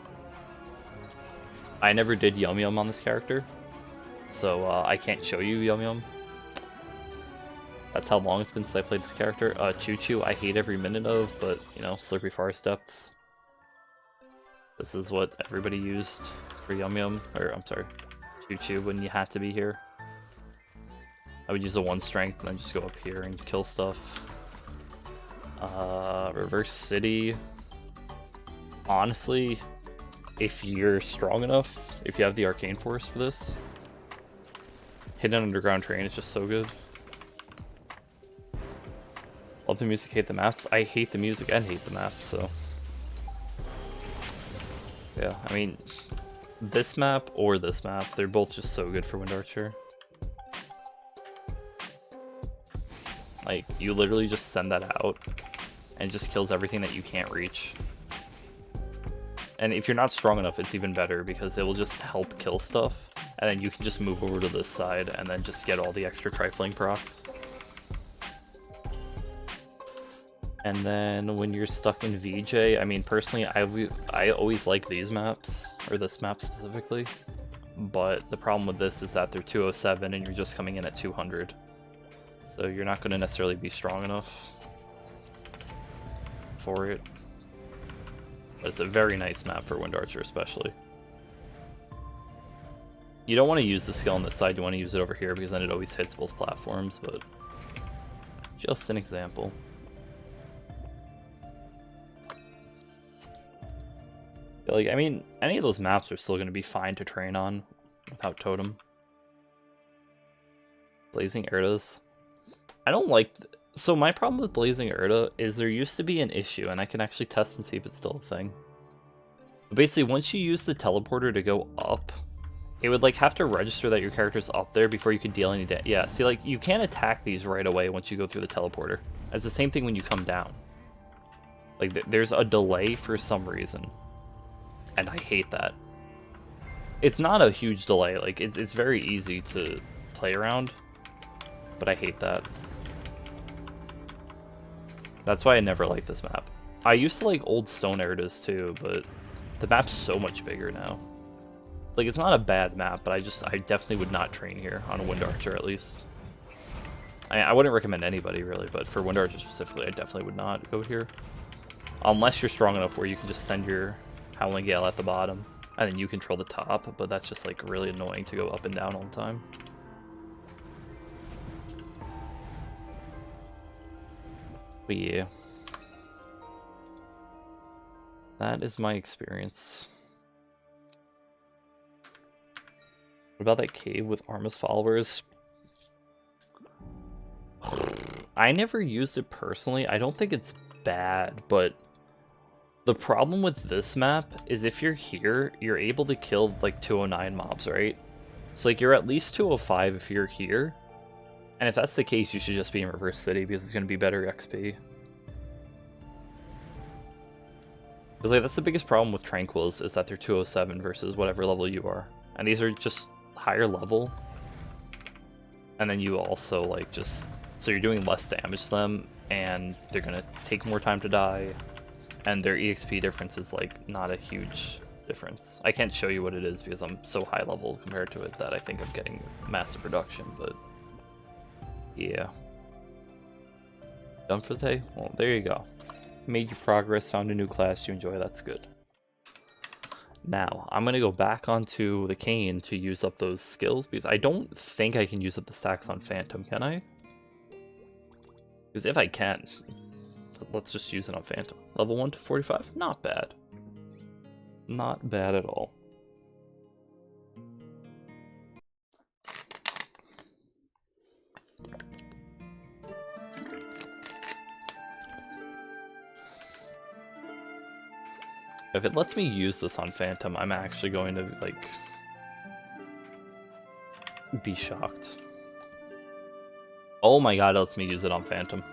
I never did Yum Yum on this character, so I can't show you Yum Yum. That's how long it's been since I played this character. Choo Choo I hate every minute of, but, you know, Slurpy Forest Depths. This is what everybody used for Yum Yum, or I'm sorry, Choo Choo when you had to be here. I would use a 1 strength and then just go up here and kill stuff. Reverse City. Honestly, if you're strong enough, if you have the Arcane Force for this, Hidden Underground Train is just so good. Love the music, hate the maps. I hate the music and hate the maps, so. Yeah, I mean, this map or this map, they're both just so good for Wind Archer. Like, you literally just send that out, and it just kills everything that you can't reach. And if you're not strong enough, it's even better, because it will just help kill stuff, and then you can just move over to this side, and then just get all the extra trifling procs. And then when you're stuck in VJ, I mean, personally, I always like these maps, or this map specifically, but the problem with this is that they're 207, and you're just coming in at 200. So you're not going to necessarily be strong enough for it. But it's a very nice map for Wind Archer especially. You don't want to use the skill on this side, you want to use it over here because then it always hits both platforms, but just an example. Like, I mean, any of those maps are still going to be fine to train on without Totem. Blazing Erdas. I don't like... So my problem with Blazing Erda is there used to be an issue, and I can actually test and see if it's still a thing. But basically, once you use the teleporter to go up, it would like have to register that your character's up there before you could deal any damage. Yeah, see, like you can't attack these right away once you go through the teleporter. It's the same thing when you come down. Like there's a delay for some reason, and I hate that. It's not a huge delay. Like it's very easy to play around, but I hate that. That's why I never liked this map. I used to like old Stone Eras too, but the map's so much bigger now. Like, it's not a bad map, but I definitely would not train here on a Wind Archer, at least. I wouldn't recommend anybody, really, but for Wind Archer specifically, I definitely would not go here. Unless you're strong enough where you can just send your Howling Gale at the bottom, and then you control the top, but that's just, like, really annoying to go up and down all the time. But yeah. That is my experience. What about that cave with Arma's followers? I never used it personally. I don't think it's bad, but the problem with this map is if you're here, you're able to kill like 209 mobs, right? So like you're at least 205 if you're here. And if that's the case, you should just be in Reverse City because it's going to be better XP. Because like that's the biggest problem with Tranquils is that they're 207 versus whatever level you are. And these are just higher level, and then you also like just so you're doing less damage to them, and they're gonna take more time to die, and their EXP difference is like not a huge difference. I can't show you what it is because I'm so high level compared to it that I think I'm getting massive reduction, but yeah. Done for the day? Well, there you go. Made your progress, found a new class you enjoy, that's good. Now, I'm going to go back onto the cane to use up those skills, because I don't think I can use up the stacks on Phantom, can I? Because if I can, let's just use it on Phantom. Level 1 to 45? Not bad. Not bad at all. If it lets me use this on Phantom, I'm actually going to, like, be shocked. Oh my god, it lets me use it on Phantom.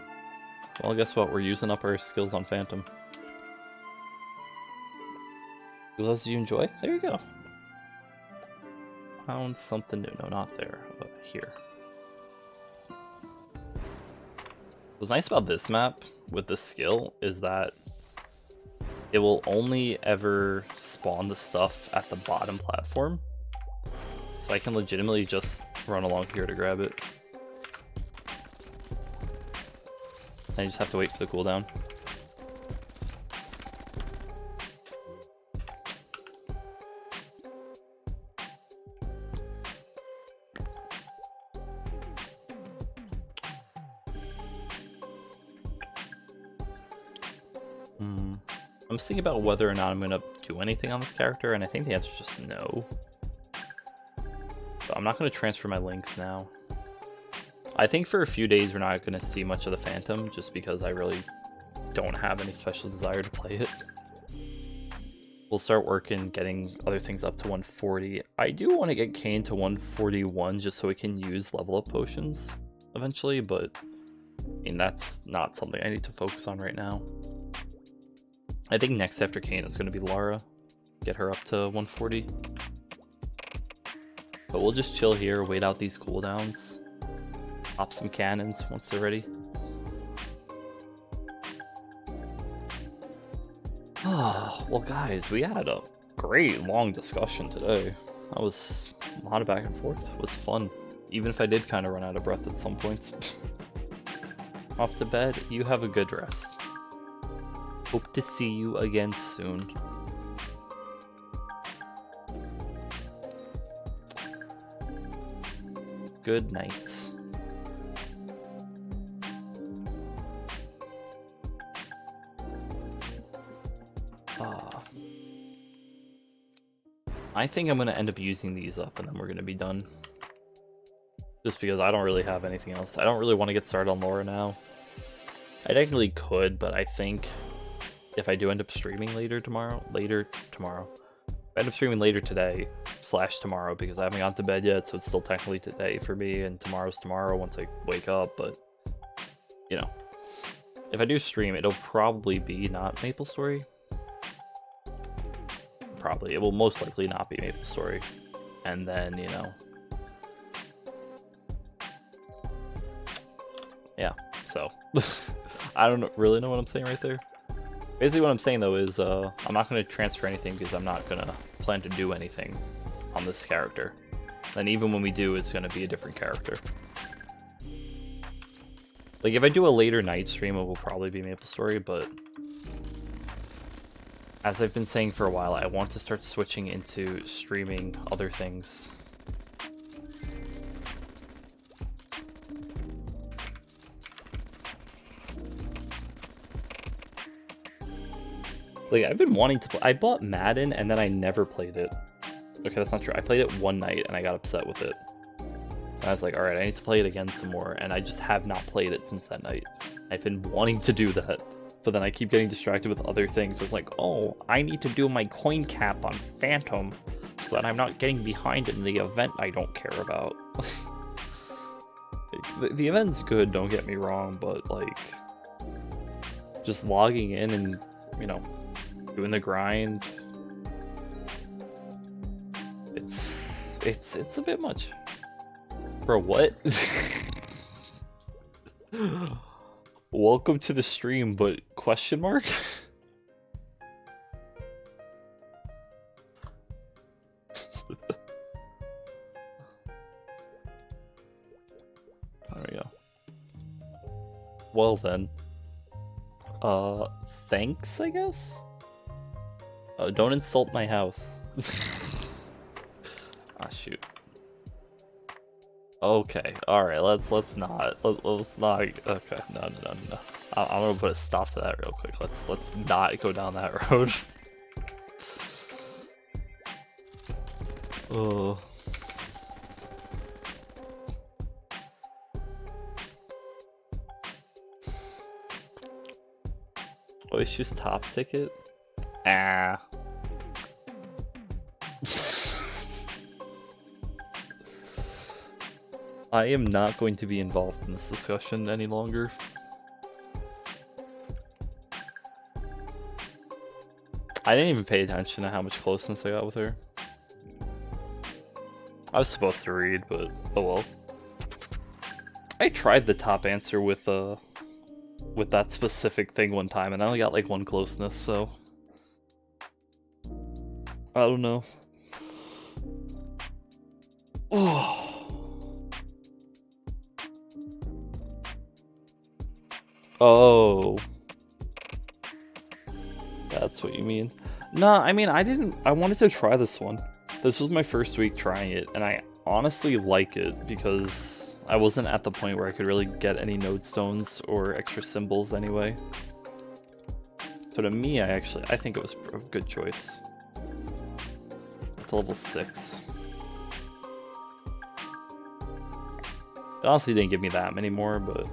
Well, guess what? We're using up our skills on Phantom. Skills you enjoy? There you go. Found something new. No, not there. But here. What's nice about this map with this skill is that it will only ever spawn the stuff at the bottom platform. So I can legitimately just run along here to grab it. I just have to wait for the cooldown. I'm just thinking about whether or not I'm going to do anything on this character, and I think the answer is just no. But I'm not going to transfer my links now. I think for a few days we're not going to see much of the Phantom, just because I really don't have any special desire to play it. We'll start working getting other things up to 140. I do want to get Kane to 141 just so we can use level up potions eventually, but I mean, that's not something I need to focus on right now. I think next after Kane is going to be Lara. Get her up to 140. But we'll just chill here, wait out these cooldowns. Pop some cannons once they're ready. Oh, well guys, we had a great long discussion today. That was a lot of back and forth. It was fun. Even if I did kind of run out of breath at some points. Off to bed. You have a good rest. Hope to see you again soon. Good night. I think I'm going to end up using these up and then we're going to be done. Just because I don't really have anything else. I don't really want to get started on Laura now. I technically could, but I think if I do end up streaming later tomorrow, if I end up streaming later today / tomorrow because I haven't gone to bed yet, so it's still technically today for me, and tomorrow's tomorrow once I wake up. But you know, if I do stream, it'll probably be not MapleStory. Probably, it will most likely not be MapleStory, and then you know, yeah. So I don't really know what I'm saying right there. Basically, what I'm saying though is I'm not going to transfer anything because I'm not going to plan to do anything on this character. And even when we do, it's going to be a different character. Like, if I do a later night stream, it will probably be MapleStory, but as I've been saying for a while, I want to start switching into streaming other things. Like, I've been wanting to play. I bought Madden and then I never played it. Okay, that's not true. I played it one night and I got upset with it. And I was like, alright, I need to play it again some more. And I just have not played it since that night. I've been wanting to do that. But then I keep getting distracted with other things. It's like, oh, I need to do my coin cap on Phantom so that I'm not getting behind in the event I don't care about. The event's good, don't get me wrong, but like, just logging in and, you know, doing the grind, it's a bit much. Bro, what? Welcome to the stream, but question mark? There we go. Well then. Thanks, I guess? Don't insult my house. Ah, shoot. Okay, alright, let's not. Let's not. Okay, no. I'm gonna put a stop to that real quick. Let's not go down that road. Oh. Always choose top ticket? Ah. I am not going to be involved in this discussion any longer. I didn't even pay attention to how much closeness I got with her. I was supposed to read, but oh well. I tried the top answer with that specific thing one time, and I only got like one closeness, so I don't know. Oh, that's what you mean. Nah, I mean, I wanted to try this one. This was my first week trying it, and I honestly like it because I wasn't at the point where I could really get any node stones or extra symbols anyway. So to me, I think it was a good choice. It's level 6. It honestly didn't give me that many more, but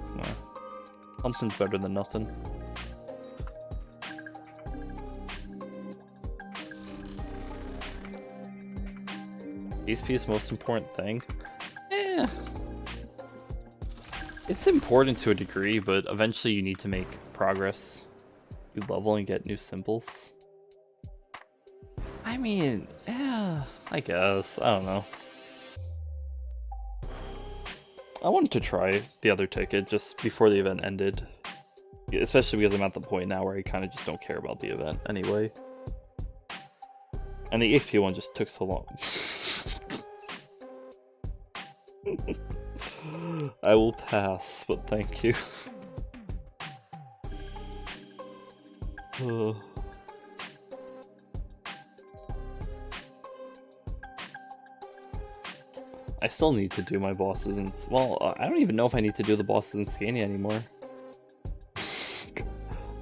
something's better than nothing. HP is the most important thing. It's important to a degree, but eventually you need to make progress. You level and get new symbols. I mean, yeah, I guess. I don't know. I wanted to try the other ticket just before the event ended. Especially because I'm at the point now where I kind of just don't care about the event anyway. And the XP one just took so long. I will pass, but thank you. I still need to do my bosses in... Well, I don't even know if I need to do the bosses in Scania anymore.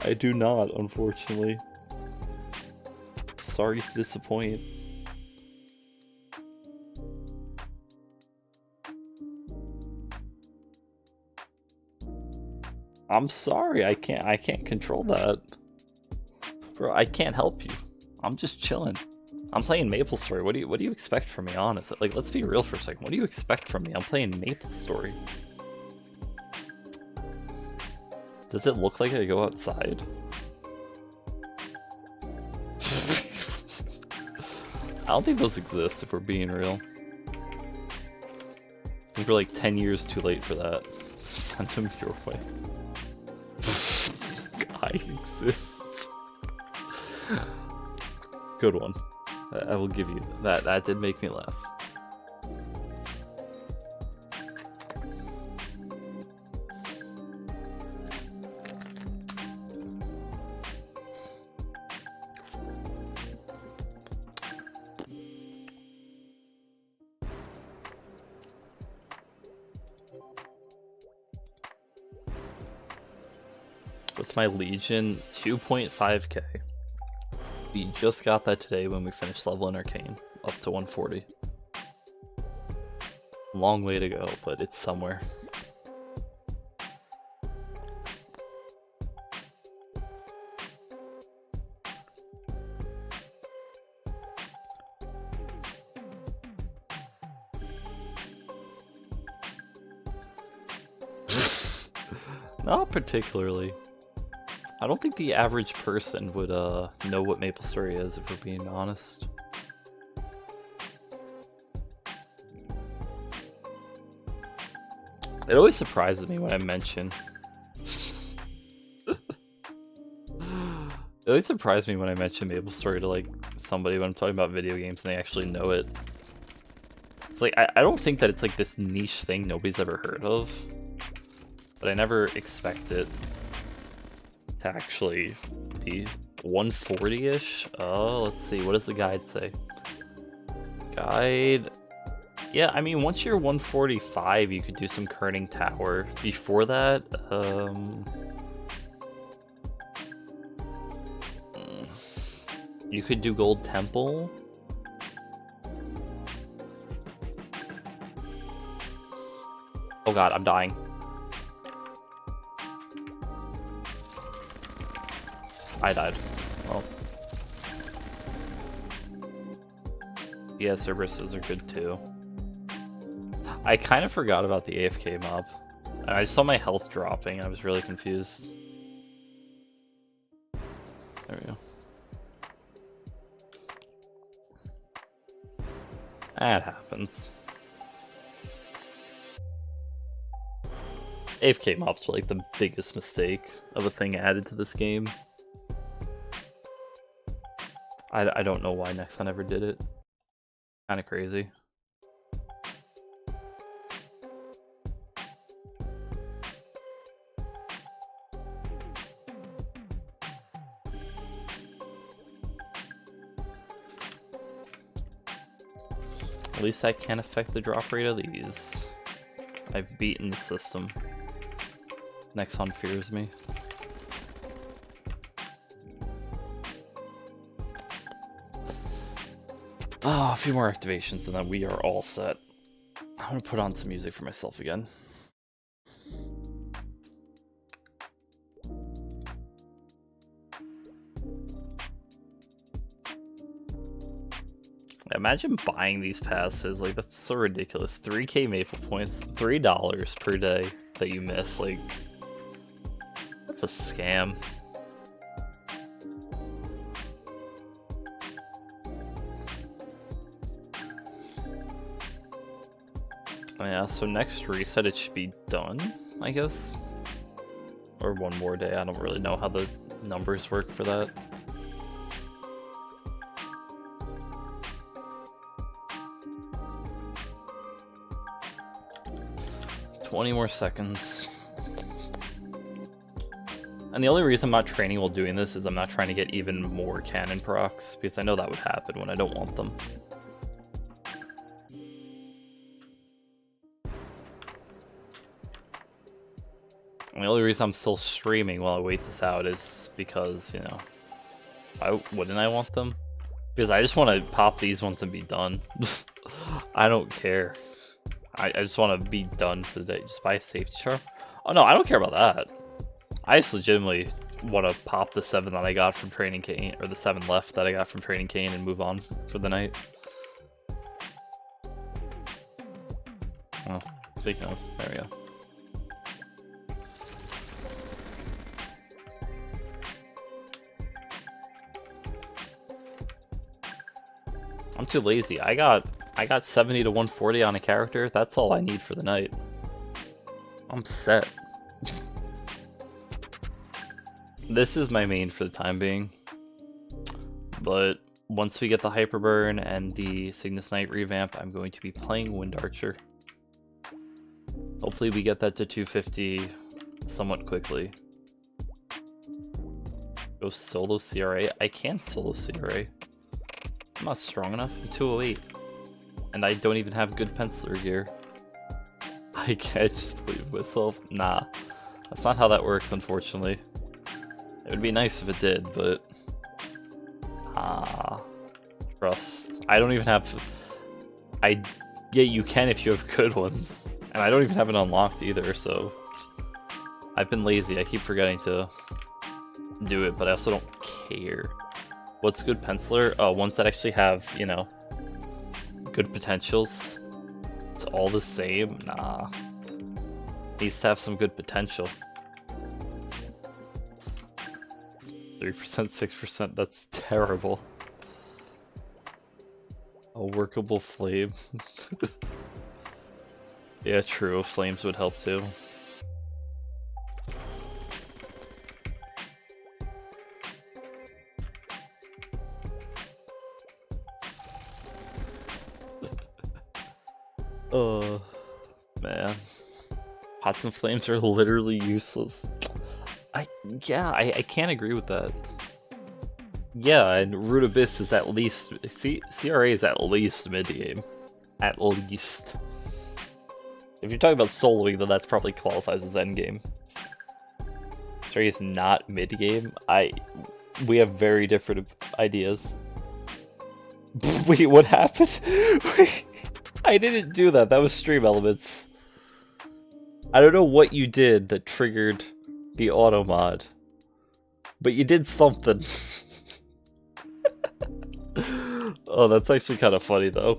I do not, unfortunately. Sorry to disappoint. I'm sorry, I can't control that. Bro, I can't help you. I'm just chilling. I'm playing MapleStory. What do you expect from me, honestly? Like, let's be real for a second. What do you expect from me? I'm playing MapleStory. Does it look like I go outside? I don't think those exist, if we're being real. I think we're like 10 years too late for that. Send them your way. Guy exists. Good one. I will give you that. That did make me laugh. What's my Legion? 2.5k. We just got that today when we finished leveling Arcane up to 140. Long way to go, but it's somewhere. Not particularly. I don't think the average person would know what MapleStory is, if we're being honest. It always surprises me when I mention. It always surprises me when I mention MapleStory to like somebody when I'm talking about video games and they actually know it. It's like I don't think that it's like this niche thing nobody's ever heard of, but I never expect it to actually be 140-ish. Oh, let's see. What does the guide say? Guide. Yeah, I mean, once you're 145, you could do some Kerning Tower. Before that, you could do Gold Temple. Oh god, I'm dying. I died. Well. Yeah, Cerberuses are good too. I kind of forgot about the AFK mob. And I saw my health dropping. I was really confused. There we go. That happens. AFK mobs were like the biggest mistake of a thing added to this game. I don't know why Nexon ever did it. Kind of crazy. At least that can't affect the drop rate of these. I've beaten the system. Nexon fears me. Oh, a few more activations and then we are all set. I'm gonna put on some music for myself again. Imagine buying these passes, like that's so ridiculous. 3k Maple points, $3 per day that you miss, like that's a scam. Yeah, so next reset it should be done, I guess. Or one more day, I don't really know how the numbers work for that. $20 more seconds. And the only reason I'm not training while doing this is I'm not trying to get even more cannon procs, because I know that would happen when I don't want them. And the only reason I'm still streaming while I wait this out is because, you know, why wouldn't I want them? Because I just want to pop these ones and be done. I don't care. I just want to be done for the day. Just buy a safety charm. Oh no, I don't care about that. I just legitimately want to pop the 7 that I got from Training Cane, or the 7 left that I got from Training Cane, and move on for the night. Oh, speaking of, there we go. I'm too lazy. I got 70 to 140 on a character. That's all I need for the night. I'm set. This is my main for the time being. But once we get the Hyperburn and the Cygnus Knight revamp, I'm going to be playing Wind Archer. Hopefully we get that to 250 somewhat quickly. Go solo CRA? I can't solo CRA. I'm not strong enough. I'm 208. And I don't even have good penciler gear. I can't just play myself. Nah. That's not how that works, unfortunately. It would be nice if it did, but... trust. I don't even have... Yeah, you can if you have good ones. And I don't even have it unlocked either, so... I've been lazy. I keep forgetting to do it, but I also don't care. What's good penciler? Oh, ones that actually have, you know, good potentials. It's all the same? Nah. Needs to have some good potential. 3%, 6%, that's terrible. A workable flame. Yeah, true. Flames would help too. Man. Pots and flames are literally useless. I can't agree with that. Yeah, and Root Abyss is at least... CRA is at least mid-game. At least. If you're talking about soloing, then that probably qualifies as endgame. CRA is not mid-game. We have very different ideas. Wait, what happened? I didn't do that. That was stream elements. I don't know what you did that triggered the auto mod, but you did something. Oh, that's actually kind of funny though.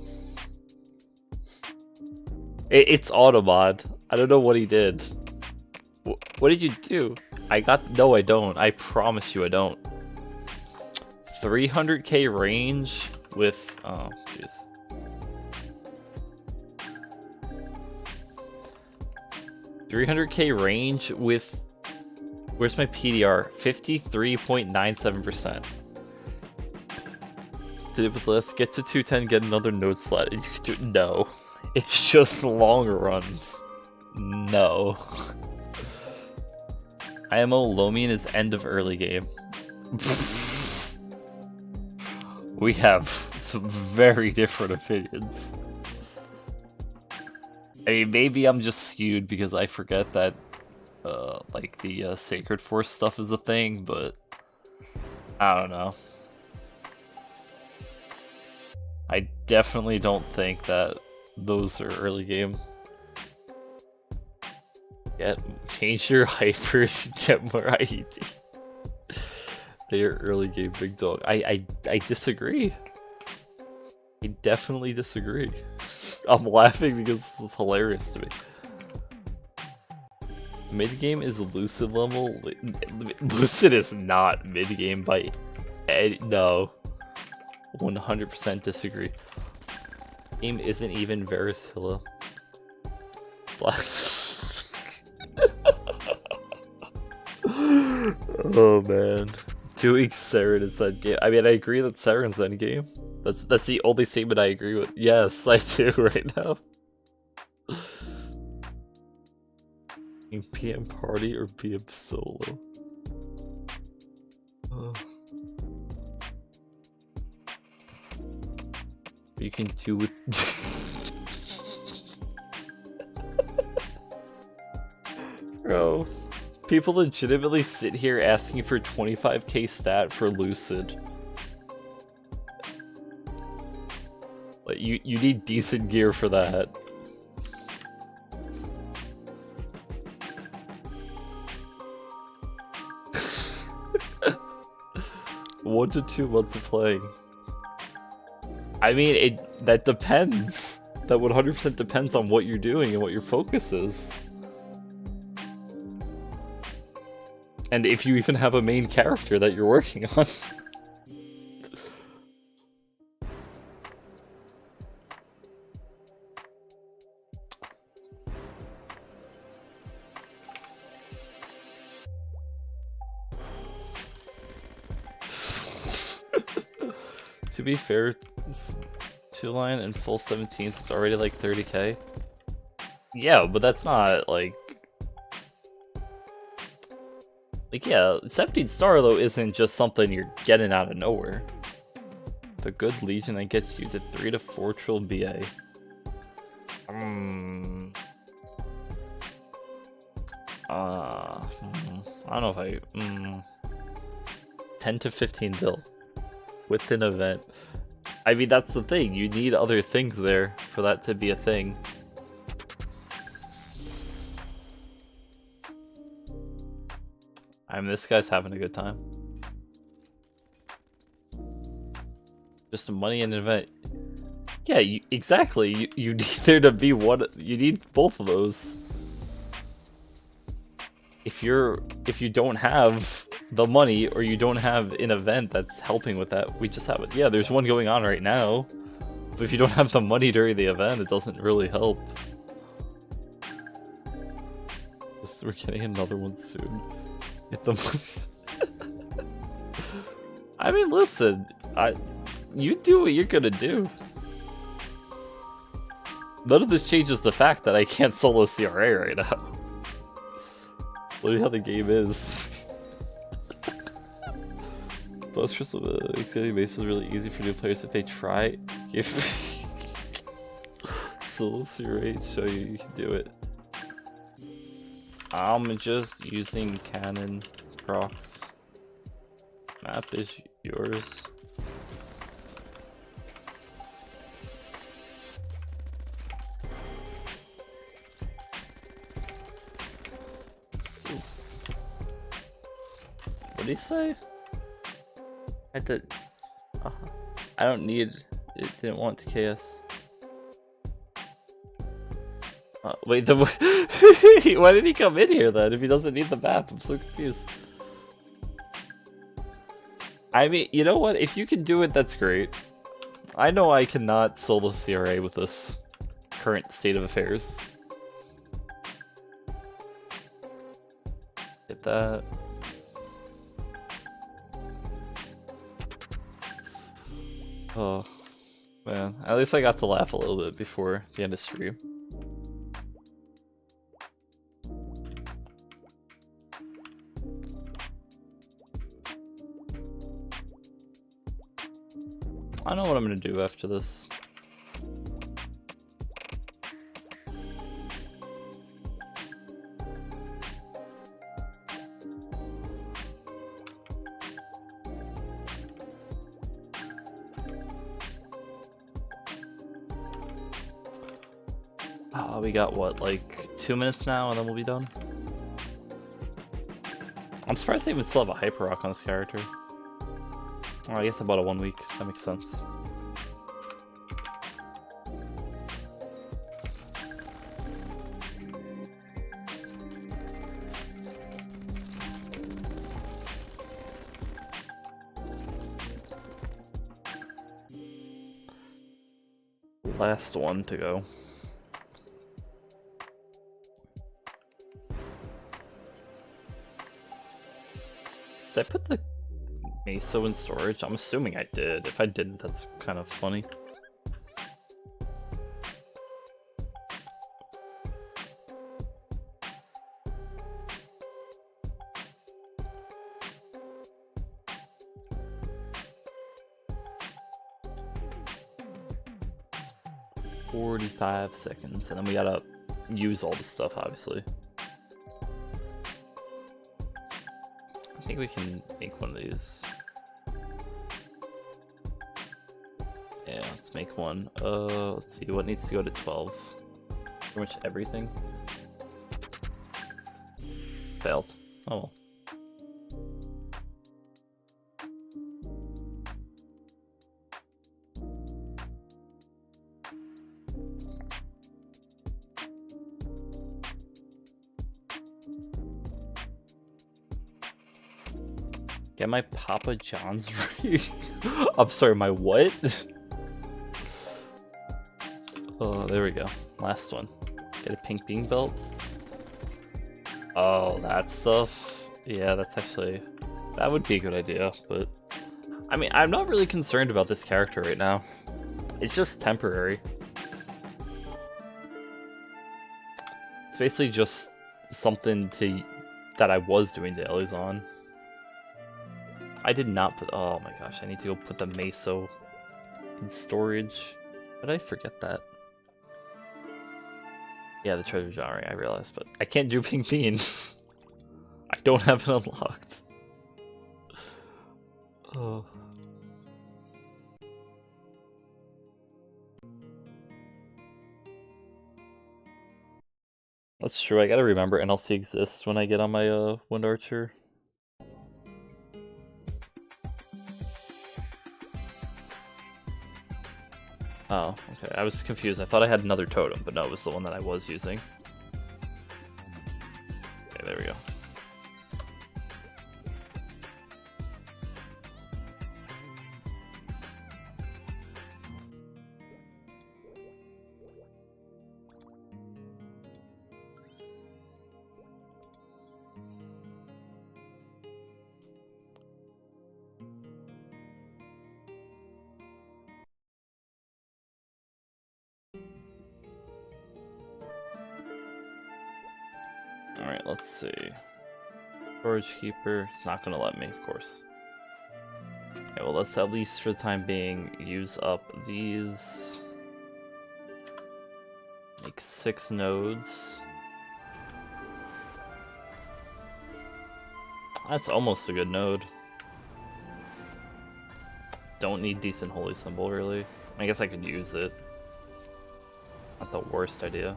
It's auto mod. I don't know what he did. What did you do? No, I don't. I promise you I don't. 300k range with, oh jeez. 300k range with, where's my PDR? 53.97%. Did it with less, get to 210, get another node slot. And you could do, no. It's just long runs. No. IMO Lomian is end of early game. We have some very different opinions. I mean, maybe I'm just skewed because I forget that, like, the Sacred Force stuff is a thing, but I don't know. I definitely don't think that those are early game. Change your hypers, get more IED. They are early game big dog. I disagree. I definitely disagree. I'm laughing because this is hilarious to me. Mid game is Lucid level. Lucid is not mid game by no. 100% disagree. Game isn't even Verisilla. Oh man. 2 weeks Saren is end game. I mean, I agree that Saren's end game. That's the only statement I agree with. Yes, I do right now. PM party or PM solo? You can do with bro. People legitimately sit here asking for 25k stat for Lucid. Like you need decent gear for that. 1 to 2 months of playing. I mean, that depends. That 100% depends on what you're doing and what your focus is. And if you even have a main character that you're working on. To be fair, 2-line and full 17s is already like 30k. Yeah, but that's not like yeah, 17 star though isn't just something you're getting out of nowhere. It's a good Legion that gets you to 3 to 4 trill BA. I don't know if I 10 to 15 bill with an event. I mean, that's the thing. You need other things there for that to be a thing. I mean, this guy's having a good time. Just money and an event. Yeah, exactly. You need there to be one. You need both of those. If you don't have the money or you don't have an event that's helping with that, we just have it. Yeah, there's one going on right now, but if you don't have the money during the event, it doesn't really help. We're getting another one soon. Get the money. I mean, listen, you do what you're gonna do. None of this changes the fact that I can't solo CRA right now. Look at how the game is. Most crystal extending base is really easy for new players if they try. If solo CRA show you can do it. I'm just using cannon procs. Map is yours. What did he say? I don't need it. Didn't want to KS. Wait, why did he come in here then if he doesn't need the map? I'm so confused. I mean, you know what? If you can do it, that's great. I know I cannot solo CRA with this current state of affairs. Get that. Oh, man. At least I got to laugh a little bit before the end of stream. I know what I'm gonna do after this. We got what, like 2 minutes now and then we'll be done? I'm surprised they even still have a hyper rock on this character. Oh, I guess about a 1 week. That makes sense. Last one to go. Did I put the Meso in storage? I'm assuming I did. If I didn't, that's kind of funny. $45 and then we gotta use all this stuff, obviously. I think we can make one of these. Yeah, let's make one. Let's see, what needs to go to 12? Pretty much everything. Failed. Oh well. Get my Papa John's I'm sorry, my what? Oh, there we go. Last one. Get a pink bean belt. Oh, that stuff. Yeah, that's actually... That would be a good idea, but... I mean, I'm not really concerned about this character right now. It's just temporary. It's basically just something that I was doing dailies on. I did not put... Oh my gosh, I need to go put the Meso in storage. Did I forget that? Yeah, the treasure genre, I realized, but I can't do pink bean. I don't have it unlocked. Oh. That's true, I gotta remember NLC exists when I get on my Wind Archer. Oh, okay. I was confused. I thought I had another totem, but no, it was the one that I was using. Okay, there we go. Alright, let's see. Storage keeper. It's not gonna let me, of course. Okay, well, let's at least for the time being use up these. Make 6 nodes. That's almost a good node. Don't need decent holy symbol, really. I guess I could use it. Not the worst idea.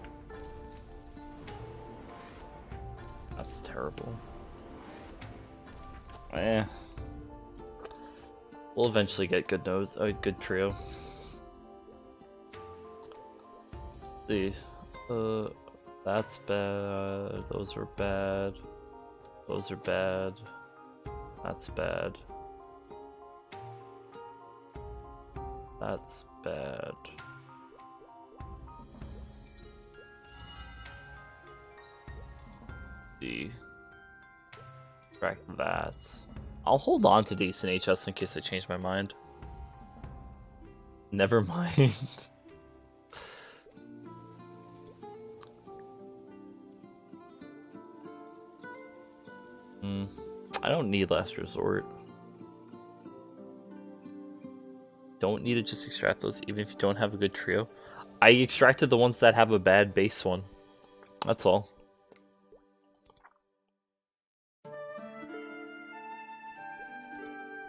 That's terrible. Eh. We'll eventually get good nodes, a good trio. See, that's bad. Those are bad. Those are bad. That's bad. That's bad. Track that. I'll hold on to decent HS in case I change my mind. Never mind. I don't need Last Resort. Don't need to just extract those even if you don't have a good trio. I extracted the ones that have a bad base one. That's all.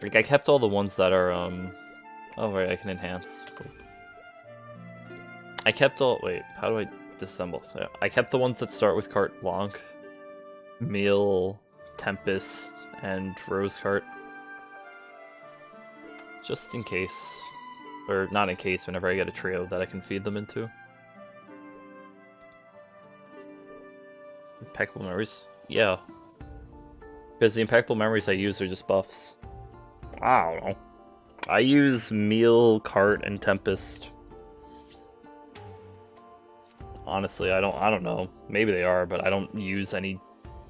Like, I kept all the ones that are, oh, right, I can enhance. Cool. I kept all... Wait, how do I disassemble? Yeah, I kept the ones that start with Carte Blanche. Meal, Tempest, and Rose Cart. Just in case. Or, not in case, whenever I get a trio that I can feed them into. Impeccable Memories? Yeah. Because the Impeccable Memories I use are just buffs. I don't know. I use Meal, Cart, and Tempest. Honestly, I don't know. Maybe they are, but I don't use any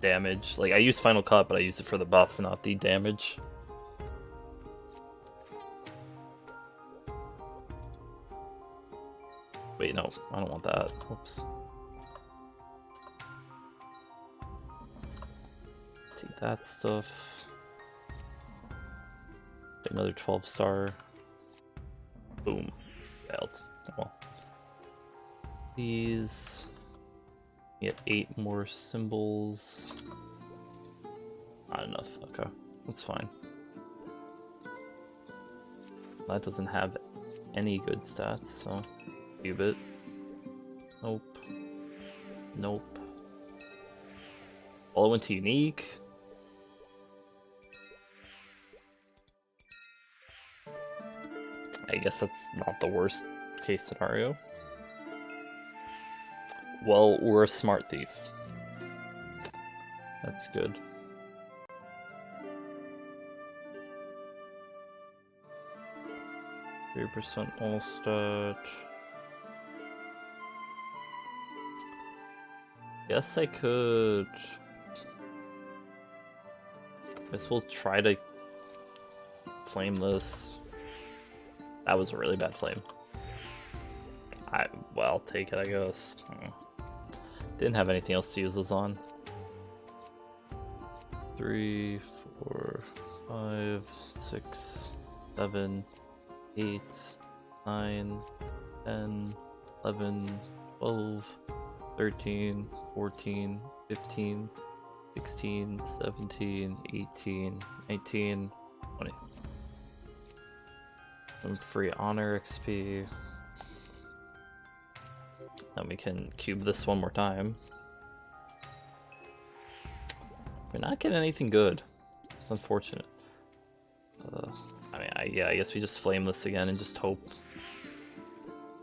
damage. Like, I use Final Cut, but I use it for the buff, not the damage. Wait, no. I don't want that. Oops. Take that stuff. Get another 12-star. Boom. Failed. Well. These. Get 8 more symbols. Not enough. Okay. That's fine. That doesn't have any good stats, so. Cubit. Nope. Nope. All I went to unique. I guess that's not the worst case scenario. Well, we're a smart thief. That's good. 3% all stat. Guess I could. Guess we'll try to flame this. That was a really bad flame. Well, I'll take it, I guess. Didn't have anything else to use those on. 3, 4, 5, 6, 7, 8, 9, 10, 11, 12, 13, 14, 15, 16, 17, 18, 19, 20. Some free honor XP. Then we can cube this one more time. We're not getting anything good. It's unfortunate. I mean, I guess we just flame this again and just hope.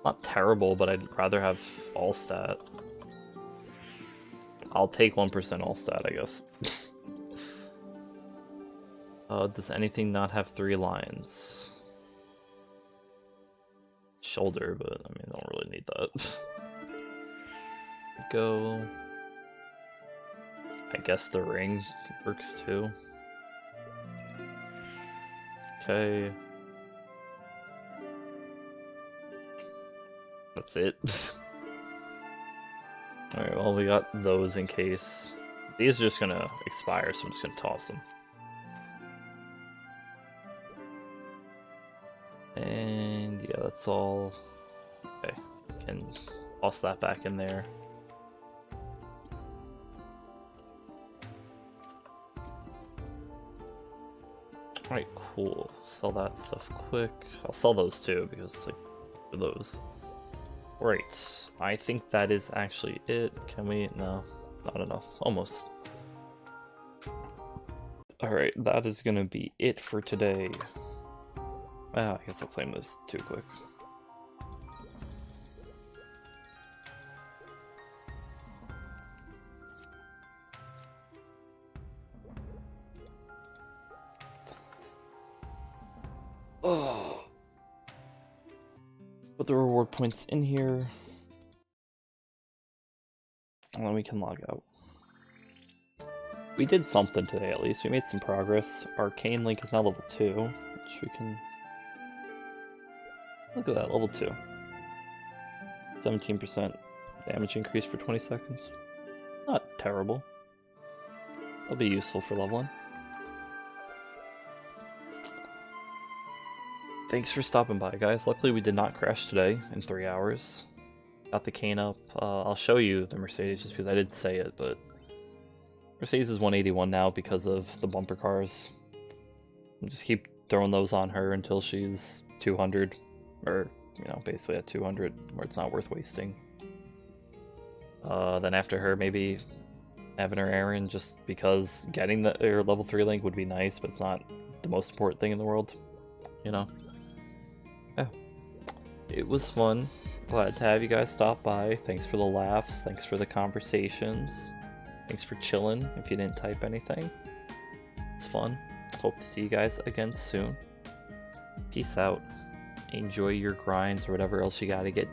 Not terrible, but I'd rather have all stat. I'll take 1% all stat, I guess. Does anything not have 3 lines? Shoulder, but I mean, don't really need that. Go. I guess the ring works too. Okay. That's it. Alright, well, we got those in case. These are just gonna expire, so I'm just gonna toss them. And yeah, that's all. Okay, can toss that back in there. Alright, cool. Sell that stuff quick. I'll sell those too, because, like, for those. Right, I think that is actually it. Can we? No, not enough. Almost. Alright, that is gonna be it for today. I guess I'll claim this too quick. Oh. Put the reward points in here. And then we can log out. We did something today at least. We made some progress. Arcane Link is now level 2, which we can... Look at that, level 2. 17% damage increase for 20 seconds. Not terrible. That'll be useful for leveling. Thanks for stopping by, guys. Luckily we did not crash today in 3 hours. Got the cane up. I'll show you the Mercedes just because I did say it, but Mercedes is 181 now because of the bumper cars. I'll just keep throwing those on her until she's 200, or, you know, basically at 200, where it's not worth wasting. Then after her, maybe having her Aaron, just because getting her level 3 link would be nice, but it's not the most important thing in the world, you know? Yeah. It was fun. Glad to have you guys stop by. Thanks for the laughs. Thanks for the conversations. Thanks for chilling if you didn't type anything. It's fun. Hope to see you guys again soon. Peace out. Enjoy your grinds or whatever else you gotta get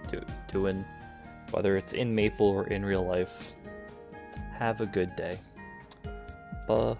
doing, whether it's in Maple or in real life. Have a good day. Bye.